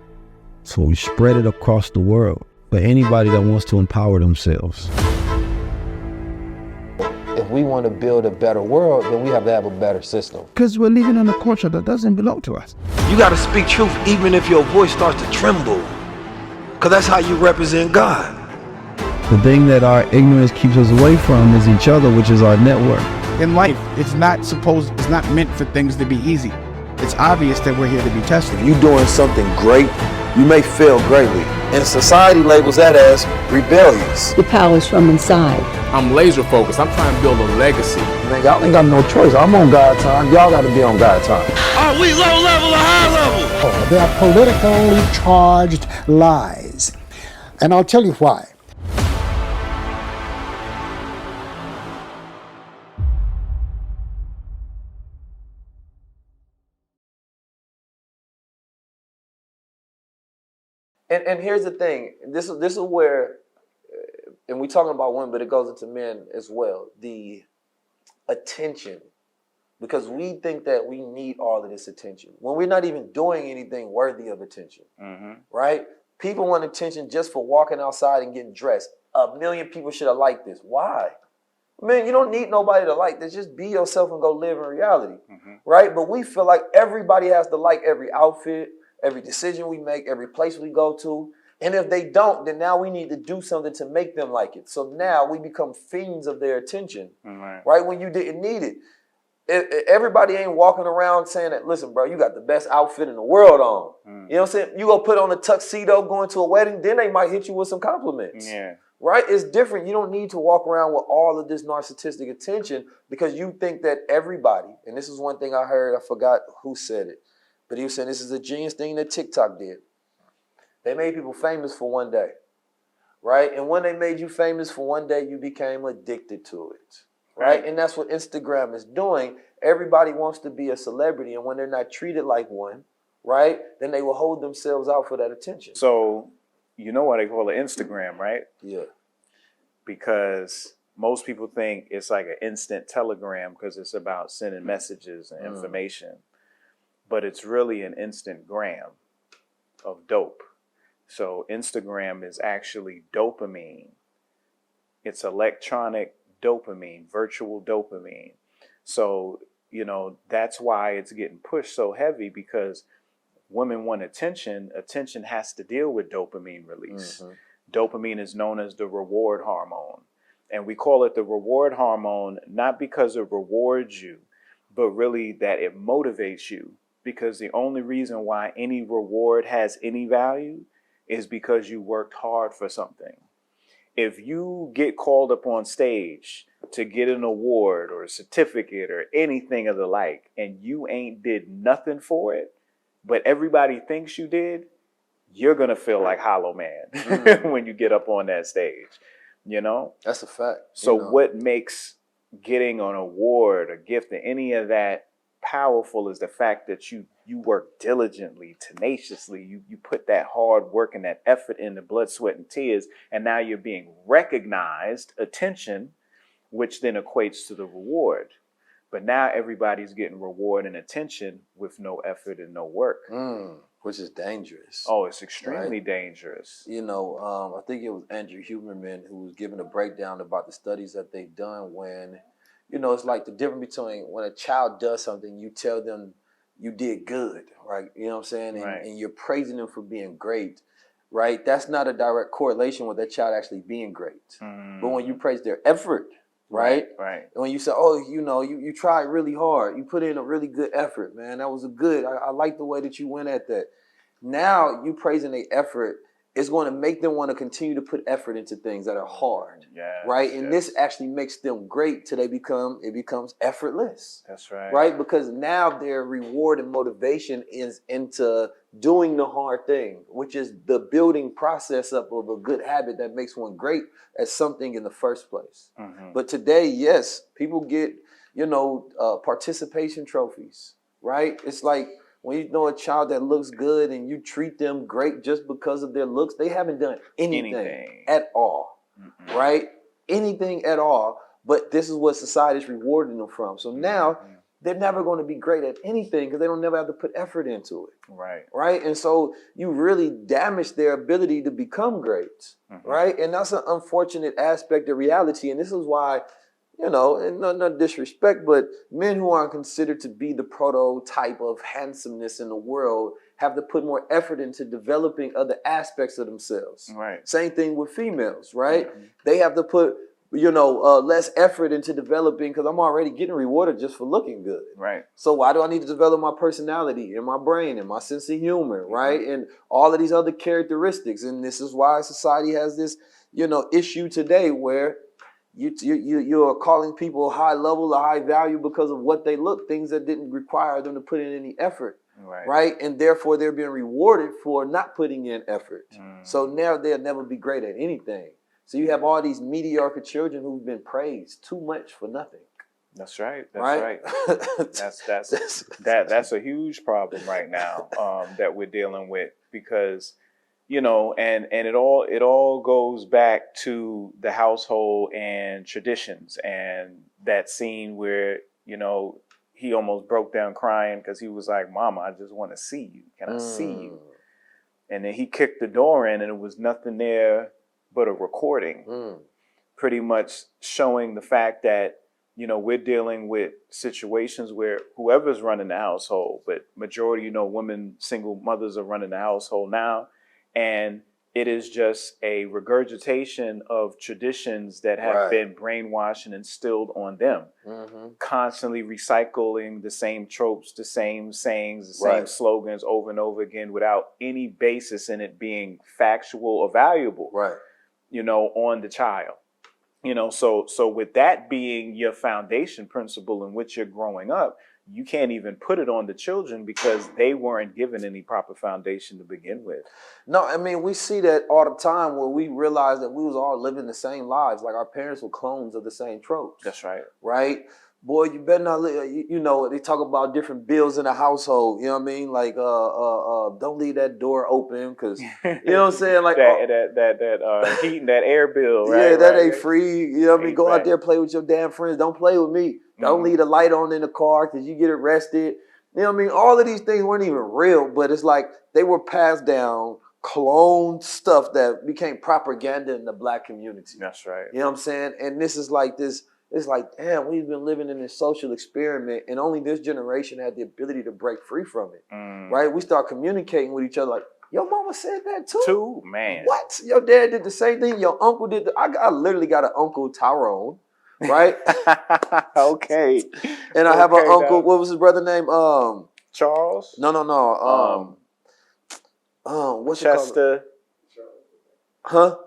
So we spread it across the world for anybody that wants to empower themselves. If we want to build a better world, then we have to have a better system. Because we're living in a culture that doesn't belong to us. You got to speak truth even if your voice starts to tremble. Because that's how you represent God. The thing that our ignorance keeps us away from is each other, which is our network. In life, it's not meant for things to be easy. It's obvious that we're here to be tested. If you're doing something great, you may fail greatly. And society labels that as rebellious. The power's from inside. I'm laser focused. I'm trying to build a legacy. Man, y'all ain't got no choice. I'm on God's time. Y'all got to be on God's time. Are we low level or high level? They are politically charged lies. And I'll tell you why. And here's the thing. This is where, and we're talking about women, but it goes into men as well. The attention. Because we think that we need all of this attention when we're not even doing anything worthy of attention, right? People want attention just for walking outside and getting dressed. 1 million people should have liked this. Why? Man, you don't need nobody to like this. Just be yourself and go live in reality, right? But we feel like everybody has to like every outfit, every decision we make, every place we go to. And if they don't, then now we need to do something to make them like it. So now we become fiends of their attention, right? When you didn't need it. Everybody ain't walking around saying that, listen, bro, you got the best outfit in the world on. You know what I'm saying? You go put on a tuxedo going to a wedding, then they might hit you with some compliments. Yeah. Right? It's different. You don't need to walk around with all of this narcissistic attention because you think that everybody, and this is one thing I heard, I forgot who said it, but he was saying this is a genius thing that TikTok did. They made people famous for one day, right? And when they made you famous for one day, you became addicted to it. Right? And that's what Instagram is doing. Everybody wants to be a celebrity, and when they're not treated like one, right, then they will hold themselves out for that attention. So, you know why they call it Instagram, right? Yeah. Because most people think it's like an instant telegram because it's about sending messages and information. But it's really an instant gram of dope. So Instagram is actually dopamine. It's electronic dopamine, virtual dopamine. So, you know, that's why it's getting pushed so heavy because women want attention. Attention has to deal with dopamine release. Dopamine is known as the reward hormone. And we call it the reward hormone, not because it rewards you, but really that it motivates you. Because the only reason why any reward has any value is because you worked hard for something. If you get called up on stage to get an award or a certificate or anything of the like, and you ain't did nothing for it, but everybody thinks you did, you're going to feel like Hollow Man when you get up on that stage, you know? That's a fact. So what makes getting an award, a gift, or any of that powerful is the fact that you work diligently, tenaciously. You put that hard work and that effort in the blood, sweat, and tears, and now you're being recognized, attention, which then equates to the reward. But now everybody's getting reward and attention with no effort and no work. Which is dangerous. Oh, it's extremely dangerous. You know, I think it was Andrew Huberman who was giving a breakdown about the studies that they've done when, you know, it's like the difference between when a child does something, you tell them you did good, right? You know what I'm saying? And you're praising them for being great, right? That's not a direct correlation with that child actually being great. But when you praise their effort, right? Right. And when you say, oh, you know, you tried really hard. You put in a really good effort, man. That was I like the way that you went at that. Now you praising their effort it's going to make them want to continue to put effort into things that are hard, right? And this actually makes them great till it becomes effortless. That's right. Right? Because now their reward and motivation is into doing the hard thing, which is the building process up of a good habit that makes one great at something in the first place. But today, yes, people get, participation trophies, right? It's like, when you know a child that looks good and you treat them great just because of their looks, they haven't done anything. At all, right? Anything at all, but this is what society's rewarding them from. So now they're never going to be great at anything because they don't never have to put effort into it. Right. Right? And so you really damage their ability to become great, right? And that's an unfortunate aspect of reality. And this is why, and no disrespect, but men who are considered to be the prototype of handsomeness in the world have to put more effort into developing other aspects of themselves. Right. Same thing with females, right? They have to put, less effort into developing because I'm already getting rewarded just for looking good. Right. So why do I need to develop my personality and my brain and my sense of humor, right? And all of these other characteristics. And this is why society has this, issue today where you're calling people high level or high value because of what they look, things that didn't require them to put in any effort, right? And therefore they're being rewarded for not putting in effort. So now they'll never be great at anything. So you have all these mediocre children who've been praised too much for nothing. That's right. That's right. That's a huge problem right now that we're dealing with because. And it all goes back to the household and traditions and that scene where, he almost broke down crying because he was like, Mama, I just want to see you. Can I see you? And then he kicked the door in and it was nothing there but a recording, pretty much showing the fact that, we're dealing with situations where whoever's running the household, but majority, women, single mothers are running the household now. And it is just a regurgitation of traditions that have been brainwashed and instilled on them, constantly recycling the same tropes, the same sayings, the same slogans over and over again without any basis in it being factual or valuable, on the child. So with that being your foundation principle in which you're growing up, you can't even put it on the children because they weren't given any proper foundation to begin with. No, I mean, we see that all the time where we realize that we was all living the same lives. Like our parents were clones of the same tropes. That's right. Right? Boy, you better not, they talk about different bills in the household. You know what I mean? Like, don't leave that door open because, you know what I'm saying? Like that heat and that air bill, right? Yeah, that ain't free. You know what I mean? Go out there, play with your damn friends. Don't play with me. Don't leave the light on in the car because you get arrested. You know what I mean? All of these things weren't even real, but it's like they were passed down, cloned stuff that became propaganda in the Black community. That's right. You know what I'm saying? And this is like this. It's like, damn, we've been living in this social experiment and only this generation had the ability to break free from it, right? We start communicating with each other like, your mama said that too? Man. What? Your dad did the same thing? Your uncle did I literally got an uncle, Tyrone, right? Okay. And I have an uncle, what was his brother's name? Charles? No. What's Chester? Huh?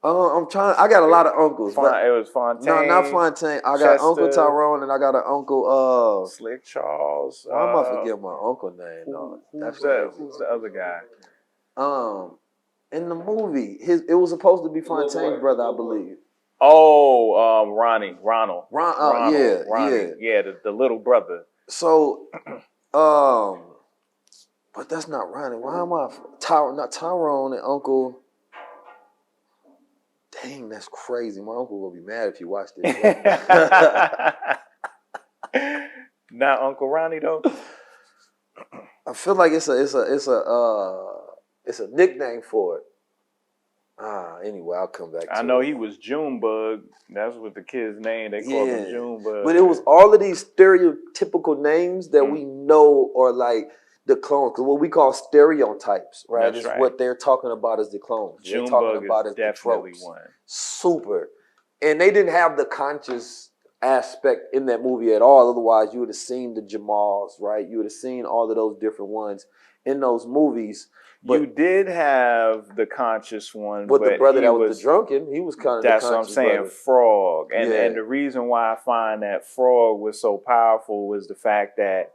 I got a lot of uncles. It was Fontaine. No, not Fontaine. I got Uncle Tyrone and I got an Uncle Slick Charles. Why am I forgetting my uncle name? No, who's the other guy? In the movie, it was supposed to be Fontaine's brother, I believe. Oh, Ronald. Yeah, the little brother. So, but that's not Ronnie. Why am I not Tyrone and Uncle? Dang, that's crazy. My uncle will be mad if you watch this. Not Uncle Ronnie though. I feel like it's a nickname for it. Anyway, I'll come back to it. I know he was Junebug. That's what the kid's name. They called him Junebug. But it was all of these stereotypical names that we know are like the clones, because what we call stereotypes, right? That's right. What they're talking about is the clones. They're talking about is the tropes. One. Super. And they didn't have the conscious aspect in that movie at all. Otherwise, you would have seen the Jamals, right? You would have seen all of those different ones in those movies. But you did have the conscious one, with but the brother that was the drunken, he was kind of that's the what I'm conscious saying, brother. Frog. And Yeah. and the reason why I find that Frog was so powerful was the fact that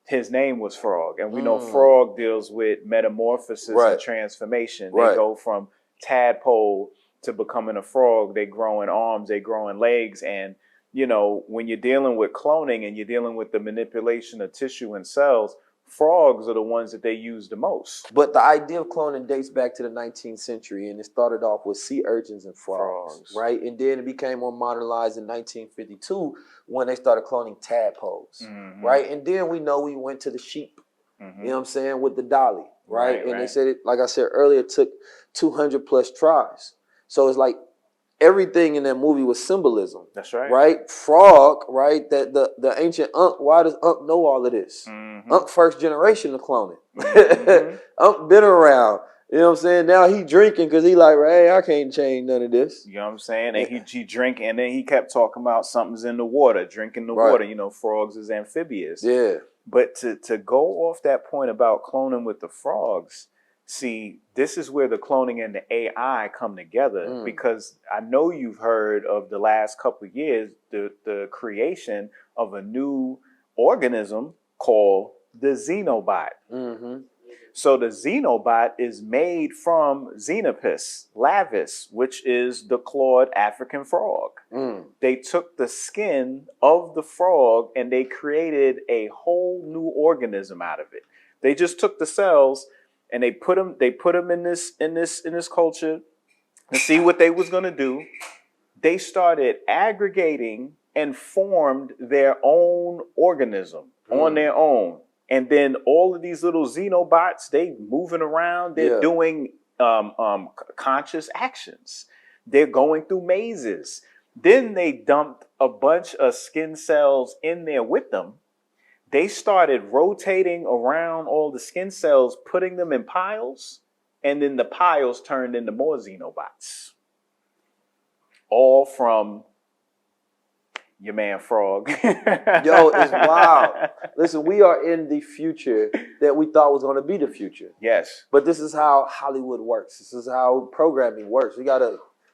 his name was Frog. And we know Frog deals with metamorphosis and transformation. They go from tadpole to becoming a frog. They grow in arms, they grow in legs. And, you know, when you're dealing with cloning and you're dealing with the manipulation of tissue and cells, frogs are the ones that they use the most. But the idea of cloning dates back to the 19th century, and it started off with sea urchins and frogs, right? And then it became more modernized in 1952 when they started cloning tadpoles, right? And then we know we went to the sheep, you know what I'm saying, with the dolly, right? And they said it, like I said earlier, it took 200 plus tries. So it's like everything in that movie was symbolism. That's right. Right? Frog, right? That the ancient Unk, why does Unk know all of this? Unk first generation of cloning. Unk been around. You know what I'm saying? Now he drinking because he like, hey, I can't change none of this. You know what I'm saying? And he drink, and then he kept talking about something's in the water, drinking the water. You know, frogs is amphibious. Yeah. But to go off that point about cloning with the frogs, see, this is where the cloning and the AI come together, because I know you've heard of the last couple of years, the creation of a new organism called the xenobot. So the xenobot is made from Xenopus lavis, which is the clawed African frog. They took the skin of the frog and they created a whole new organism out of it. They just took the cells and they put them in this culture to see what they was gonna do. They started aggregating and formed their own organism on their own. And then all of these little xenobots, they moving around, they're doing conscious actions. They're going through mazes. Then they dumped a bunch of skin cells in there with them. They started rotating around all the skin cells, putting them in piles, and then the piles turned into more xenobots. All from your man Frog. Yo, it's wild. Listen, we are in the future that we thought was going to be the future. Yes. But this is how Hollywood works. This is how programming works.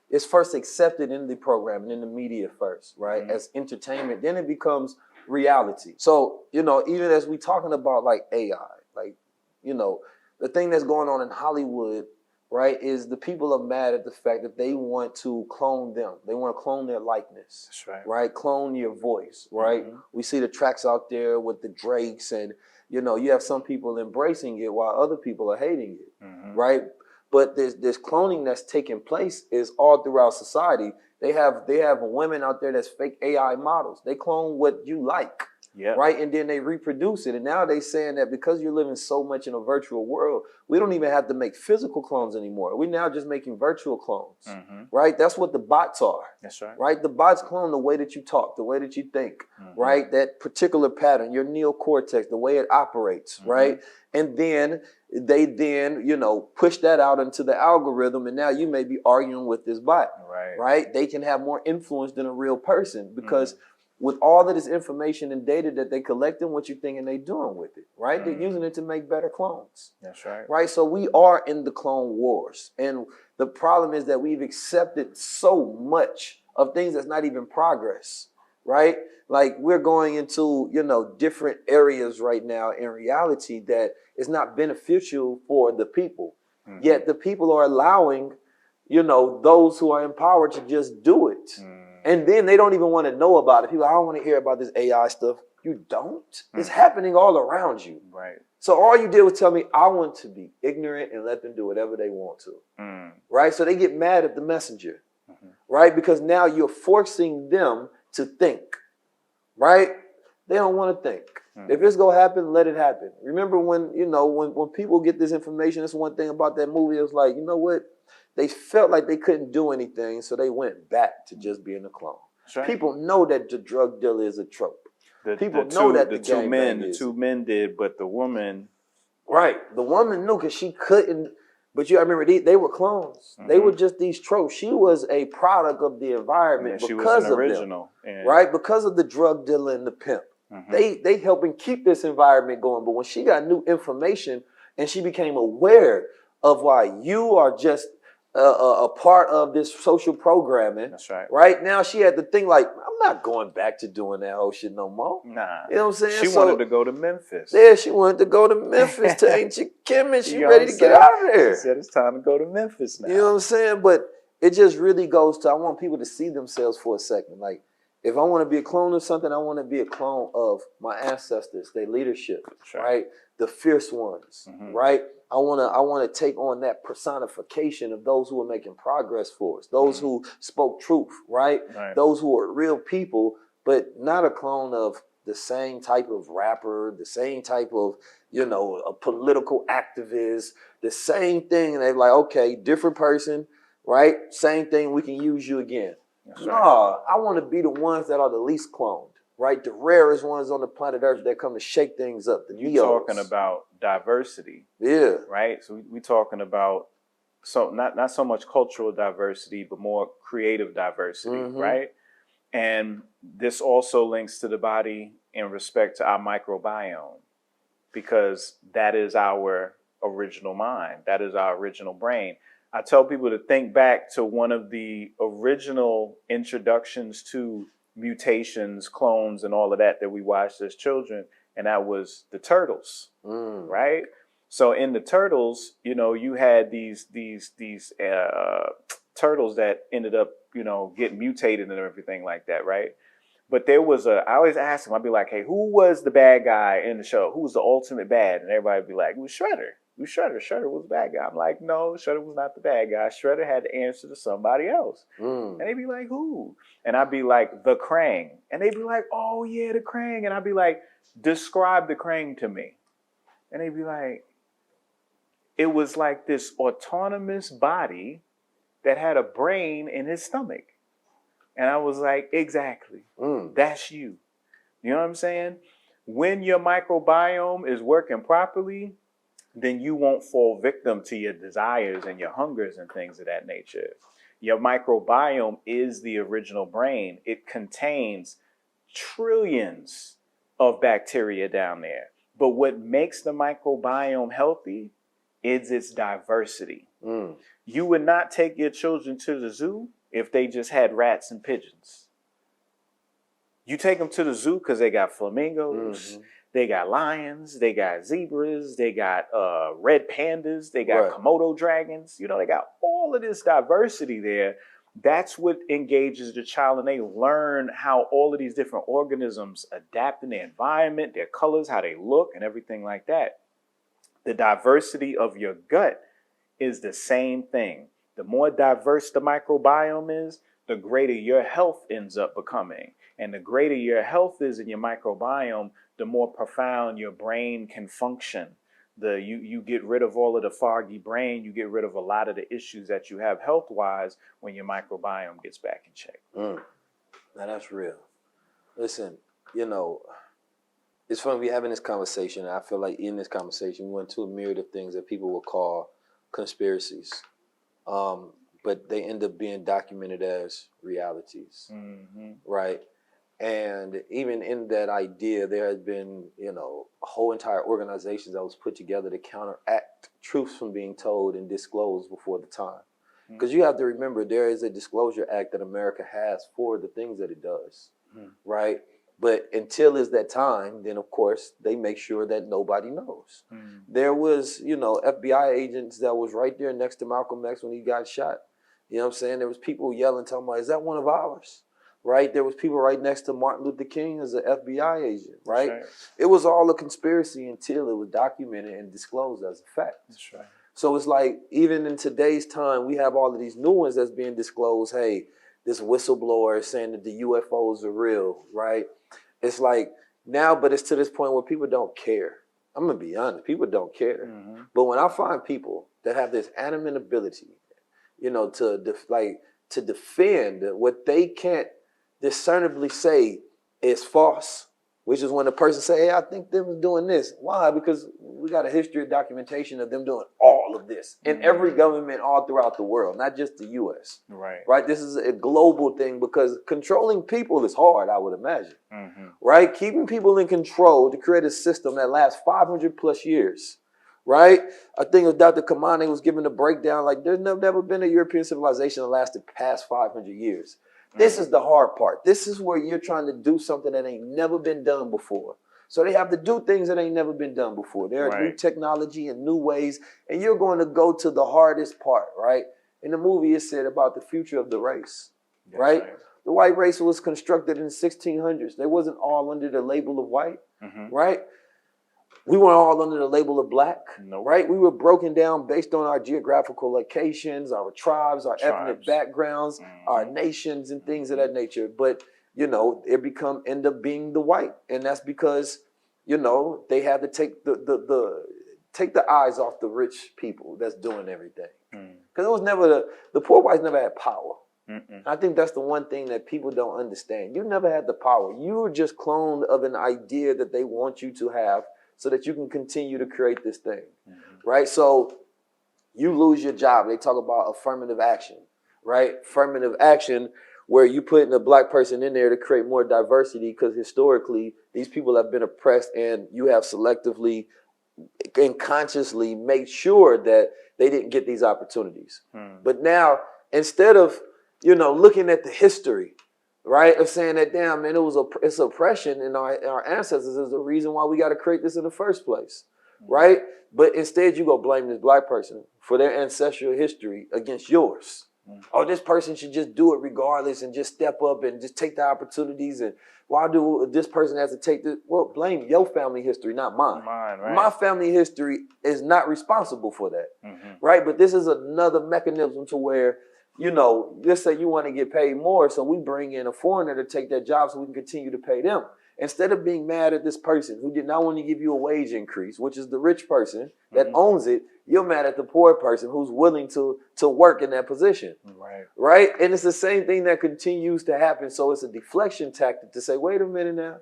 It's first accepted in the programming, in the media first, right? As entertainment. Then it becomes reality. So, you know, even as we talking about like AI, like, you know, the thing that's going on in Hollywood, right, is the people are mad at the fact that they want to clone them. They want to clone their likeness. That's right. Right? Clone your voice, right? We see the tracks out there with the Drakes and, you know, you have some people embracing it while other people are hating it, right? But this cloning that's taking place is all throughout society. They have women out there that's fake AI models. They clone what you like. Yeah. Right. And then they reproduce it. And now they saying that because you're living so much in a virtual world, we don't even have to make physical clones anymore. We're now just making virtual clones. Right. That's what the bots are. That's right. Right. The bots clone the way that you talk, the way that you think. Right. That particular pattern, your neocortex, the way it operates. Right. And then they you know, push that out into the algorithm. And now you may be arguing with this bot. Right. Right. They can have more influence than a real person because with all of this information and data that they collecting, what you thinking they doing with it, right? They're using it to make better clones. That's right. Right? So we are in the clone wars. And the problem is that we've accepted so much of things that's not even progress, right? Like we're going into, you know, different areas right now in reality that is not beneficial for the people. Yet the people are allowing, you know, those who are in power to just do it. And then they don't even want to know about it. People, I don't want to hear about this AI stuff. You don't? It's happening all around you. Right. So all you did was tell me, I want to be ignorant and let them do whatever they want to. Right? So they get mad at the messenger. Right? Because now you're forcing them to think. Right? They don't want to think. If it's going to happen, let it happen. Remember when, you know, when people get this information, that's one thing about that movie. It was like, you know what? They felt like they couldn't do anything, so they went back to just being a clone. Right. People know that the drug dealer is a trope. People know that the two men did, but the woman, right? The woman knew because she couldn't But I remember they were clones. They were just these tropes. She was a product of the environment she because was an of original. them, right? Because of the drug dealer and the pimp. They helping keep this environment going. But when she got new information and she became aware of why you are just a part of this social programming. That's right. Right now, she had to think like, I'm not going back to doing that whole shit no more. Nah. You know what I'm saying? She wanted to go to Memphis. Yeah, she wanted to go to Memphis to Ancient Kemet. She You know ready what to I'm get saying? out of there. She said it's time to go to Memphis now. You know what I'm saying? But it just really goes to, I want people to see themselves for a second. Like, if I want to be a clone of something, I want to be a clone of my ancestors, their leadership, right? The fierce ones, right? I want to take on that personification of those who are making progress for us, those who spoke truth, right? Those who are real people, but not a clone of the same type of rapper, the same type of, a political activist, the same thing. And they're like, okay, different person, right? Same thing, we can use you again. No, I want to be the ones that are the least cloned, right? The rarest ones on the planet Earth that come to shake things up. The You're talking about diversity. Yeah. Right? So we're talking about not so much cultural diversity, but more creative diversity, right? And this also links to the body in respect to our microbiome, because that is our original mind. That is our original brain. I tell people to think back to one of the original introductions to mutations, clones, and all of that we watched as children, and that was the Turtles, right? So in the Turtles, you had these turtles that ended up, getting mutated and everything like that, right? But there was I always ask them, I'd be like, hey, who was the bad guy in the show? Who was the ultimate bad? And everybody would be like, it was Shredder. Shredder was the bad guy. I'm like, no, Shredder was not the bad guy. Shredder had to answer to somebody else. And they'd be like, who? And I'd be like, the Krang. And they'd be like, oh yeah, the Krang. And I'd be like, describe the Krang to me. And they'd be like, it was like this autonomous body that had a brain in his stomach. And I was like, exactly. That's you. You know what I'm saying? When your microbiome is working properly, then you won't fall victim to your desires and your hungers and things of that nature. Your microbiome is the original brain. It contains trillions of bacteria down there. But what makes the microbiome healthy is its diversity. You would not take your children to the zoo if they just had rats and pigeons. You take them to the zoo because they got flamingos, they got lions, they got zebras, they got red pandas, they got Komodo dragons. They got all of this diversity there. That's what engages the child, and they learn how all of these different organisms adapt in their environment, their colors, how they look, and everything like that. The diversity of your gut is the same thing. The more diverse the microbiome is, the greater your health ends up becoming. And the greater your health is in your microbiome, the more profound your brain can function. You get rid of all of the foggy brain, you get rid of a lot of the issues that you have health-wise when your microbiome gets back in check. Now that's real. Listen, it's fun we having this conversation. I feel like in this conversation, we went to a myriad of things that people would call conspiracies. But they end up being documented as realities, right? And even in that idea, there has been, a whole entire organization that was put together to counteract truths from being told and disclosed before the time. Because you have to remember, there is a disclosure act that America has for the things that it does, right? But until it's that time, then of course they make sure that nobody knows. There was, FBI agents that was right there next to Malcolm X when he got shot. You know what I'm saying? There was people yelling, talking about, is that one of ours? Right? There was people right next to Martin Luther King as an FBI agent, right? It was all a conspiracy until it was documented and disclosed as a fact. That's right. So it's like, even in today's time, we have all of these new ones that's being disclosed. Hey, this whistleblower is saying that the UFOs are real, right? It's like now, but it's to this point where people don't care. I'm going to be honest. People don't care. But when I find people that have this animate ability, to defend what they can't discernibly say is false, which is when the person say, hey, I think them was doing this. Why? Because we got a history of documentation of them doing all all of this in every government all throughout the world, not just the U.S. Right. Right? This is a global thing because controlling people is hard, I would imagine. Right? Keeping people in control to create a system that lasts 500 plus years. Right? I think of Dr. Kamani was giving a breakdown like there's never been a European civilization that lasted past 500 years. This is the hard part. This is where you're trying to do something that ain't never been done before. So they have to do things that ain't never been done before. There are new technology and new ways, and you're going to go to the hardest part, right? In the movie, it said about the future of the race, right? The white race was constructed in the 1600s. They wasn't all under the label of white, right? We weren't all under the label of black, right? We were broken down based on our geographical locations, our tribes, our ethnic backgrounds, our nations, and things of that nature. But you know, it end up being the white, and that's because you know they had to take the eyes off the rich people that's doing everything, because it was never the poor whites never had power. I think that's the one thing that people don't understand. You never had the power. You were just cloned of an idea that they want you to have, so that you can continue to create this thing, right? So you lose your job. They talk about affirmative action, right? Affirmative action, where you putting a black person in there to create more diversity, because historically these people have been oppressed, and you have selectively and consciously made sure that they didn't get these opportunities. But now, instead of looking at the history, right, of saying that, damn, man, it's oppression, and our ancestors is the reason why we got to create this in the first place, right? But instead you go blame this black person for their ancestral history against yours. Oh, this person should just do it regardless and just step up and just take the opportunities. And why do this person has to take this? Well, blame your family history, not mine. Right. My family history is not responsible for that, right? But this is another mechanism to where, let's say you want to get paid more, so we bring in a foreigner to take that job so we can continue to pay them. Instead of being mad at this person who did not want to give you a wage increase, which is the rich person that owns it, you're mad at the poor person who's willing to work in that position. Right? And it's the same thing that continues to happen. So it's a deflection tactic to say, wait a minute now.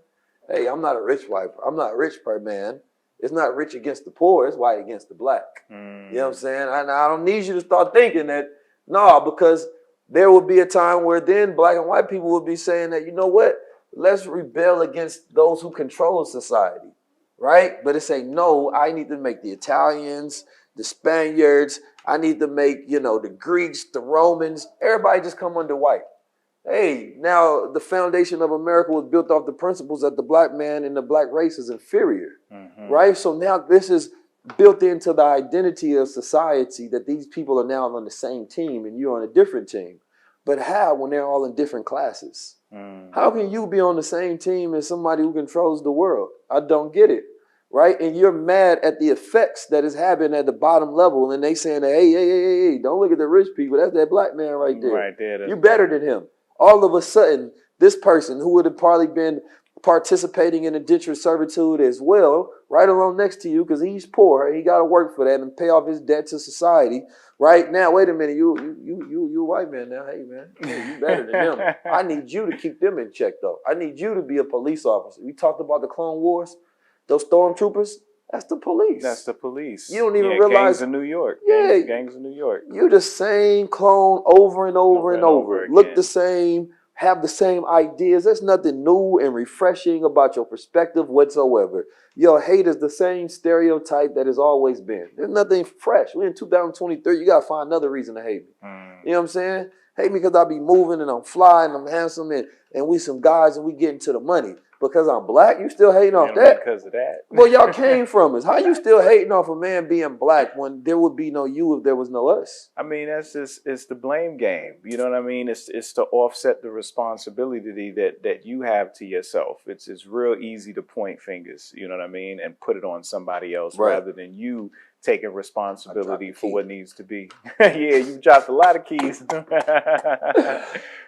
Hey, I'm not a rich white. I'm not a rich man. It's not rich against the poor. It's white against the black. You know what I'm saying? I don't need you to start thinking that, no, because there will be a time where then black and white people will be saying that, you know what? Let's rebel against those who control society, right? But it's saying, no, I need to make the Italians, the Spaniards, I need to make, the Greeks, the Romans, everybody just come under white. Hey, now the foundation of America was built off the principles that the black man and the black race is inferior, right? So now this is built into the identity of society that these people are now on the same team and you're on a different team. But how when they're all in different classes? How can you be on the same team as somebody who controls the world? I don't get it, right? And you're mad at the effects that is happening at the bottom level, and they saying, hey, don't look at the rich people. That's that black man right there. Right there. You're better than him. All of a sudden, this person who would have probably been participating in indentured servitude as well, right along next to you, because he's poor and he got to work for that and pay off his debt to society. Right now, wait a minute, you a white man now. Hey man, you better than them. I need you to keep them in check though. I need you to be a police officer. We talked about the Clone Wars, those stormtroopers. That's the police. That's the police. You don't even realize. Gangs of New York. Yeah, gangs of New York. You the same clone over and over and over. Look the same. Have the same ideas. There's nothing new and refreshing about your perspective whatsoever. Your hate is the same stereotype that has always been. There's nothing fresh. We're in 2023. You got to find another reason to hate me. You know what I'm saying? Hate me because I be moving and I'm flying and I'm handsome and we some guys and we getting to the money. Because I'm black, you still hating off that? Because of that. Well, y'all came from us. How you still hating off a man being black when there would be no you if there was no us? I mean, it's the blame game. You know what I mean? It's to offset the responsibility that you have to yourself. It's real easy to point fingers, you know what I mean, and put it on somebody else rather than you taking responsibility for what needs to be. Yeah, you dropped a lot of keys.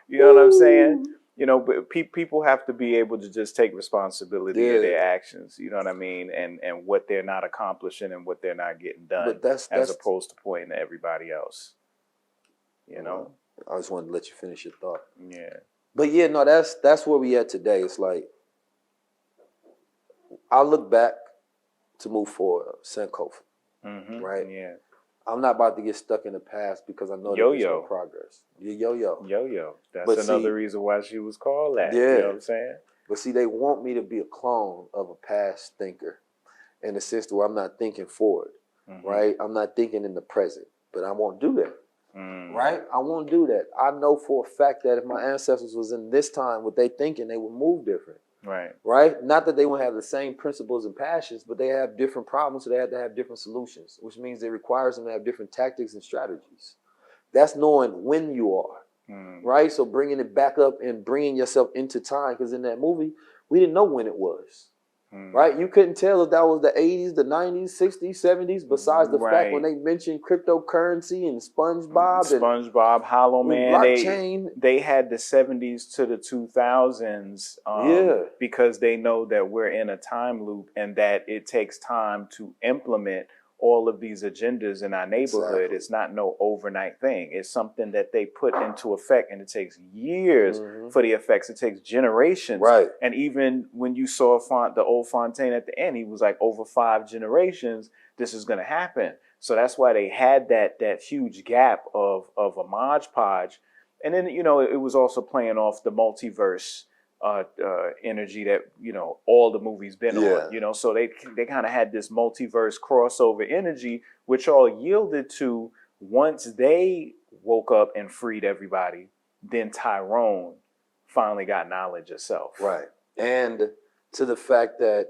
You know what I'm saying? But people have to be able to just take responsibility of their actions, you know what I mean? And what they're not accomplishing and what they're not getting done, as opposed to pointing to everybody else, I just wanted to let you finish your thought. Yeah. But yeah, no, that's where we at today. It's like, I look back to move forward, Sankofa, right? Yeah. I'm not about to get stuck in the past because I know that there's no progress. Yo-yo. Yo-yo. That's But another see, reason why she was called that. Yeah. You know what I'm saying? But see, they want me to be a clone of a past thinker in the sense where I'm not thinking forward, right? I'm not thinking in the present, but I won't do that, right? I won't do that. I know for a fact that if my ancestors was in this time, what they thinking, they would move different. Right? Not that they won't have the same principles and passions, but they have different problems, so they have to have different solutions, which means it requires them to have different tactics and strategies. That's knowing when you are, right? So bringing it back up and bringing yourself into time, because in that movie, we didn't know when it was, right? You couldn't tell if that was the 80s, the 90s, 60s, 70s, besides the fact when they mentioned cryptocurrency and SpongeBob, Hollow Man, blockchain. They had the 70s to the 2000s because they know that we're in a time loop and that it takes time to implement all of these agendas in our neighborhood. Exactly. It's not no overnight thing. It's something that they put into effect, and it takes years for the effects. It takes generations. Right. And even when you saw the old Fontaine at the end, he was like, over 5 generations, this is going to happen. So that's why they had that huge gap of a Mod Podge. And then, you know, it was also playing off the multiverse energy that, you know, all the movies been on, you know, so they kind of had this multiverse crossover energy, which all yielded to, once they woke up and freed everybody, then Tyrone finally got knowledge of self. Right. And to the fact that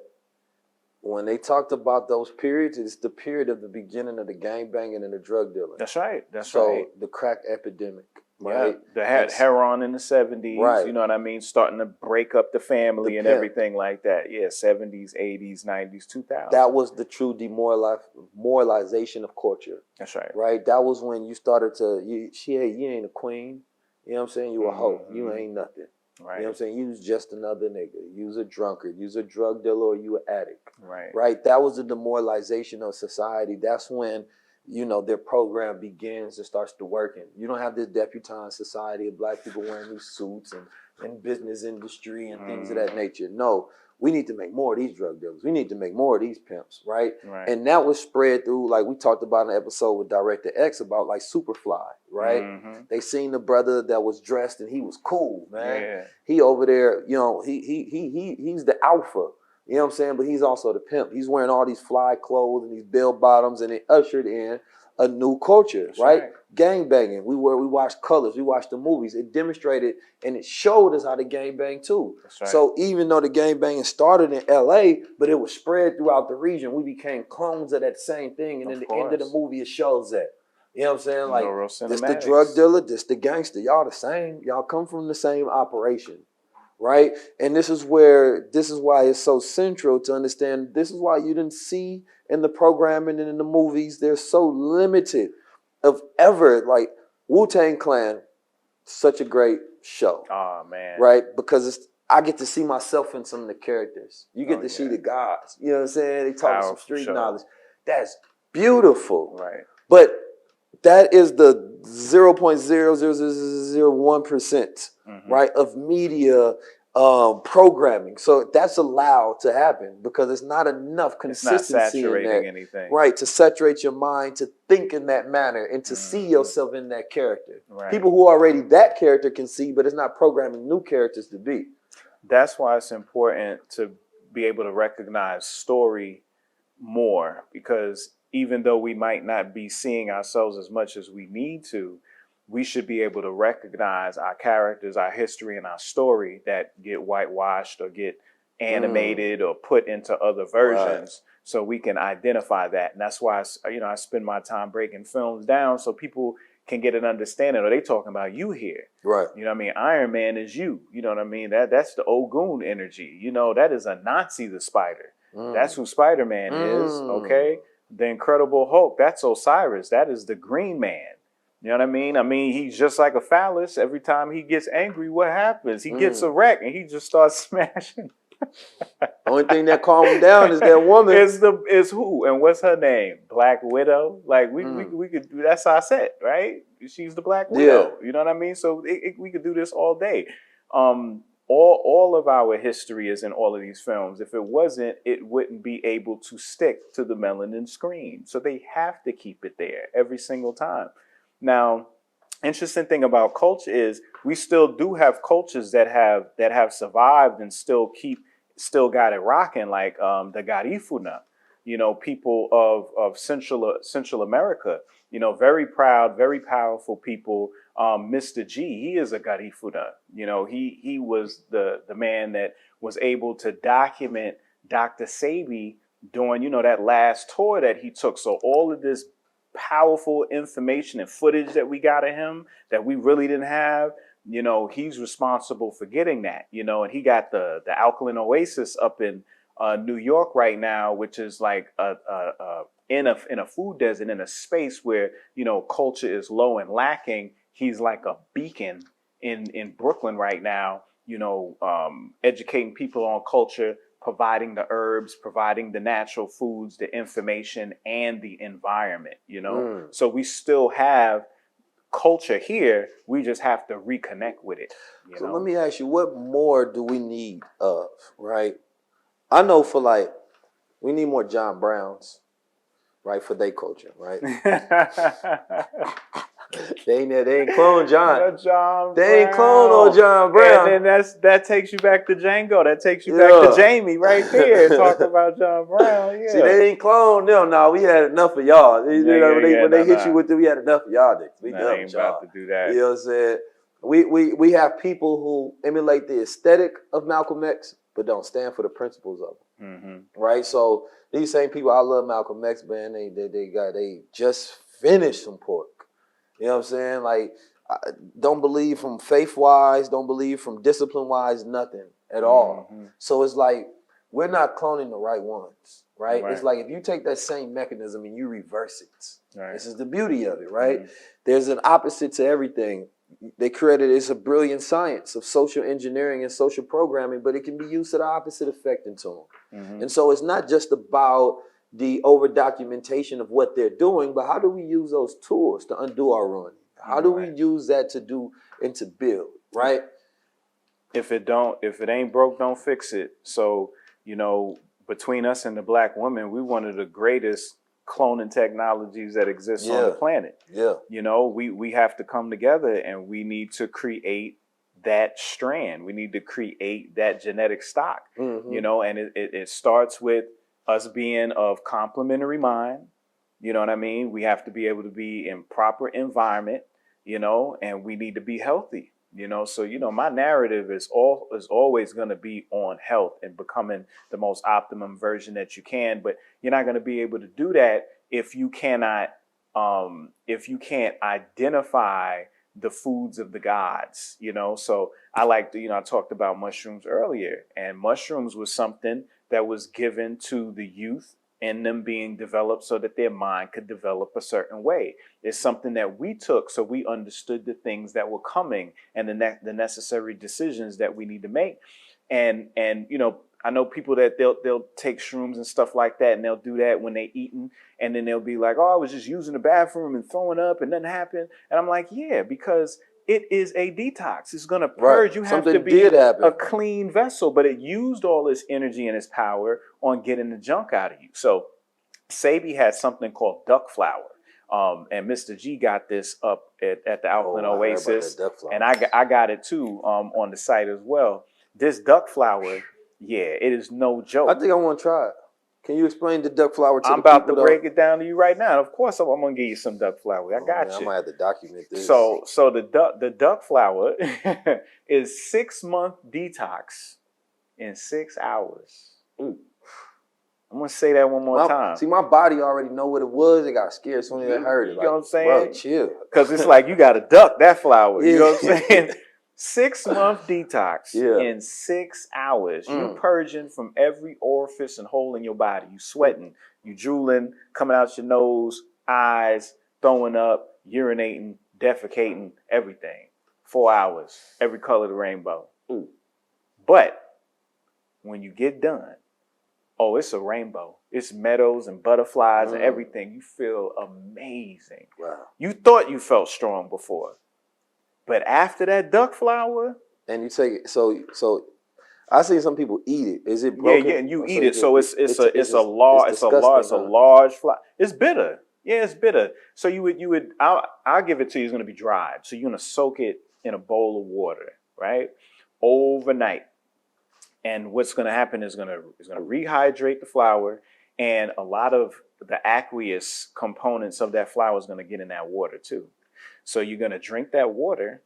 when they talked about those periods, it's the period of the beginning of the gangbanging and the drug dealing. That's right. That's so right. The crack epidemic. Right. Yeah, the heroin in the 70s, right. You know what I mean? Starting to break up the family and everything like that. Yeah, 70s, 80s, 90s, 2000s. That was the true demoralization of culture. That's right. Right? That was when you started to, you ain't a queen. You know what I'm saying? You a hoe. You ain't nothing. Right. You know what I'm saying? You was just another nigga. You was a drunkard. You was a drug dealer, or you an addict. Right. Right? That was the demoralization of society. That's when, you know, their program begins and starts to working. You don't have this deputized society of black people wearing these suits and business industry and things of that nature. No, we need to make more of these drug dealers. We need to make more of these pimps, right? And that was spread through, like we talked about in an episode with Director X about like Superfly, right? They seen the brother that was dressed and he was cool, man. Yeah. He over there, you know, he's the alpha. You know what I'm saying? But he's also the pimp. He's wearing all these fly clothes and these bell bottoms, and it ushered in a new culture, right? Gang banging. We watched Colors. We watched the movies. It demonstrated and it showed us how to gang bang too. So even though the gang banging started in LA, but it was spread throughout the region, we became clones of that same thing. And in the end of the movie, it shows that. You know what I'm saying? Like, this the drug dealer, this the gangster. Y'all the same. Y'all come from the same operation. Right? And this is why it's so central to understand. This is why you didn't see in the programming and in the movies, they're so limited of ever, like Wu-Tang Clan, such a great show. Oh man. Right? Because I get to see myself in some of the characters. You get to see the gods. You know what I'm saying? They talk some street knowledge. That's beautiful. Right. But that is the 0.00001%, right, of media programming. So that's allowed to happen because it's not enough consistency it's not saturating in that, anything. right, to saturate your mind to think in that manner and to see yourself in that character. Right. People who are already that character can see, but it's not programming new characters to be. That's why it's important to be able to recognize story more, because even though we might not be seeing ourselves as much as we need to, we should be able to recognize our characters, our history, and our story that get whitewashed or get animated or put into other versions, so we can identify that. And that's why I spend my time breaking films down so people can get an understanding. Are they talking about you here? Right. You know what I mean? Iron Man is you. You know what I mean? That's the Ogun energy. You know, that is a Nazi, the spider. That's who Spider-Man is, okay? The Incredible Hulk, that's Osiris. That is the Green Man. You know what I mean? I mean, he's just like a phallus. Every time he gets angry, what happens? He gets a wreck and he just starts smashing. Only thing that calmed him down is that woman. Is who? And what's her name? Black Widow? Like, we could do, that's our set, right? She's the Black Widow. You know what I mean? So we could do this all day. all of our history is in all of these films. If it wasn't, it wouldn't be able to stick to the melanin screen. So they have to keep it there every single time. Now, interesting thing about culture is we still do have cultures that have survived and still got it rocking, like the Garifuna, people of Central America, very proud, very powerful people. Mr. G, he is a Garifuna. He was the man that was able to document Dr. Sebi during, that last tour that he took. So all of this powerful information and footage that we got of him that we really didn't have, he's responsible for getting that, and he got the Alkaline Oasis up in New York right now, which is like in a food desert, in a space where, culture is low and lacking. He's like a beacon in Brooklyn right now, educating people on culture, providing the herbs, providing the natural foods, the information, and the environment, So we still have culture here. We just have to reconnect with it. So let me ask you, what more do we need of, right? I know we need more John Browns, right, for their culture, right? They ain't clone John. They ain't clone old John Brown. And then that takes you back to Django. That takes you back to Jamie right there. Talking about John Brown. Yeah. See, they ain't clone them. No, we had enough of y'all. When they hit you with it, we had enough of y'all. We ain't about to do that. You know what I'm saying? We have people who emulate the aesthetic of Malcolm X, but don't stand for the principles of him. Mm-hmm. Right? So these same people, I love Malcolm X, man. They just finished some pork. You know what I'm saying? Like, don't believe from faith-wise, don't believe from discipline-wise, nothing at all. Mm-hmm. So it's like, we're not cloning the right ones, right? It's like if you take that same mechanism and you reverse it. Right. This is the beauty of it, right? Mm-hmm. There's an opposite to everything. They created, it's a brilliant science of social engineering and social programming, but it can be used to the opposite effect in tone. Mm-hmm. And so it's not just about the over documentation of what they're doing, but how do we use those tools to undo our ruin? How do we use that to do and to build, right? If it ain't broke, don't fix it. So, between us and the black woman, we're one of the greatest cloning technologies that exists on the planet. Yeah. We have to come together and we need to create that strand. We need to create that genetic stock, mm-hmm. And it starts with us being of complementary mind, you know what I mean? We have to be able to be in proper environment, and we need to be healthy, So, my narrative is always going to be on health and becoming the most optimum version that you can. But you're not going to be able to do that if you can't identify the foods of the gods, So I I talked about mushrooms earlier, and mushrooms was something that was given to the youth and them being developed so that their mind could develop a certain way. It's something that we took so we understood the things that were coming and the necessary decisions that we need to make. And I know people that they'll take shrooms and stuff like that, and they'll do that when they eating, and then they'll be like, "Oh, I was just using the bathroom and throwing up and nothing happened." And I'm like, yeah, because it is a detox. It's going to purge. Right. You have Something to be a clean vessel, but it used all its energy and its power on getting the junk out of you. So Sebi had something called duck flower. And Mr. G got this up at the Alkaline Oasis, and I got it too on the site as well. This duck flower, it is no joke. I think I want to try it. Can you explain the duck flower to I'm about to break it down to you right now. Of course, I'm going to give you some duck flower. I got you. I might have to document this. So the duck flower is 6-month detox in 6 hours. Ooh. I'm going to say that one more time. See, my body already know what it was. It got scared as soon as I heard it. You know what I'm saying? Bro, chill. Because it's like you got to duck that flower. You know what I'm saying? 6-month detox in 6 hours. You purging from every orifice and hole in your body. You sweating, you drooling, coming out your nose, eyes, throwing up, urinating, defecating, everything. 4 hours, every color of the rainbow. Ooh. But when you get done, it's a rainbow. It's meadows and butterflies and everything. You feel amazing. Wow. You thought you felt strong before. But after that duck flower, And you take it. So I see some people eat it. Is it broken? Yeah, and you eat it. So it's a large flower. It's bitter. Yeah, it's bitter. So I'll give it to you. It's gonna be dried. So you're gonna soak it in a bowl of water, right? Overnight. And what's gonna happen is gonna rehydrate the flower, and a lot of the aqueous components of that flower is gonna get in that water too. So you're gonna drink that water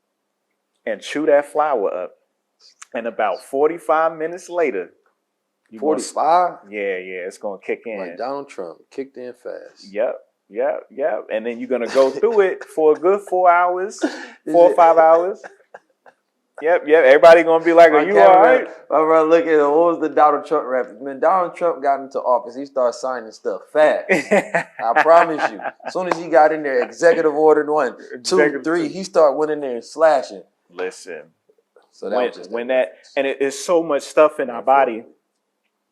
and chew that flower up. And about 45 minutes later, 45? Yeah, it's gonna kick in. Like Donald Trump, kicked in fast. Yep. And then you're gonna go through it for a good 4 hours, 4 or 5 hours. Yep. Everybody gonna be like, "Are you all right?" My brother, look at it. What was the Donald Trump rap? When Donald Trump got into office, he started signing stuff fast. I promise you. As soon as he got in there, executive order 1, 2, 3, he started went in there and slashing. Listen. So that it's so much stuff in our body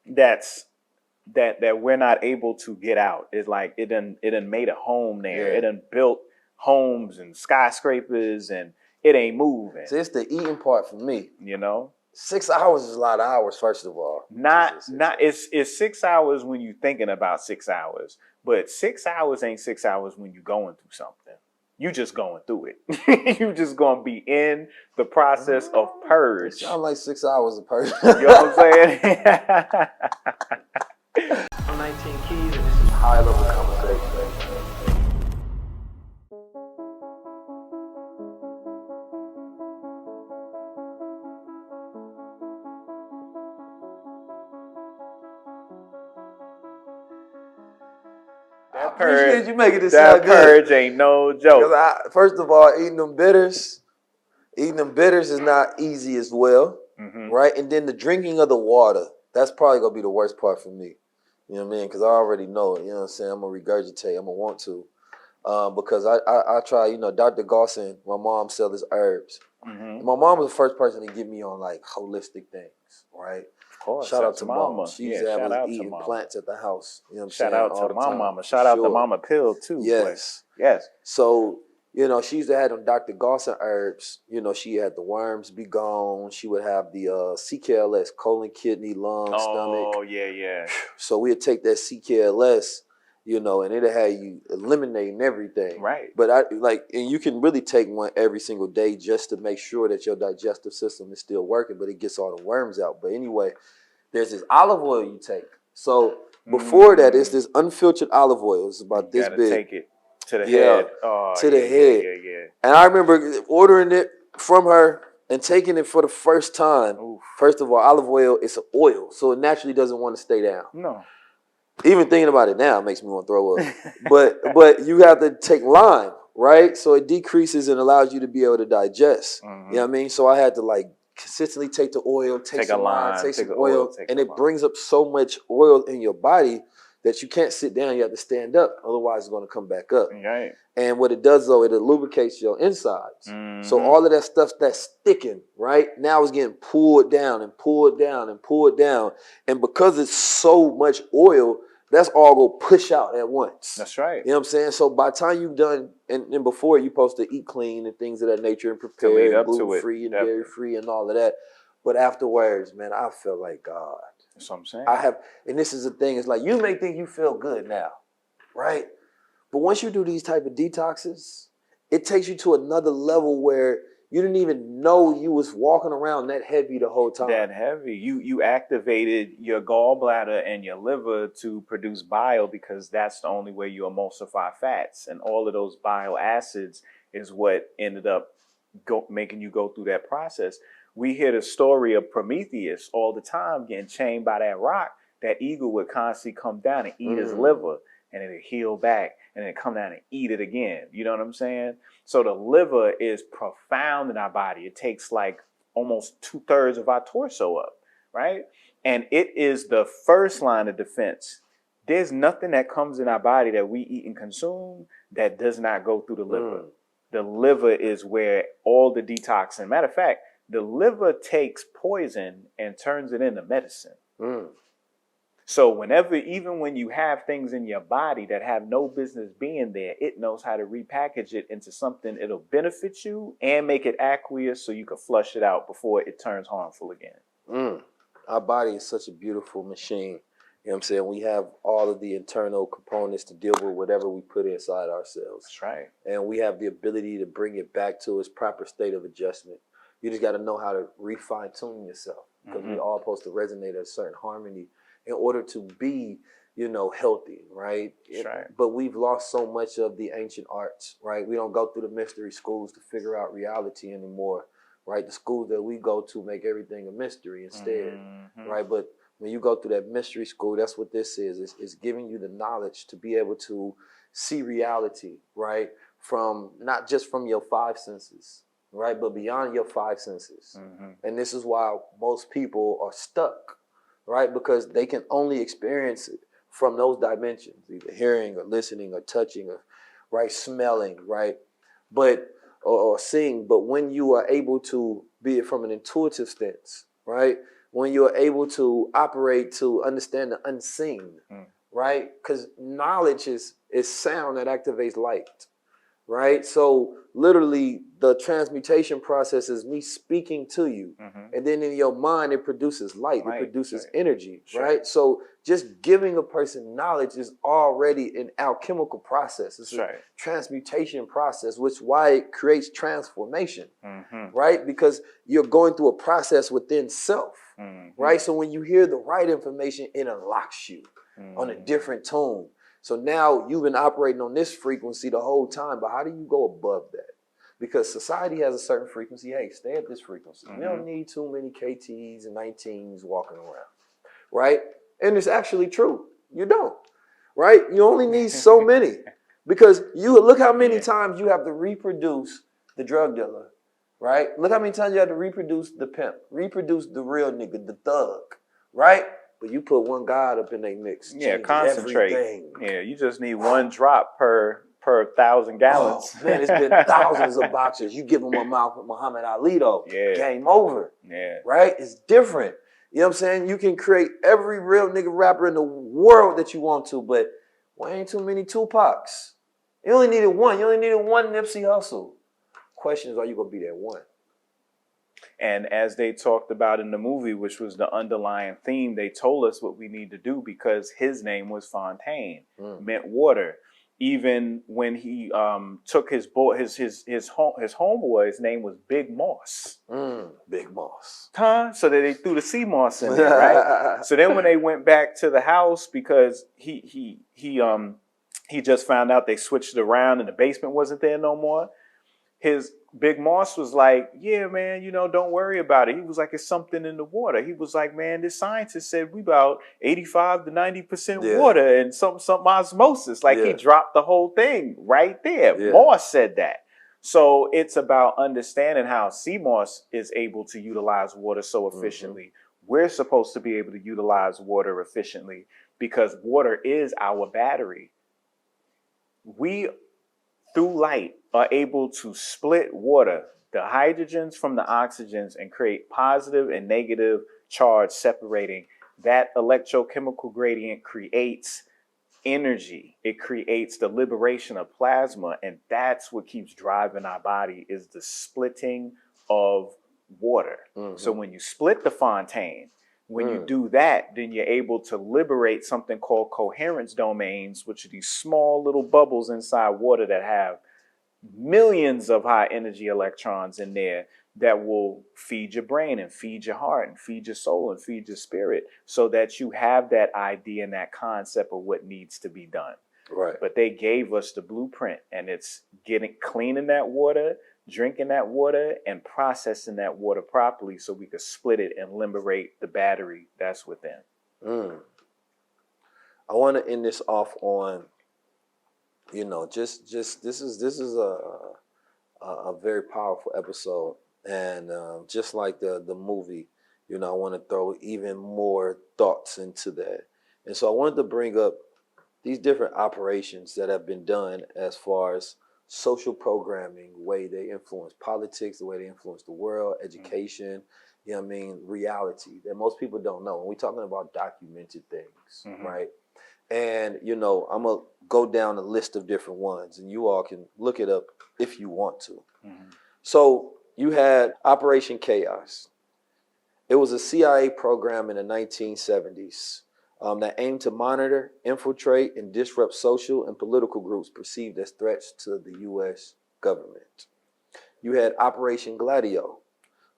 that we're not able to get out. It's like it done made a home there. Yeah. It done built homes and skyscrapers, and it ain't moving. So it's the eating part for me. 6 hours is a lot of hours, first of all. It's 6 hours when you're thinking about 6 hours, but 6 hours ain't 6 hours when you're going through something. You just going through it. You just gonna be in the process of purge. It sounds like 6 hours of purge. You know what I'm saying? I'm 19 keys, and this is high level conversation. Appreciate you making this that sound good. purge ain't no joke. First of all, eating them bitters is not easy as well, right? And then the drinking of the water, that's probably gonna be the worst part for me. You know what I mean? Because I already know it. You know what I'm saying? I'm gonna regurgitate. I'm gonna want to, because I try. Dr. Gosson, my mom sells his herbs. My mom was the first person to get me on like holistic things, right? Shout out to Mama. She used to have us eating plants at the house. You know what I'm saying? Shout out to my mama. Shout out to Mama Pill too. Yes. So, she used to have them Dr. Gosson herbs. She had the worms be gone. She would have the CKLS, colon, kidney, lung, stomach. Oh, yeah. So we'd take that CKLS, and it'll have you eliminating everything. Right. But and you can really take one every single day just to make sure that your digestive system is still working, but it gets all the worms out. But anyway, there's this olive oil you take. So before that, it's this unfiltered olive oil. It's about this big. Take it to the head. To the head. Yeah. And I remember ordering it from her and taking it for the first time. Oof. First of all, olive oil is an oil, so it naturally doesn't want to stay down. No. Even thinking about it now makes me want to throw up. but you have to take lime, right? So it decreases and allows you to be able to digest. You know what I mean? So I had to consistently take the oil, take some lime, take some oil, and it brings up so much oil in your body that you can't sit down. You have to stand up, otherwise it's going to come back up. Right. And what it does though, it lubricates your insides. So all of that stuff that's sticking, right, now is getting pulled down and pulled down and pulled down. And because it's so much oil, that's all go push out at once. That's right. You know what I'm saying? So by the time you've done, and before you're supposed to eat clean and things of that nature and prepare gluten-free and dairy-free and all of that. But afterwards, man, I feel like God. That's what I'm saying. And this is the thing, it's like you may think you feel good now, right? But once you do these type of detoxes, it takes you to another level where you didn't even know you was walking around that heavy the whole time. That heavy. You activated your gallbladder and your liver to produce bile because that's the only way you emulsify fats. And all of those bile acids is what ended up making you go through that process. We hear the story of Prometheus all the time getting chained by that rock. That eagle would constantly come down and eat his liver, and then it heal back, and then come down and eat it again. You know what I'm saying? So the liver is profound in our body. It takes like almost 2/3 of our torso up, right? And it is the first line of defense. There's nothing that comes in our body that we eat and consume that does not go through the liver. The liver is where all the detoxing. Matter of fact, the liver takes poison and turns it into medicine. So even when you have things in your body that have no business being there, it knows how to repackage it into something it'll benefit you and make it aqueous so you can flush it out before it turns harmful again. Our body is such a beautiful machine. You know what I'm saying? We have all of the internal components to deal with whatever we put inside ourselves. That's right. And we have the ability to bring it back to its proper state of adjustment. You just got to know how to refine tune yourself, because we're all supposed to resonate at a certain harmony in order to be, healthy, right? That's right. But we've lost so much of the ancient arts, right? We don't go through the mystery schools to figure out reality anymore, right? The schools that we go to make everything a mystery instead, right? But when you go through that mystery school, that's what this is. It's giving you the knowledge to be able to see reality, right? From not just from your five senses, right? But beyond your five senses. And this is why most people are stuck, right? Because they can only experience it from those dimensions, either hearing or listening or touching or, right, smelling, right? But, or seeing. But when you are able to be it from an intuitive stance, right? When you're able to operate to understand the unseen, right? Because knowledge is sound that activates light, right? So literally the transmutation process is me speaking to you. And then in your mind, it produces light, it produces energy, right? So just giving a person knowledge is already an alchemical process. It's a transmutation process, which why it creates transformation, right? Because you're going through a process within self, right? So when you hear the right information, it unlocks you on a different tone. So now you've been operating on this frequency the whole time, but how do you go above that? Because society has a certain frequency. Hey, stay at this frequency. We don't need too many KTs and 19s walking around, right? And it's actually true. You don't, right? You only need so many, because you look how many times you have to reproduce the drug dealer, right? Look how many times you have to reproduce the pimp, reproduce the real nigga, the thug, right? But you put one God up in their mix. Yeah, concentrate. Everything. Yeah, you just need one drop per 1,000 gallons. Oh, man, it's been thousands of boxers. You give them a mouth with Muhammad Ali, though. Game over. Yeah. Right? It's different. You know what I'm saying? You can create every real nigga rapper in the world that you want to, but why ain't too many Tupacs? You only needed one. You only needed one Nipsey Hussle. Question is, are you going to be that one? And as they talked about in the movie, which was the underlying theme, they told us what we need to do, because his name was Fontaine, meant water. Even when he took his homeboy, his name was Big Moss. Big Moss. So that they threw the sea moss in there, right? So then when they went back to the house, because he just found out they switched it around and the basement wasn't there no more, his Big Moss was like, yeah, man, don't worry about it. He was like, it's something in the water. He was like, man, this scientist said we about 85 to 90% water and some osmosis. Like he dropped the whole thing right there. Moss said that. So it's about understanding how sea moss is able to utilize water so efficiently. We're supposed to be able to utilize water efficiently because water is our battery. We, through light, are able to split water, the hydrogens from the oxygens, and create positive and negative charge separating. That electrochemical gradient creates energy. It creates the liberation of plasma, and that's what keeps driving our body, is the splitting of water. So when you split the Fontaine, when you do that, then you're able to liberate something called coherence domains, which are these small little bubbles inside water that have millions of high energy electrons in there that will feed your brain and feed your heart and feed your soul and feed your spirit, so that you have that idea and that concept of what needs to be done. Right. But they gave us the blueprint, and it's cleaning that water, drinking that water, and processing that water properly so we could split it and liberate the battery that's within. I want to end this off on, just this is a very powerful episode, and just like the movie, I want to throw even more thoughts into that. And so I wanted to bring up these different operations that have been done as far as social programming, the way they influence politics, the way they influence the world, education, you know what I mean, reality that most people don't know. And we're talking about documented things, right? And, you know, I'm going to go down a list of different ones, and you all can look it up if you want to. So you had Operation Chaos. It was a CIA program in the 1970s that aimed to monitor, infiltrate, and disrupt social and political groups perceived as threats to the U.S. government. You had Operation Gladio,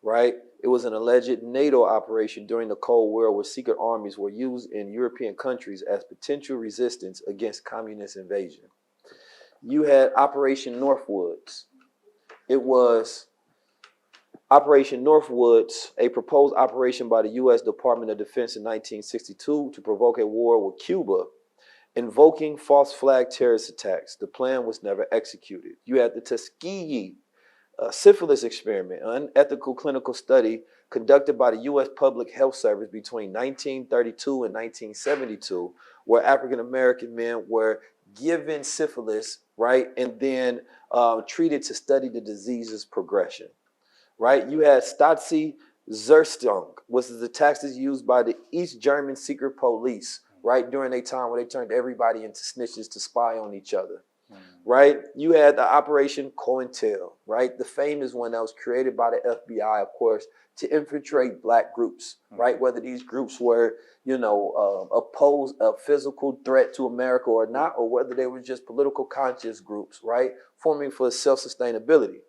right? It was an alleged NATO operation during the Cold War where secret armies were used in European countries as potential resistance against communist invasion. You had Operation Northwoods. It was Operation Northwoods, a proposed operation by the U.S. Department of Defense in 1962 to provoke a war with Cuba, invoking false flag terrorist attacks. The plan was never executed. You had the Tuskegee syphilis experiment, an unethical clinical study conducted by the U.S. Public Health Service between 1932 and 1972, where African-American men were given syphilis, right, and then treated to study the disease's progression, right? You had Stasi Zerstung, which is the tactics used by the East German secret police, right, during a time where they turned everybody into snitches to spy on each other. Right? You had the Operation COINTEL, right? The famous one that was created by the FBI, of course, to infiltrate black groups, right? Whether these groups were, you know, oppose a physical threat to America or not, or whether they were just political conscious groups, right? Forming for self-sustainability,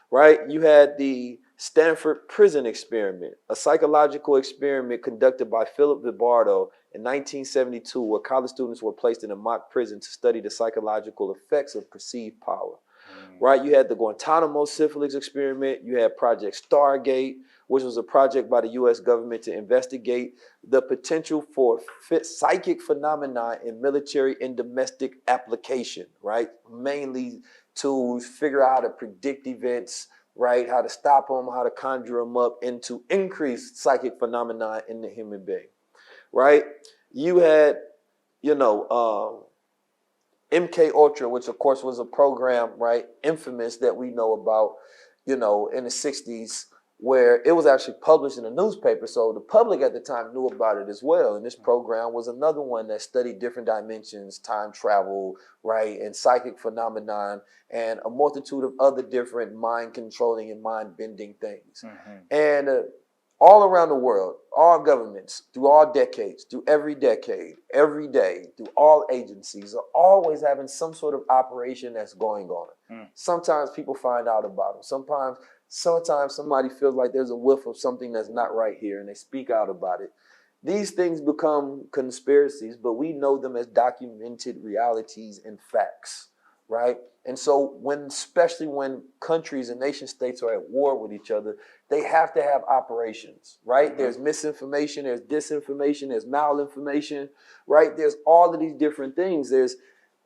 right? You had the Stanford Prison Experiment, a psychological experiment conducted by Philip Vibardo in 1972, where college students were placed in a mock prison to study the psychological effects of perceived power. Right? You had the Guantanamo syphilis experiment. You had Project Stargate, which was a project by the U.S. government to investigate the potential for psychic phenomena in military and domestic application, right? Mainly to figure out how to predict events, right? How to stop them, how to conjure them up, and to increase psychic phenomena in the human being. Right? You had, you know, MK Ultra, which of course was a program, right, infamous that we know about, you know, in the 60s, where it was actually published in a newspaper. So the public at the time knew about it as well. And this program was another one that studied different dimensions, time travel, right, and psychic phenomenon, and a multitude of other different mind controlling and mind bending things. And all around the world, all governments, through all decades, through every decade, every day, through all agencies, are always having some sort of operation that's going on. Sometimes people find out about them. Sometimes somebody feels like there's a whiff of something that's not right here, and they speak out about it. These things become conspiracies, but we know them as documented realities and facts, right? And so especially when countries and nation states are at war with each other, they have to have operations, right? There's misinformation, there's disinformation, there's malinformation, right? There's all of these different things. There's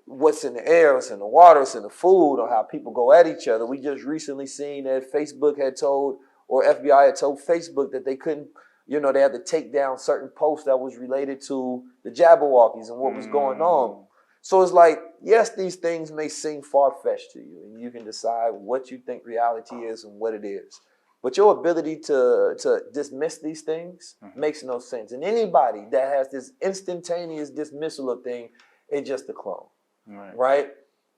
what's in the air, what's in the water, what's in the food, or how people go at each other. We just recently seen that Facebook had told, or FBI had told Facebook that they couldn't, you know, they had to take down certain posts that was related to the Jabberwockies and what was going on. So it's like, yes, these things may seem far-fetched to you, and you can decide what you think reality is and what it is. But your ability to dismiss these things makes no sense. And anybody that has this instantaneous dismissal of things is just a clone, right?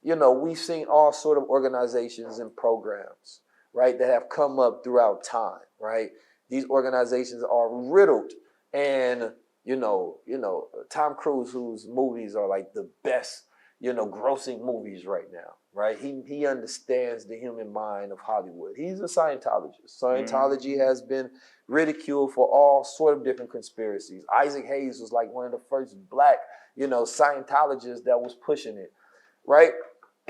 You know, we've seen all sort of organizations and programs, right, that have come up throughout time, right? These organizations are riddled, and you know, Tom Cruise, whose movies are like the best, you know, grossing movies right now, right? He understands the human mind of Hollywood. He's a Scientologist. Scientology has been ridiculed for all sort of different conspiracies. Isaac Hayes was like one of the first black, you know, Scientologists that was pushing it, right?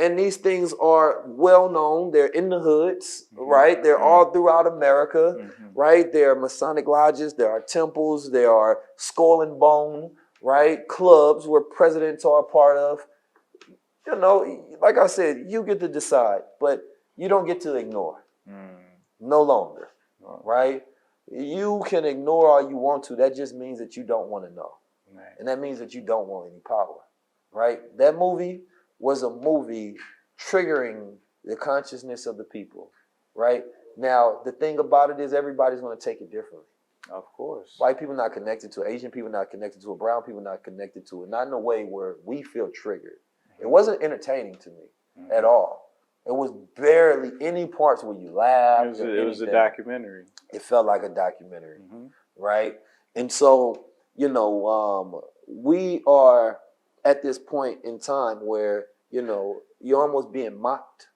And these things are well known. They're in the hoods, right? They're all throughout America, right? There are Masonic lodges, there are temples, there are skull and bone, right? Clubs where presidents are a part of. You know, like I said, you get to decide, but you don't get to ignore. No longer, right? You can ignore all you want to. That just means that you don't want to know. And that means that you don't want any power, right? That movie was a movie triggering the consciousness of the people, right? Now, the thing about it is everybody's going to take it differently. Of course. White people not connected to it. Asian people not connected to it. Brown people not connected to it. Not in a way where we feel triggered. It wasn't entertaining to me at all. It was barely any parts where you laughed. It was a documentary. It felt like a documentary, right? And so, you know, we are at this point in time where, you know, you're almost being mocked,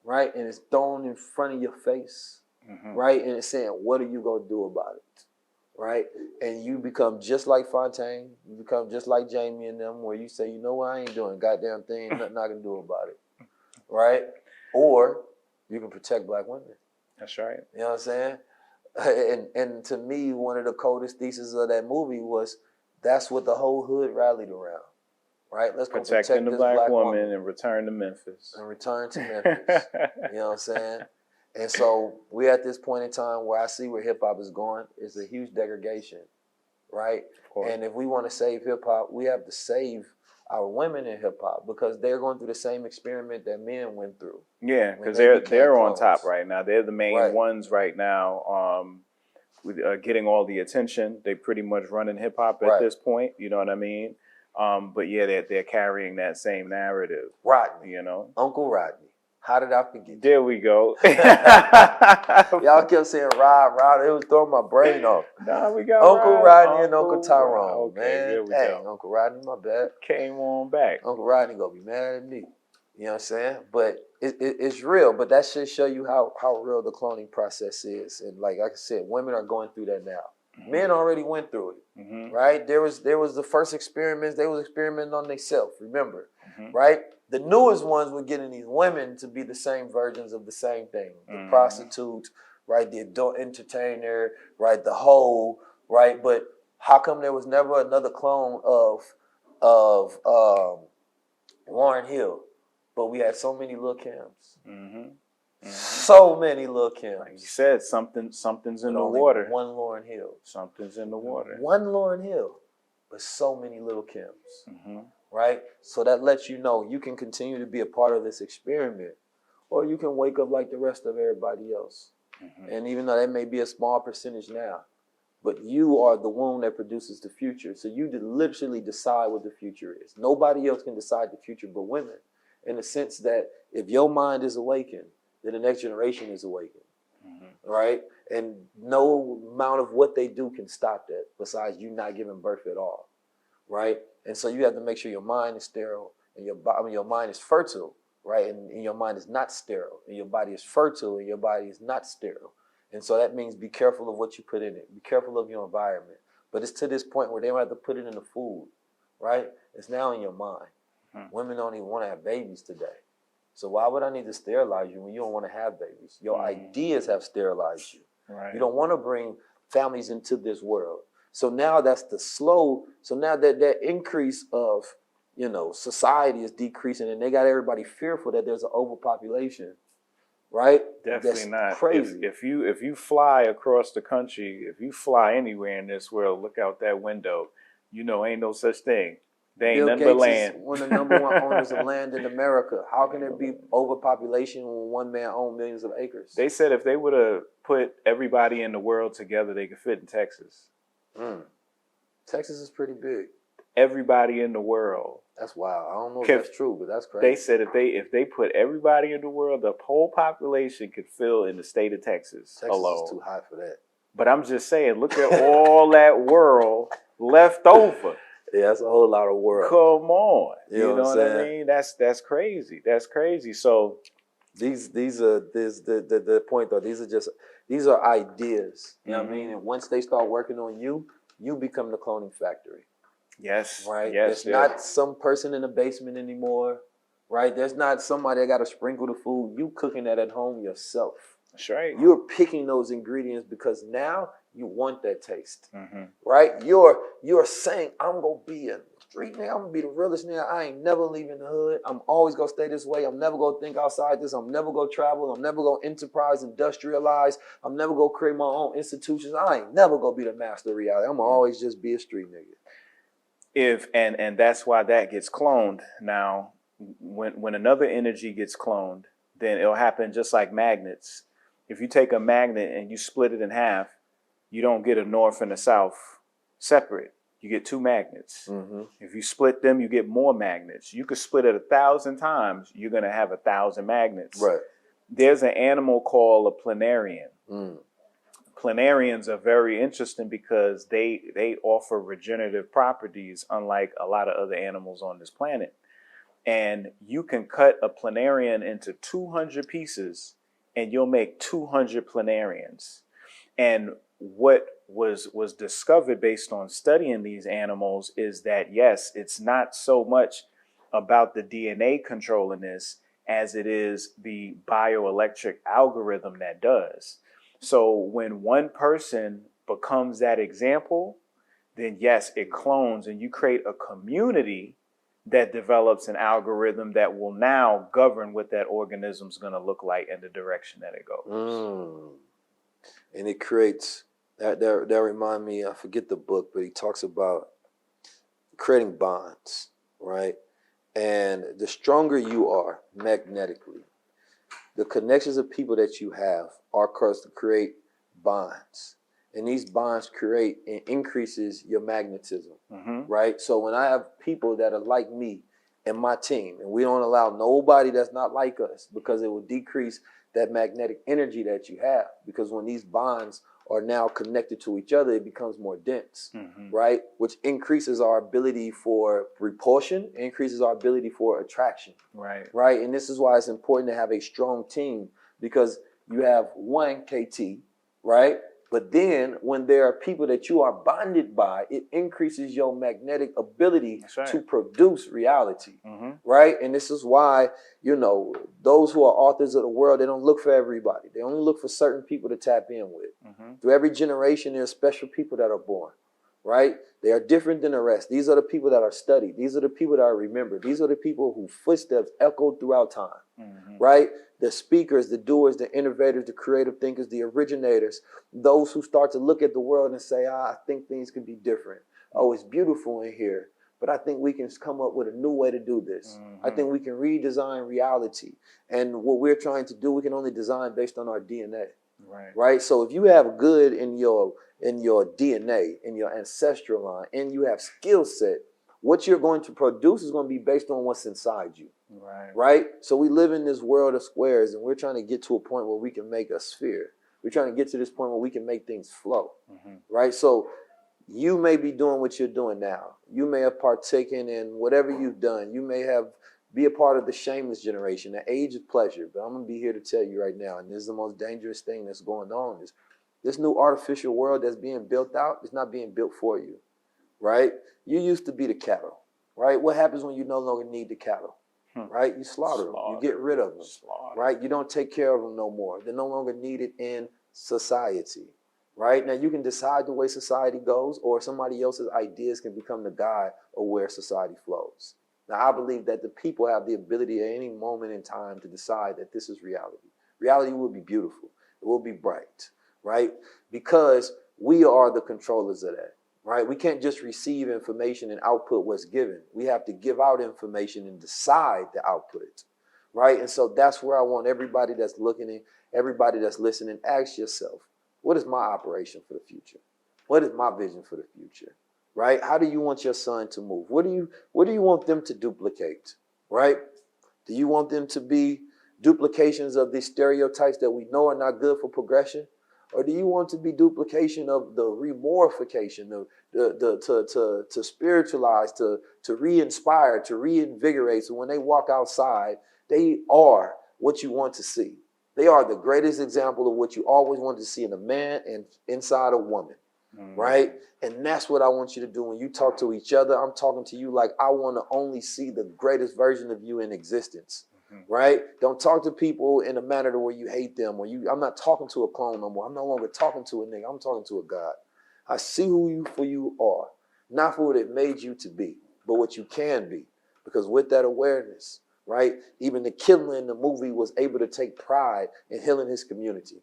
right? And it's thrown in front of your face, right? And it's saying, what are you going to do about it, right? And you become just like Fontaine. You become just like Jamie and them, where you say, you know what, I ain't doing a goddamn thing. Nothing I can do about it, right? Or you can protect black women. That's right. You know what I'm saying? And to me, one of the coldest theses of that movie was that's what the whole hood rallied around, right? Let's go protect Protecting the this black woman and return to Memphis. And return to Memphis. You know what I'm saying? And so we're at this point in time where I see where hip hop is going. It's a huge degradation, right? And if we want to save hip hop, we have to save our women in hip hop because they're going through the same experiment that men went through. Yeah, because they're on top right now. They're the main ones right now, with getting all the attention. They pretty much running hip hop at this point. You know what I mean? But yeah, they're carrying that same narrative. Rodney, you know, Uncle Rodney. How did I forget? There we go. Y'all kept saying Rod. It was throwing my brain off. Nah, we got Uncle Rodney and Uncle Tyrone. Okay, man, there we dang, go. Uncle Rodney, my bad. Came on back. Uncle Rodney gonna be mad at me. You know what I'm saying? But it's real. But that should show you how real the cloning process is. And like I said, women are going through that now. Men already went through it, right? There was the first experiments. They was experimenting on themselves. Remember, right? The newest ones were getting these women to be the same versions of the same thing. The prostitute, right? The adult entertainer, right? The hoe, right? But how come there was never another clone of Lauryn Hill? But we had so many Lil Kims. So many Lil Kims. Like you said, something's in the water. One Lauryn Hill. Something's in the water. One Lauryn Hill, but so many Little Kims. Right? So that lets you know you can continue to be a part of this experiment, or you can wake up like the rest of everybody else. And even though that may be a small percentage now, but you are the womb that produces the future. So you literally decide what the future is. Nobody else can decide the future but women, in the sense that if your mind is awakened, then the next generation is awakened. Right? And no amount of what they do can stop that, besides you not giving birth at all. Right? And so you have to make sure your mind is sterile and your mind is fertile, right? And your mind is not sterile, and your body is fertile and your body is not sterile. And so that means be careful of what you put in it. Be careful of your environment. But it's to this point where they don't have to put it in the food, right? It's now in your mind. Women don't even want to have babies today. So why would I need to sterilize you when you don't want to have babies? Your ideas have sterilized you. Right. You don't want to bring families into this world. So now that's so now that increase of, you know, society is decreasing, and they got everybody fearful that there's an overpopulation, right? Definitely that's not. Crazy. If you fly across the country, if you fly anywhere in this world, look out that window, you know, ain't no such thing. They ain't nothing but land. Is one of the number one owners of land in America. How can there be overpopulation when one man owns millions of acres? They said if they would have put everybody in the world together, they could fit in Texas. Texas is pretty big. Everybody in the world. That's wild. I don't know if that's true, but that's crazy. They said if they put everybody in the world, the whole population could fill in the state of Texas alone. Texas is too high for that. But I'm just saying, look at all that world left over. Yeah, that's a whole lot of world. Come on. You know what I mean? That's crazy. That's crazy. So these are the point though. These are ideas. You know what I mean? And once they start working on you, you become the cloning factory. Yes. Right? Yes. It's not some person in the basement anymore. Right? There's not somebody that got to sprinkle the food. You cooking that at home yourself. That's right. You're picking those ingredients because now you want that taste. Right? You're saying, I'm gonna be a street nigga, I'm gonna be the realest nigga. I ain't never leaving the hood. I'm always gonna stay this way. I'm never gonna think outside this. I'm never gonna travel. I'm never gonna enterprise, industrialize. I'm never gonna create my own institutions. I ain't never gonna be the master of reality. I'm gonna always just be a street nigga. And that's why that gets cloned. Now, when another energy gets cloned, then it'll happen just like magnets. If you take a magnet and you split it in half, you don't get a north and a south separate. You get two magnets. If you split them, you get more magnets. You could split it 1,000 times, you're going to have 1,000 magnets. Right. There's an animal called a planarian. Planarians are very interesting because they offer regenerative properties, unlike a lot of other animals on this planet. And you can cut a planarian into 200 pieces and you'll make 200 planarians. And what was discovered based on studying these animals is that, yes, it's not so much about the DNA controlling this as it is the bioelectric algorithm that does. So when one person becomes that example, then yes, it clones and you create a community that develops an algorithm that will now govern what that organism's going to look like and the direction that it goes. And it creates, that remind me, I forget the book, but he talks about creating bonds, right? And the stronger you are magnetically, the connections of people that you have are caused to create bonds. And these bonds create and increases your magnetism, right? So when I have people that are like me and my team, and we don't allow nobody that's not like us, because it will decrease that magnetic energy that you have. Because when these bonds are now connected to each other, it becomes more dense, right? Which increases our ability for repulsion, increases our ability for attraction, right? And this is why it's important to have a strong team, because you have one KT, right? But then when there are people that you are bonded by, it increases your magnetic ability to produce reality, right? And this is why, you know, those who are authors of the world, they don't look for everybody. They only look for certain people to tap in with. Through every generation, there are special people that are born, right? They are different than the rest. These are the people that are studied. These are the people that are remembered. These are the people whose footsteps echoed throughout time, right? The speakers, the doers, the innovators, the creative thinkers, the originators, those who start to look at the world and say, I think things could be different. Oh, it's beautiful in here, but I think we can come up with a new way to do this. I think we can redesign reality. And what we're trying to do, we can only design based on our DNA, right? So if you have good in your DNA, in your ancestral line, and you have skill set, what you're going to produce is going to be based on what's inside you. Right? So we live in this world of squares, and we're trying to get to a point where we can make a sphere. We're trying to get to this point where we can make things flow. Right? So you may be doing what you're doing now. You may have partaken in whatever you've done. You may have be a part of the shameless generation, the age of pleasure. But I'm going to be here to tell you right now, and this is the most dangerous thing that's going on, is this new artificial world that's being built out is not being built for you. Right? You used to be the cattle. Right? What happens when you no longer need the cattle? Right? You slaughter them. You get rid of them. Right? You don't take care of them no more. They're no longer needed in society. Right? Now, you can decide the way society goes, or somebody else's ideas can become the guide of where society flows. Now, I believe that the people have the ability at any moment in time to decide that this is reality. Reality will be beautiful. It will be bright. Right? Because we are the controllers of that. Right? We can't just receive information and output what's given. We have to give out information and decide the output. Right? And so that's where I want everybody that's looking in, everybody that's listening, ask yourself, what is my operation for the future? What is my vision for the future? Right? How do you want your son to move? What do you want them to duplicate? Right? Do you want them to be duplications of these stereotypes that we know are not good for progression? Or do you want to be duplication of the remorphication, to spiritualize, to re-inspire, to reinvigorate, so when they walk outside, they are what you want to see. They are the greatest example of what you always wanted to see in a man and inside a woman, right? And that's what I want you to do when you talk to each other. I'm talking to you like I want to only see the greatest version of you in existence. Right? Don't talk to people in a manner to where you hate them, or I'm not talking to a clone no more. I'm no longer talking to a nigga. I'm talking to a God. I see who you are, not for what it made you to be, but what you can be. Because with that awareness, right, even the killer in the movie was able to take pride in healing his community.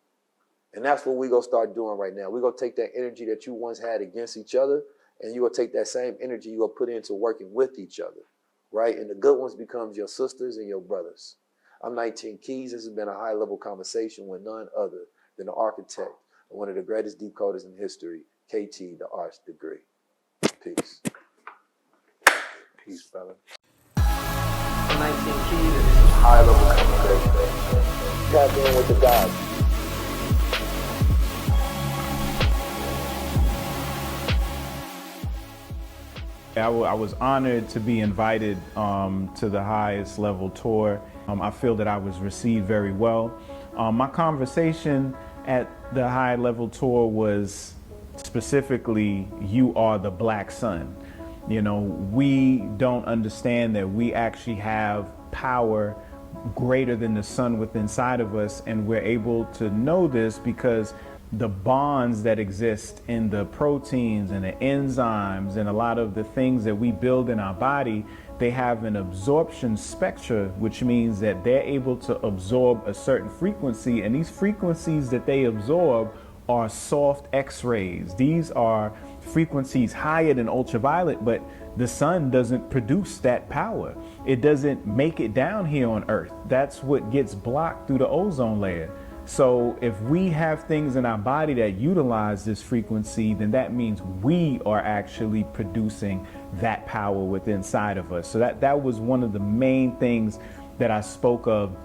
And that's what we're going to start doing right now. We're going to take that energy that you once had against each other, and you're going to take that same energy you're going to put into working with each other. Right? And the good ones becomes your sisters and your brothers. I'm 19 Keys. This has been a high-level conversation with none other than the architect and one of the greatest decoders in history, KT, the arts degree. Peace. Peace, brother. I'm 19 Keys, and this is high-level conversation. Tap in with the gods. I was honored to be invited to the highest level tour. I feel that I was received very well. My conversation at the high level tour was specifically, you are the black sun. You know, we don't understand that we actually have power greater than the sun within inside of us, and we're able to know this because the bonds that exist in the proteins and the enzymes and a lot of the things that we build in our body, they have an absorption spectrum, which means that they're able to absorb a certain frequency, and these frequencies that they absorb are soft X-rays. These are frequencies higher than ultraviolet, but the sun doesn't produce that power. It doesn't make it down here on Earth. That's what gets blocked through the ozone layer. So if we have things in our body that utilize this frequency, then that means we are actually producing that power within inside of us. So that was one of the main things that I spoke of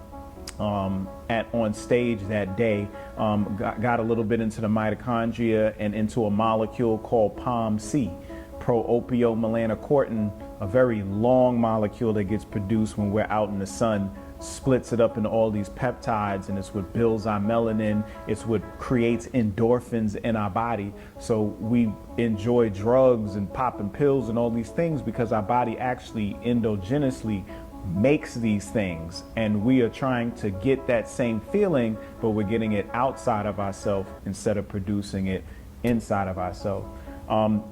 on stage that day. Got a little bit into the mitochondria and into a molecule called POMC, pro-opiomelanocortin, a very long molecule that gets produced when we're out in the sun, splits it up into all these peptides, and it's what builds our melanin. It's what creates endorphins in our body. So we enjoy drugs and popping pills and all these things because our body actually endogenously makes these things, and we are trying to get that same feeling, but we're getting it outside of ourselves instead of producing it inside of ourselves.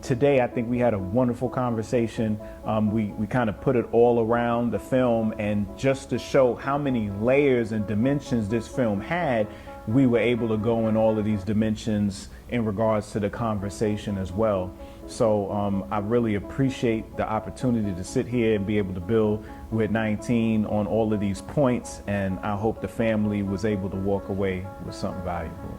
Today, I think we had a wonderful conversation. We kind of put it all around the film, and just to show how many layers and dimensions this film had, we were able to go in all of these dimensions in regards to the conversation as well. So I really appreciate the opportunity to sit here and be able to build with 19 on all of these points, and I hope the family was able to walk away with something valuable.